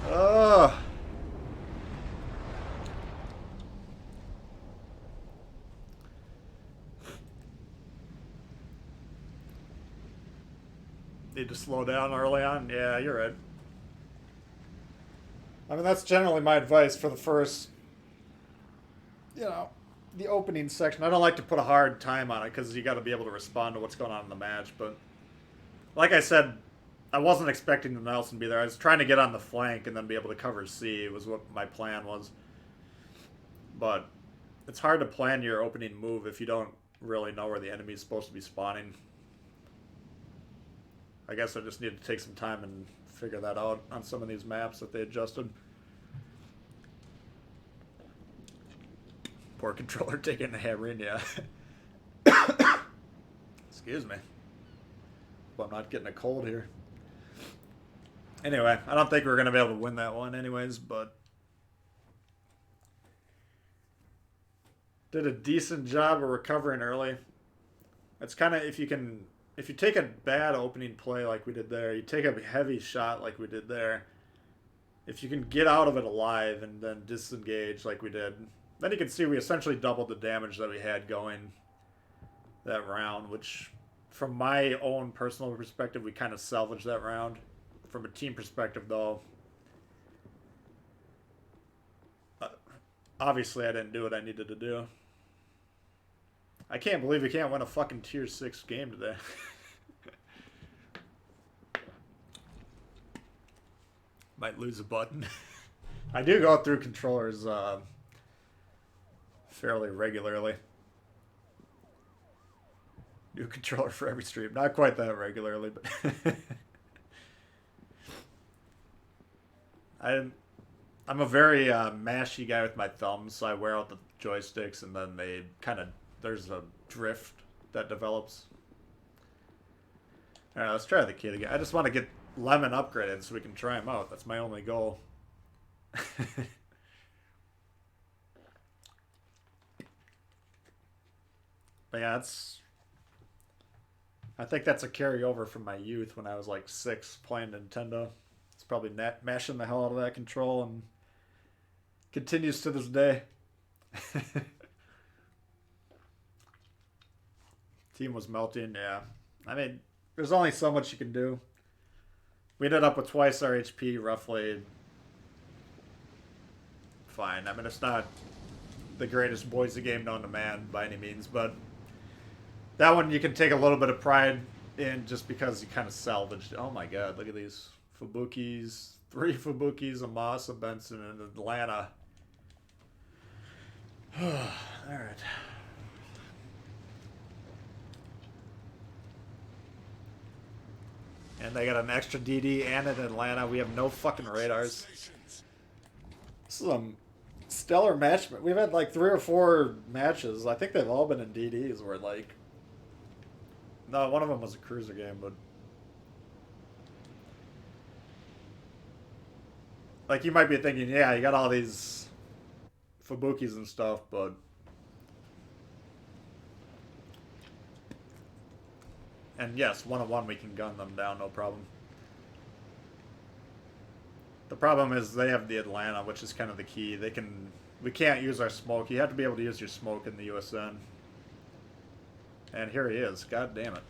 Oh. Need to slow down early on? Yeah, you're right. I mean, that's generally my advice for the first, you know, the opening section. I don't like to put a hard time on it because you got to be able to respond to what's going on in the match. But like I said, I wasn't expecting the Nelson to be there. I was trying to get on the flank and then be able to cover C was what my plan was. But it's hard to plan your opening move if you don't really know where the enemy's supposed to be spawning. I guess I just need to take some time and figure that out on some of these maps that they adjusted. Poor controller taking a hammer in, yeah. Excuse me. Well, I'm not getting a cold here. Anyway, I don't think we're going to be able to win that one anyways, but did a decent job of recovering early. It's kind of, if you take a bad opening play like we did there, you take a heavy shot like we did there, If you can get out of it alive and then disengage like we did, then you can see we essentially doubled the damage that we had going that round, which from my own personal perspective, we kind of salvaged that round. From a team perspective, though, obviously I didn't do what I needed to do. I can't believe we can't win a fucking tier 6 game today. Might lose a button. I do go through controllers fairly regularly. New controller for every stream. Not quite that regularly, but I'm a very mashy guy with my thumbs, so I wear out the joysticks, and then they kind of, there's a drift that develops. All right, let's try the kid again. I just want to get Lemon upgraded so we can try him out. That's my only goal. But yeah, I think that's a carryover from my youth when I was like 6 playing Nintendo. It's probably mashing the hell out of that control and continues to this day. Team was melting, yeah. I mean, there's only so much you can do. We ended up with twice our HP, roughly. Fine. I mean, it's not the greatest Boise game known to man by any means, but that one you can take a little bit of pride in just because you kind of salvaged it. Oh my god, look at these Fubukis. 3 Fubukis, a Moss, a Benson, and Atlanta. Alright. And they got an extra DD and an Atlanta. We have no fucking radars. This is a stellar match. We've had like 3 or 4 matches. I think they've all been in DDs where like... No, one of them was a cruiser game, but... Like, you might be thinking, yeah, you got all these Fubukis and stuff, but... And yes, 1-on-1 we can gun them down, no problem. The problem is they have the Atlanta, which is kind of the key. We can't use our smoke. You have to be able to use your smoke in the USN. And here he is. God damn it.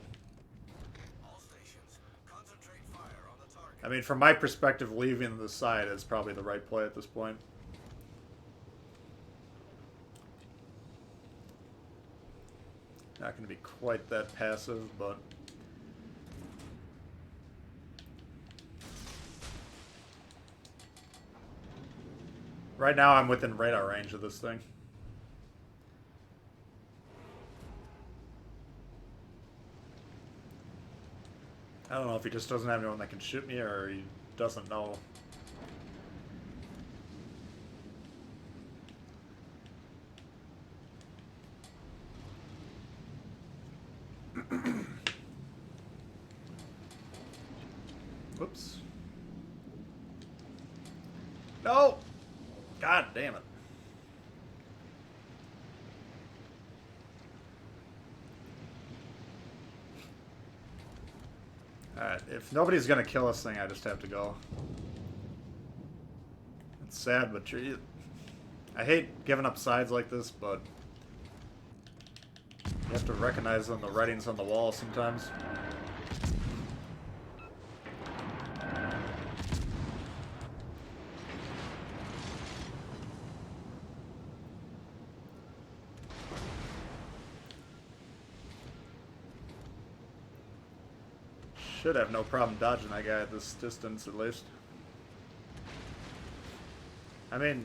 All stations, concentrate fire on the target. I mean, from my perspective, leaving the side is probably the right play at this point. Not going to be quite that passive, but... Right now, I'm within radar range of this thing. I don't know if he just doesn't have anyone that can shoot me or he doesn't know. Whoops. No! God damn it. Alright, if nobody's gonna kill this thing, I just have to go. It's sad, but I hate giving up sides like this, but you have to recognize when the writing's on the wall sometimes. Should have no problem dodging that guy at this distance, at least. I mean,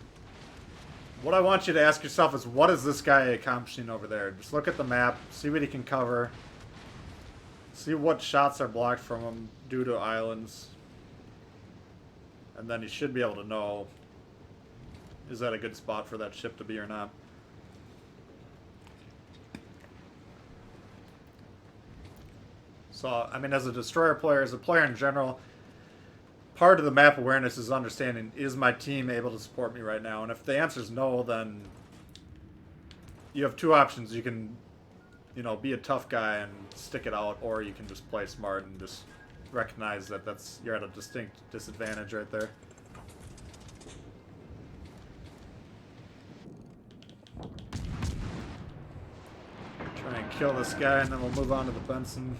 what I want you to ask yourself is, what is this guy accomplishing over there? Just look at the map, see what he can cover, see what shots are blocked from him due to islands, and then you should be able to know, is that a good spot for that ship to be or not. So, I mean, as a destroyer player, as a player in general, part of the map awareness is understanding, is my team able to support me right now? And if the answer is no, then you have 2 options. You can, you know, be a tough guy and stick it out, or you can just play smart and just recognize that you're at a distinct disadvantage right there. Try and kill this guy, and then we'll move on to the Benson.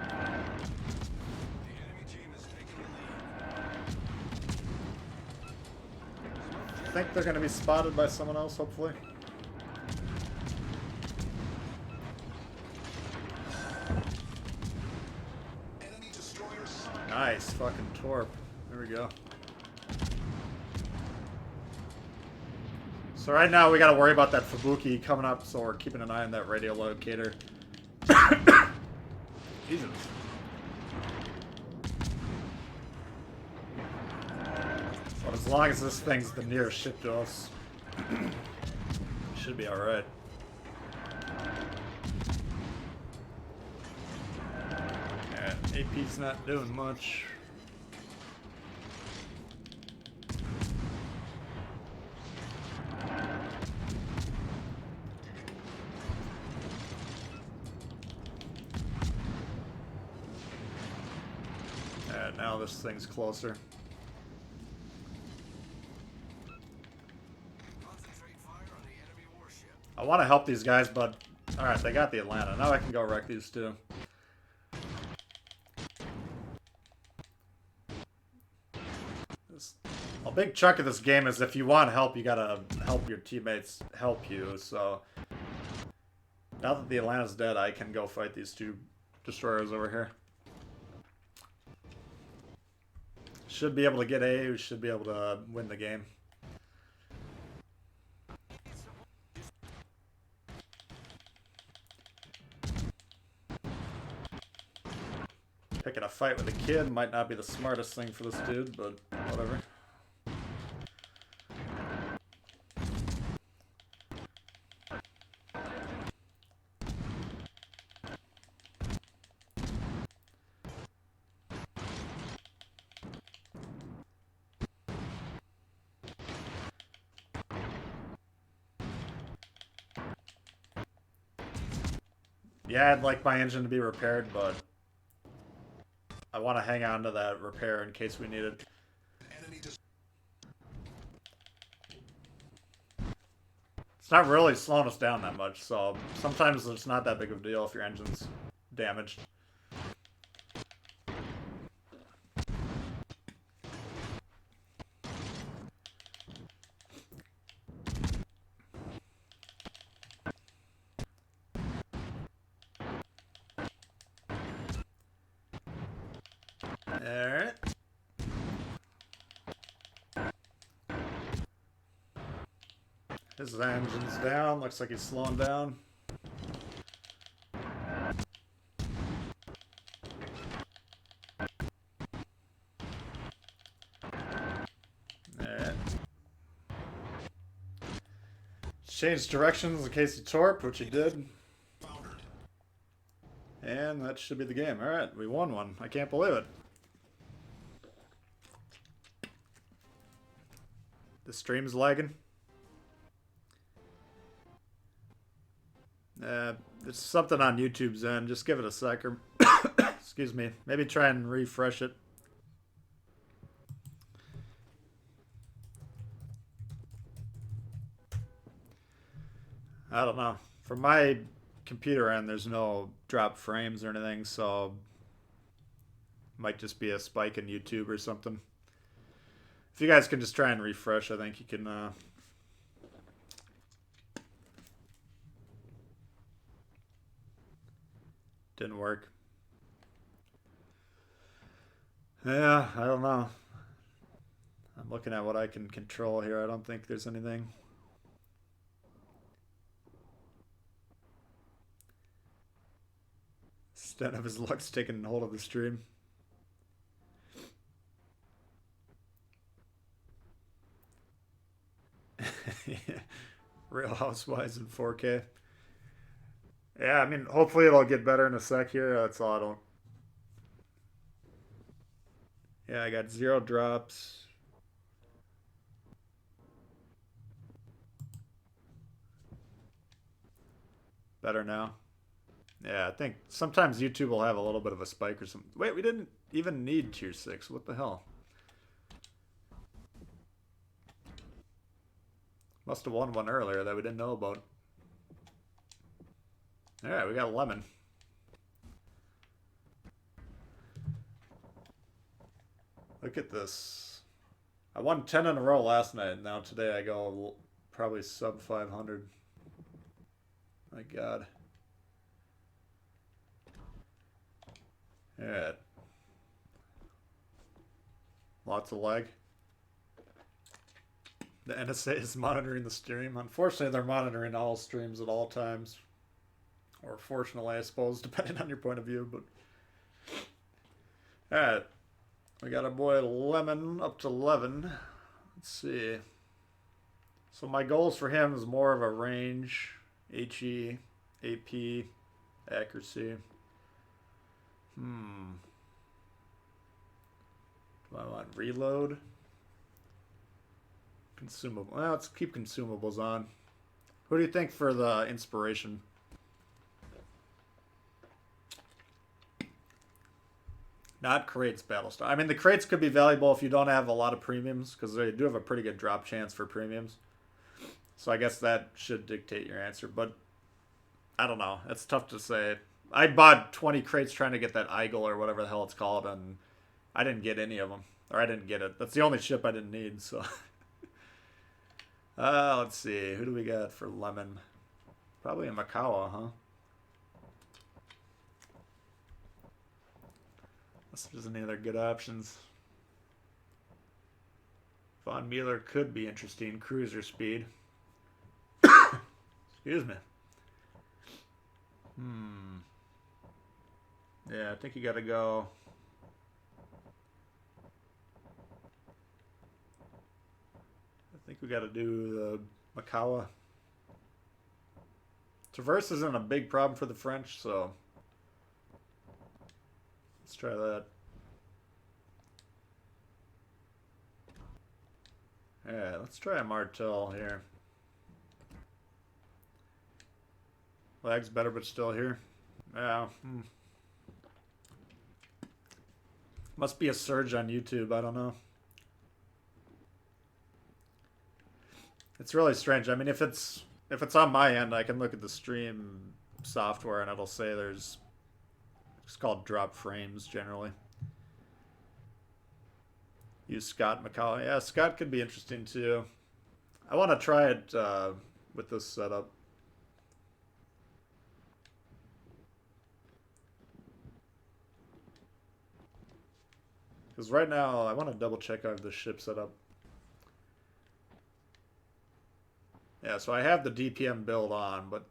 The enemy team has taken the lead. I think they're going to be spotted by someone else, hopefully. Enemy destroyers. Nice, fucking torp. There we go. So right now we got to worry about that Fubuki coming up, so we're keeping an eye on that radio locator. Jesus. But as long as this thing's the nearest ship to us, should be alright. And AP's not doing much. And now this thing's closer. Concentrate fire on the enemy warship. I want to help these guys, but alright, they got the Atlanta. Now I can go wreck these two. A big chunk of this game is if you want help, you gotta help your teammates help you. So now that the Atlanta's dead, I can go fight these two destroyers over here. Should be able to get A, we should be able to win the game. Picking a fight with a kid might not be the smartest thing for this dude, but whatever. Yeah, I'd like my engine to be repaired, but I want to hang on to that repair in case we need it. Enemy It's not really slowing us down that much, so sometimes it's not that big of a deal if your engine's damaged. Alright. His engine's down. Looks like he's slowing down. Alright. Change directions in case he torp, which he did. foundered. And that should be the game. Alright, we won one. I can't believe it. The stream's lagging. It's something on YouTube's end. Just give it a sec. Or excuse me. Maybe try and refresh it. I don't know. From my computer end, there's no drop frames or anything, so might just be a spike in YouTube or something. If you guys can just try and refresh, I think you can. Didn't work. Yeah, I don't know. I'm looking at what I can control here. I don't think there's anything. Extent of his luck's taking hold of the stream. Real Housewives in 4K. Yeah, I mean, hopefully it'll get better in a sec here. That's all I don't... Yeah, I got 0 drops. Better now. Yeah, I think sometimes YouTube will have a little bit of a spike or something. Wait, we didn't even need tier 6. What the hell? Must have won one earlier that we didn't know about. Alright, we got a lemon. Look at this. I won 10 in a row last night. Now today I go probably sub 500. My god. Alright. Lots of lag. The NSA is monitoring the stream. Unfortunately, they're monitoring all streams at all times. Or fortunately, I suppose, depending on your point of view. But alright. We got our boy Lemon up to 11. Let's see. So my goals for him is more of a range, HE, AP, accuracy. Do I want reload? Consumable. Well, let's keep consumables on. Who do you think for the inspiration? Not crates, Battlestar. I mean, the crates could be valuable if you don't have a lot of premiums, because they do have a pretty good drop chance for premiums. So I guess that should dictate your answer, but I don't know. It's tough to say. I bought 20 crates trying to get that Eagle or whatever the hell it's called, and I didn't get any of them. Or I didn't get it. That's the only ship I didn't need, so... let's see. Who do we got for Lemon? Probably a Makawa, huh? Unless there's any other good options. Von Mueller could be interesting. Cruiser speed. Excuse me. Yeah, I think you gotta go... I think we gotta do the Makawa. Traverse isn't a big problem for the French, so... Let's try that. Yeah, let's try a Martel here. Lag's better, but still here. Yeah. Must be a surge on YouTube. I don't know. It's really strange. I mean, if it's on my end, I can look at the stream software and it'll say there's... It's called drop frames generally. Use Scott McCall. Yeah, Scott could be interesting too. I want to try it with this setup. Because right now, I want to double check I have the ship set up. Yeah, so I have the DPM build on, but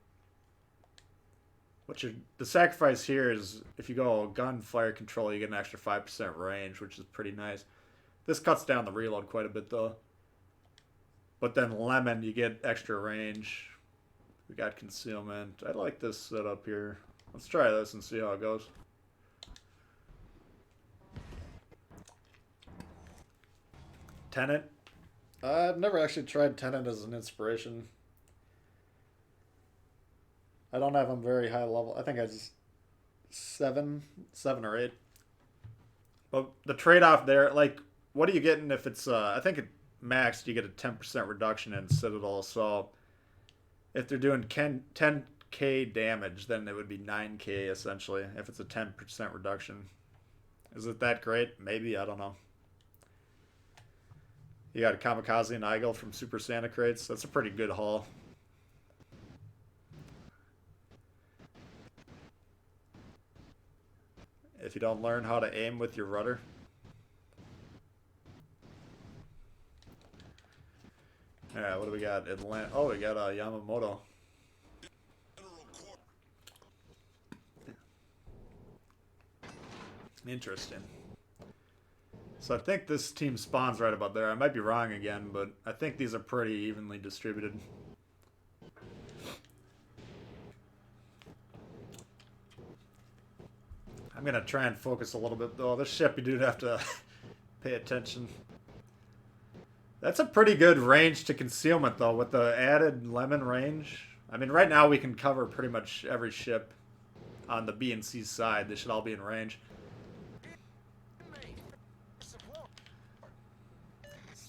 the sacrifice here is if you go gun fire control, you get an extra 5% range, which is pretty nice. This cuts down the reload quite a bit though. But then Lemon, you get extra range. We got concealment. I like this setup here. Let's try this and see how it goes. Tenet. I've never actually tried Tenet as an inspiration. I don't have them very high level. I think I just 7 or 8. But the trade-off there, like, what are you getting if it's, I think at max you get a 10% reduction in Citadel. So if they're doing 10k damage, then it would be 9k essentially if it's a 10% reduction. Is it that great? Maybe, I don't know. You got a Kamikaze and Eagle from Super Santa crates. That's a pretty good haul. If you don't learn how to aim with your rudder. Alright, what do we got? Atlanta. Oh, we got Yamamoto. Interesting. So I think this team spawns right about there. I might be wrong again, but I think these are pretty evenly distributed. I'm going to try and focus a little bit, though. This ship, you do have to pay attention. That's a pretty good range to concealment, though, with the added Lemon range. I mean, right now we can cover pretty much every ship on the B and C side. They should all be in range.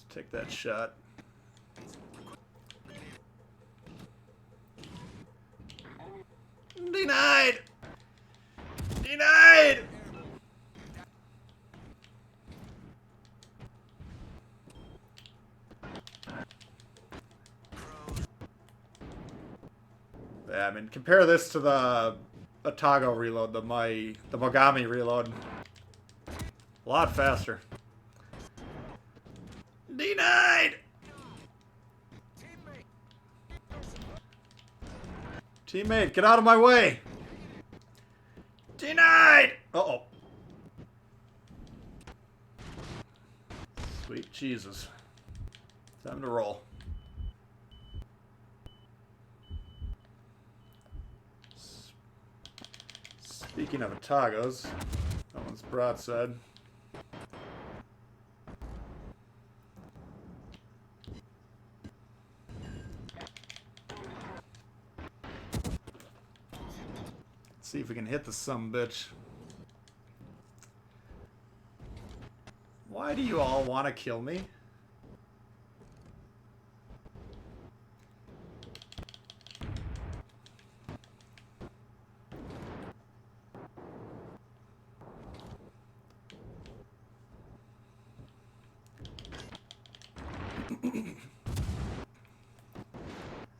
Take that shot. Denied! Denied! Yeah, I mean, compare this to the Atago reload, the Mogami reload. A lot faster. Denied! Teammate, get out of my way! Denied! Uh-oh. Sweet Jesus. Time to roll. Speaking of Atagos, that one's broadside. Let's see if we can hit the sumbitch. Why do you all want to kill me?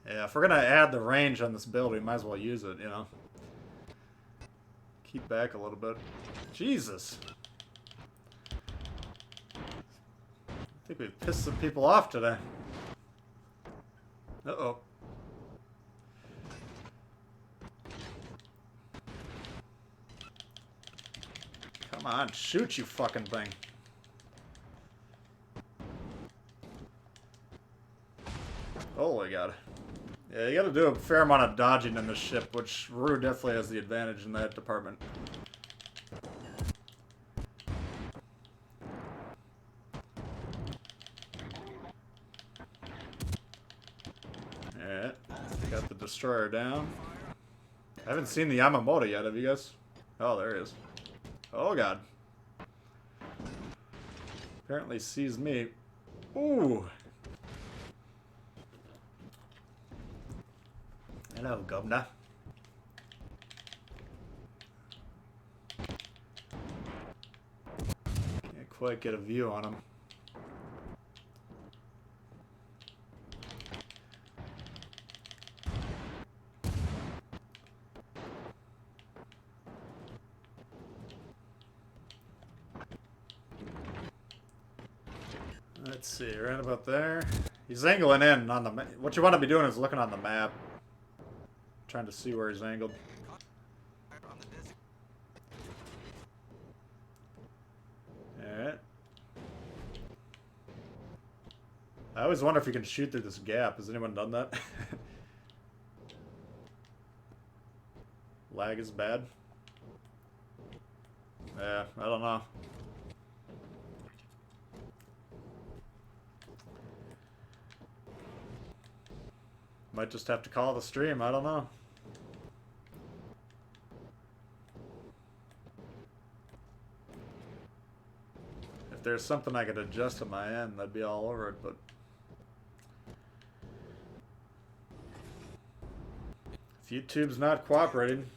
Yeah, if we're gonna add the range on this build, we might as well use it, you know. Keep back a little bit. Jesus! I think we've pissed some people off today. Uh-oh. Come on, shoot, you fucking thing. Holy God. Yeah, you gotta do a fair amount of dodging in this ship, which Rue definitely has the advantage in that department. Alright, got the destroyer down. I haven't seen the Yamamoto yet, have you guys? Oh, there he is. Oh God. Apparently sees me. Ooh. Hello, Governor. Can't quite get a view on him. Let's see, right about there. He's angling in on the map. What you want to be doing is looking on the map. Trying to see where he's angled. Alright. I always wonder if you can shoot through this gap. Has anyone done that? Lag is bad. Yeah, I don't know. Might just have to call the stream, I don't know. If there's something I could adjust on my end, that'd be all over it, but... if YouTube's not cooperating...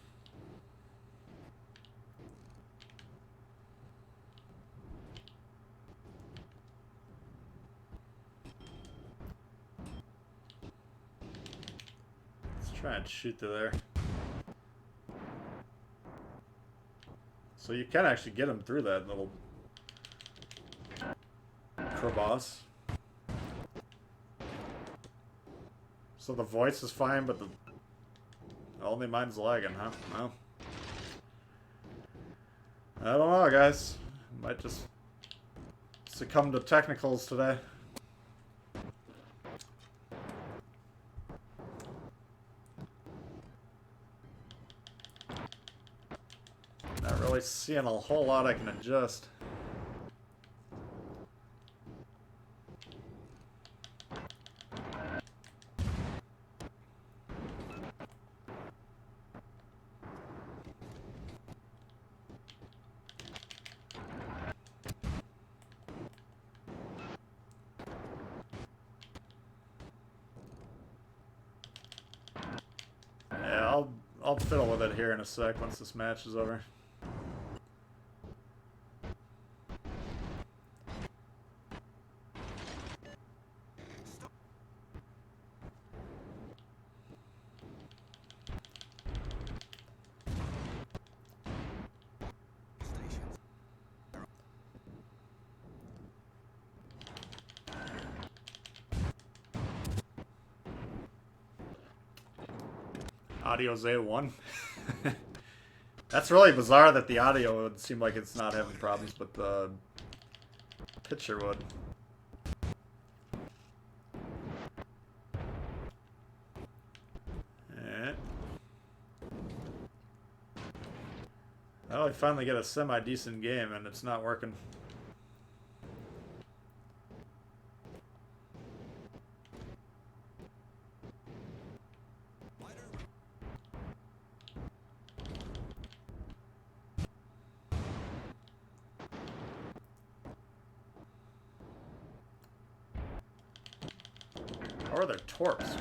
try and shoot through there. So you can actually get him through that little crevasse. So the voice is fine, but the only mine's lagging, huh? Well, I don't know, guys. Might just succumb to technicals today. Really seeing a whole lot I can adjust. Yeah, I'll fiddle with it here in a sec once this match is over. Audio's A1. That's really bizarre that the audio would seem like it's not having problems, but the picture would. Alright. Well, we finally get a semi-decent game and it's not working. Or they're torps.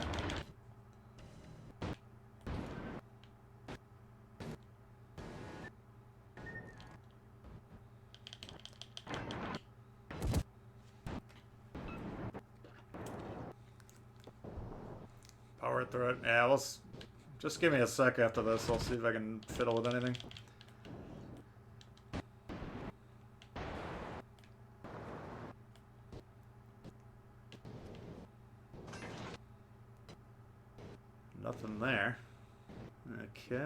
Power through it. Yeah, just give me a sec after this. I'll see if I can fiddle with anything. Nothing there. Okay.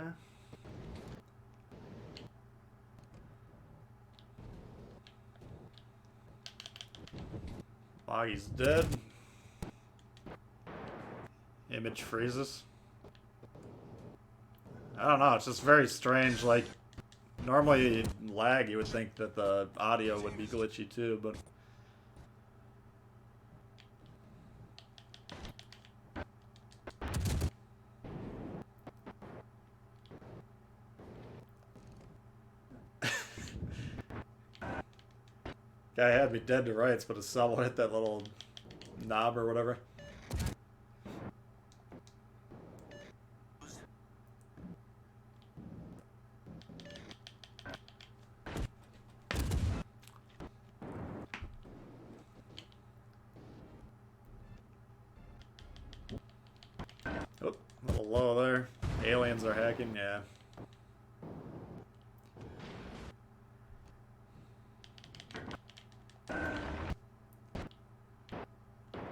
Boggy's dead. Image freezes. I don't know, it's just very strange. Like, normally lag, you would think that the audio would be glitchy too, but... Guy had me dead to rights, but his salvo hit that little knob or whatever. Oh, a little low there. Aliens are hacking, yeah.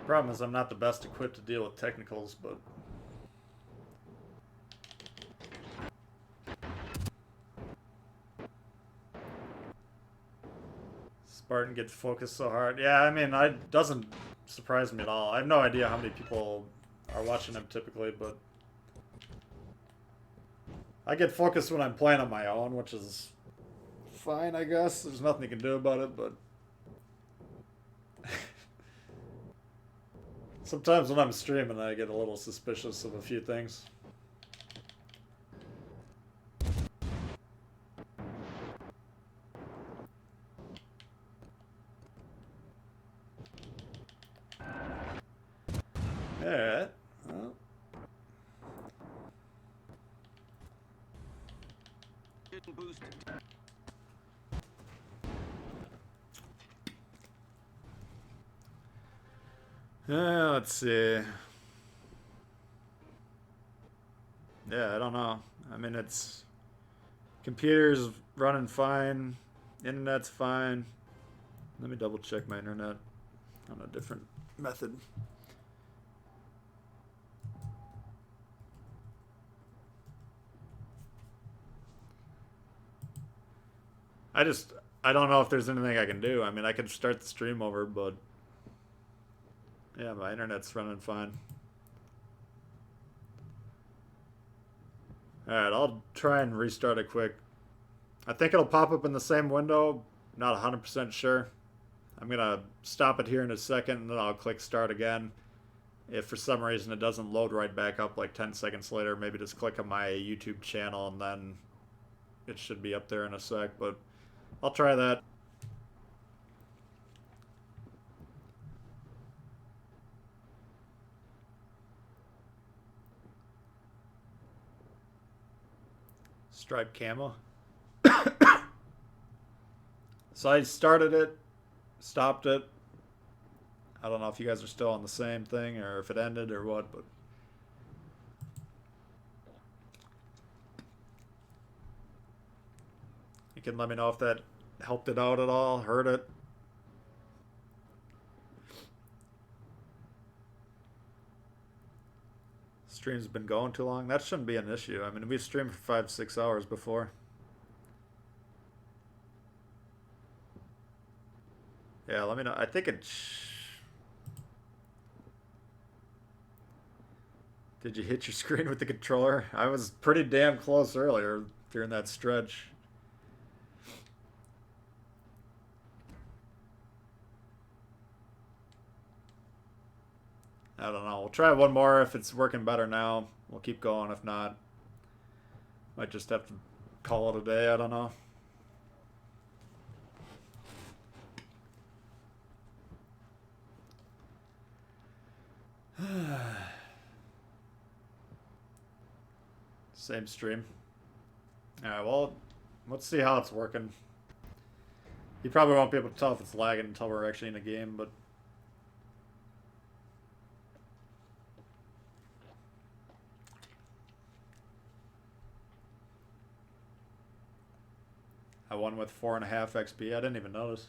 Problem is I'm not the best equipped to deal with technicals, but Spartan gets focused so hard. Yeah, I mean, it doesn't surprise me at all. I have no idea how many people are watching him typically, but I get focused when I'm playing on my own, which is fine, I guess. There's nothing you can do about it, but sometimes when I'm streaming, I get a little suspicious of a few things. Alright. Well. Getting boosted. Let's see. Yeah, I don't know. I mean, it's... Computer's running fine. Internet's fine. Let me double check my internet on a different method. I don't know if there's anything I can do. I mean, I could start the stream over, but... Yeah, my internet's running fine. Alright, I'll try and restart it quick. I think it'll pop up in the same window. Not 100% sure. I'm going to stop it here in a second, and then I'll click start again. If for some reason it doesn't load right back up like 10 seconds later, maybe just click on my YouTube channel, and then it should be up there in a sec. But I'll try that. Striped camo. So I started it, stopped it. I don't know if you guys are still on the same thing or if it ended or what, but you can let me know if that helped it out at all, hurt it. Stream's been going too long. That shouldn't be an issue. I mean, we've streamed for 5-6 hours before. Yeah, let me know. I think it... Did you hit your screen with the controller? I was pretty damn close earlier during that stretch. I don't know. We'll try one more. If it's working better now, we'll keep going. If not, might just have to call it a day. I don't know. Same stream. Alright, well, let's see how it's working. You probably won't be able to tell if it's lagging until we're actually in a game, but... I won with 4.5 XP. I didn't even notice.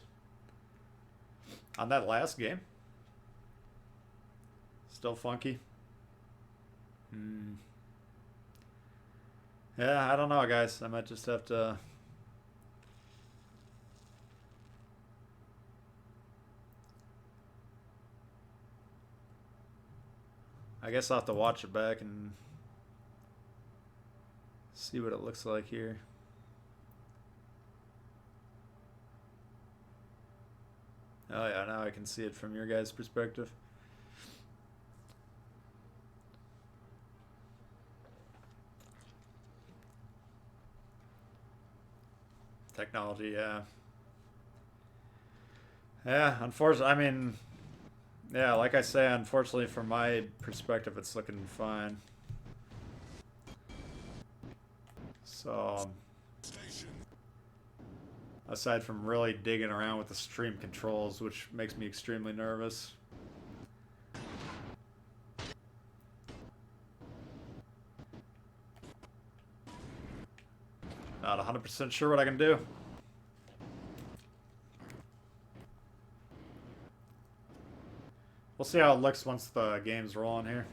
On that last game? Still funky? Yeah, I don't know, guys. I might just have to... I guess I'll have to watch it back and see what it looks like here. Oh yeah, now I can see it from your guys' perspective. Technology, yeah. Yeah, unfortunately, I mean, yeah, like I say, unfortunately from my perspective, it's looking fine. So, aside from really digging around with the stream controls, which makes me extremely nervous. Not 100% sure what I can do. We'll see how it looks once the game's rolling here.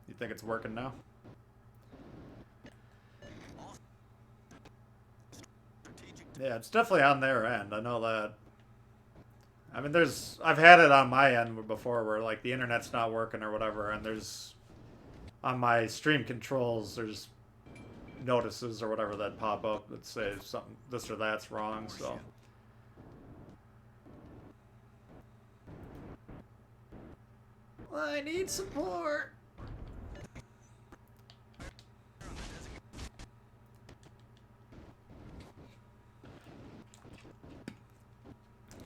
You think it's working now? Yeah, it's definitely on their end. I know that. I mean, I've had it on my end before where, like, the internet's not working or whatever, and on my stream controls, there's notices or whatever that pop up that say something, this or that's wrong, so. I need support.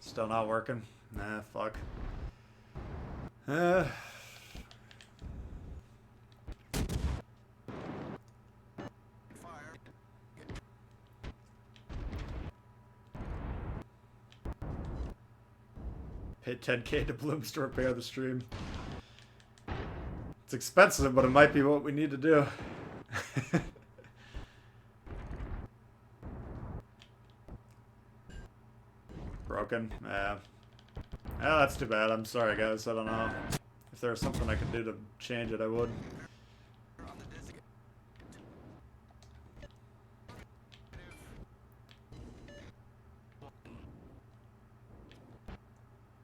Still not working? Nah, fuck. Paid 10K to Blooms to repair the stream. It's expensive, but it might be what we need to do. Broken? Yeah. Yeah, that's too bad. I'm sorry, guys. I don't know. If there was something I could do to change it, I would.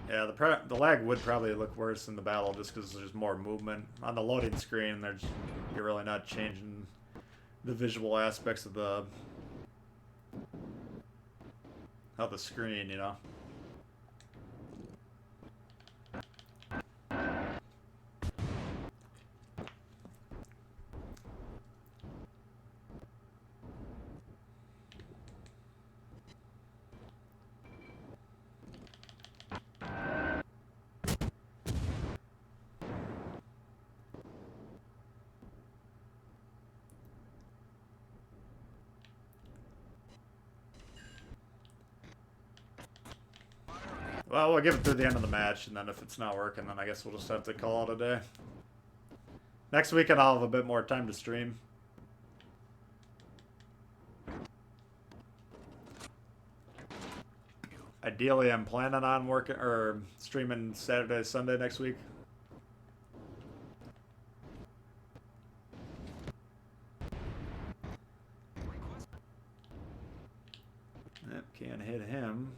Yeah, the lag would probably look worse in the battle just because there's more movement. On the loading screen, you're really not changing the visual aspects of the screen, you know. Well, we'll give it through the end of the match, and then if it's not working, then I guess we'll just have to call it a day. Next weekend, I'll have a bit more time to stream. Ideally, I'm planning on working or streaming Saturday, Sunday next week. Yep, can't hit him.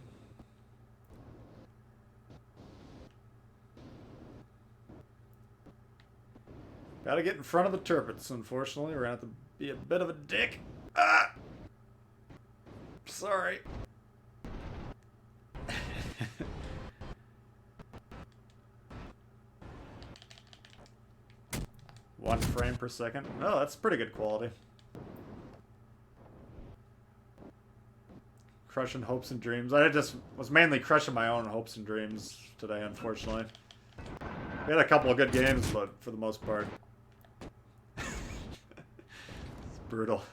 Gotta get in front of the turpits, unfortunately. We're gonna have to be a bit of a dick. Ah! Sorry. One frame per second. Oh, that's pretty good quality. Crushing hopes and dreams. I just was mainly crushing my own hopes and dreams today, unfortunately. We had a couple of good games, but for the most part, it's brutal.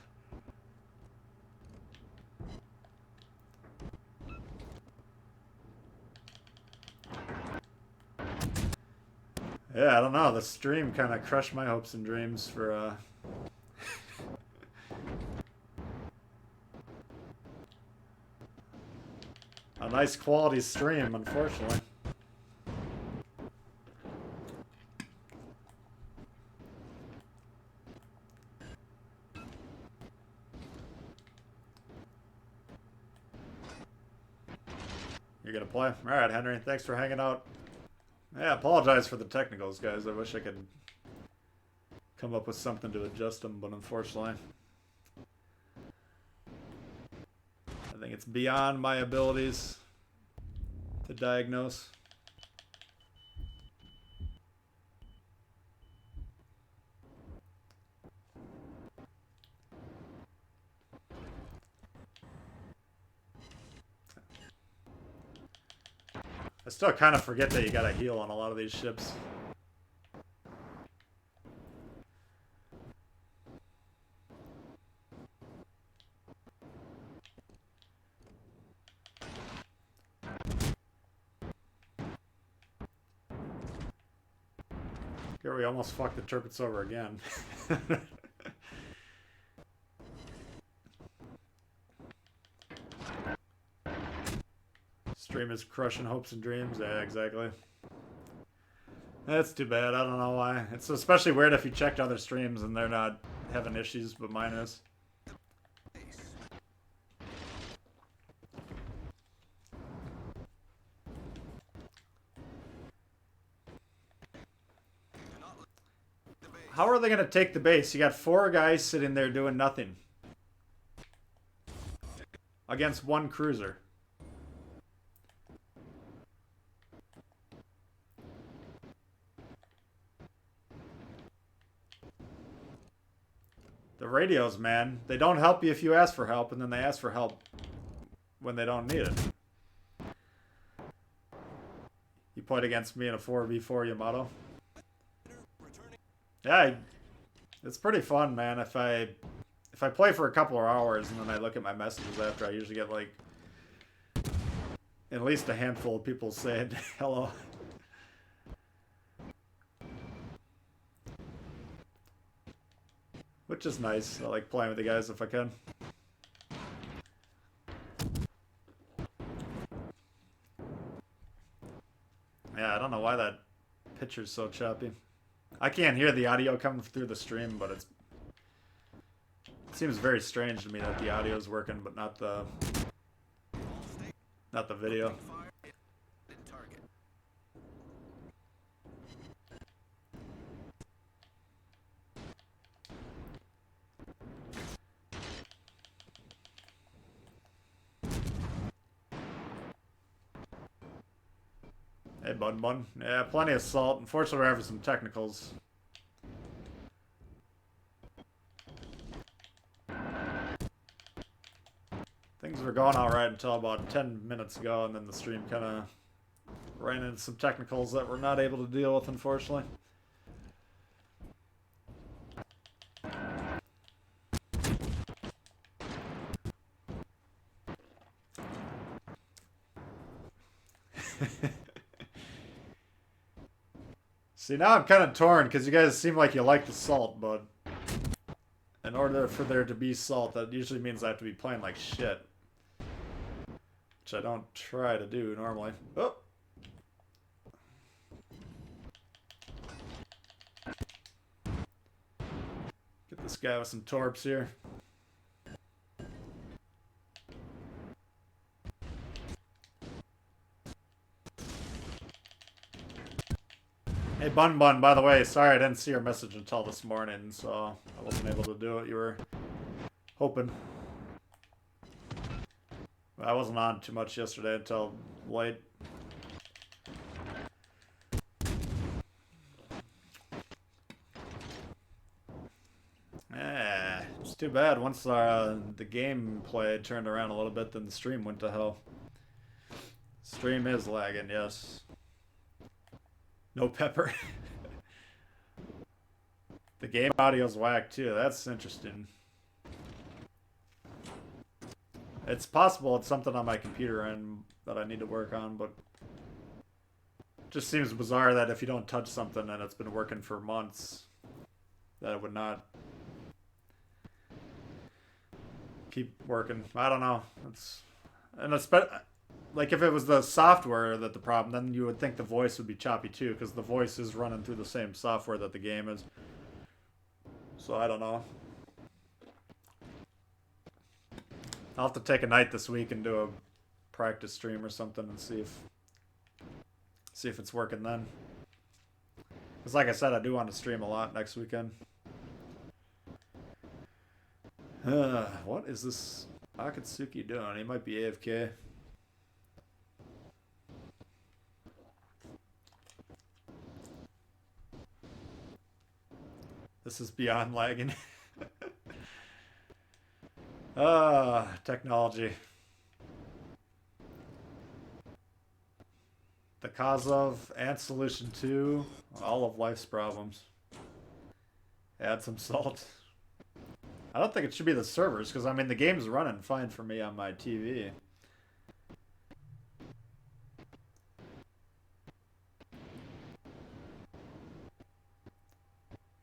Yeah, I don't know. The stream kind of crushed my hopes and dreams for, a nice quality stream, unfortunately. You're gonna play? Alright, Henry. Thanks for hanging out. Yeah, I apologize for the technicals, guys. I wish I could come up with something to adjust them, but unfortunately, I think it's beyond my abilities to diagnose. I still kind of forget that you gotta heal on a lot of these ships. Here we almost fucked the turpits over again. Stream is crushing hopes and dreams. Yeah, exactly. That's too bad. I don't know why. It's especially weird if you checked other streams and they're not having issues, but mine is. How are they going to take the base? You got 4 guys sitting there doing nothing against 1 cruiser. The radios, man, they don't help you if you ask for help, and then they ask for help when they don't need it. You played against me in a 4v4 Yamato. Yeah, it's pretty fun, man. If I play for a couple of hours and then I look at my messages after, I usually get like at least a handful of people saying hello. Which is nice. I like playing with the guys if I can. Yeah, I don't know why that picture's so choppy. I can't hear the audio coming through the stream, but it seems very strange to me that the audio is working, but not the video. Hey, Bun. Yeah, plenty of salt. Unfortunately, we're having some technicals. Things were going alright until about 10 minutes ago, and then the stream kind of ran into some technicals that we're not able to deal with, unfortunately. See, now I'm kind of torn because you guys seem like you like the salt, but in order for there to be salt, that usually means I have to be playing like shit. Which I don't try to do normally. Oh! Get this guy with some torps here. Hey, Bun Bun, by the way, sorry I didn't see your message until this morning, so I wasn't able to do what you were hoping. I wasn't on too much yesterday until late. Yeah, it's too bad. Once the gameplay turned around a little bit, then the stream went to hell. Stream is lagging, yes. No pepper. The game audio's whack too. That's interesting. It's possible it's something on my computer and that I need to work on, but it just seems bizarre that if you don't touch something and it's been working for months, that it would not keep working. I don't know. Like if it was the software that the problem, then you would think the voice would be choppy too, because the voice is running through the same software that the game is. So I don't know. I'll have to take a night this week and do a practice stream or something and see if it's working then. Because like I said, I do want to stream a lot next weekend. What is this Akatsuki doing? He might be AFK. This is beyond lagging. Technology. The cause of and solution to all of life's problems. Add some salt. I don't think it should be the servers, because I mean the game's running fine for me on my TV.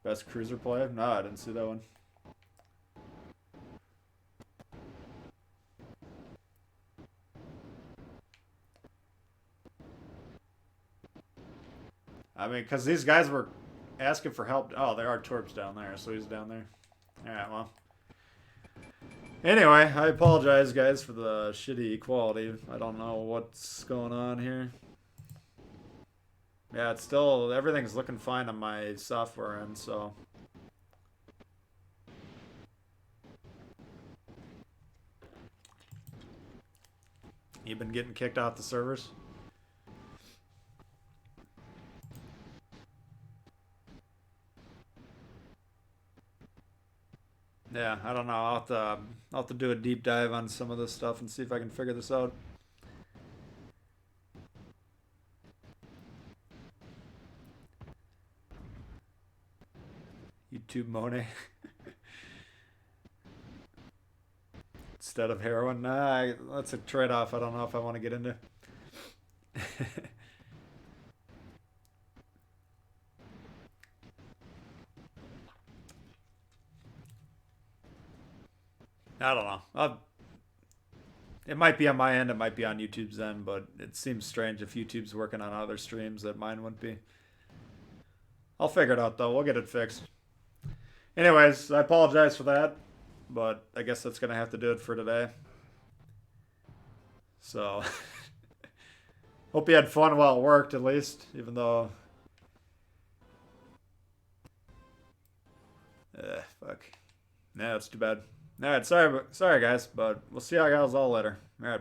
Best cruiser play? No, I didn't see that one. I mean, because these guys were asking for help. Oh, there are torps down there, so he's down there. Alright, well. Anyway, I apologize, guys, for the shitty quality. I don't know what's going on here. Yeah, it's still, everything's looking fine on my software end, so. You've been getting kicked off the servers? Yeah, I don't know. I'll have to do a deep dive on some of this stuff and see if I can figure this out. YouTube Monet. Instead of heroin. Nah, that's a trade-off I don't know if I want to get into. I don't know. It might be on my end, it might be on YouTube's end, but it seems strange if YouTube's working on other streams that mine wouldn't be. I'll figure it out though. We'll get it fixed. Anyways, I apologize for that, but I guess that's going to have to do it for today. So, hope you had fun while it worked at least, even though... fuck. Nah, that's too bad. Alright, sorry guys, but we'll see how y'all's all later. Alright.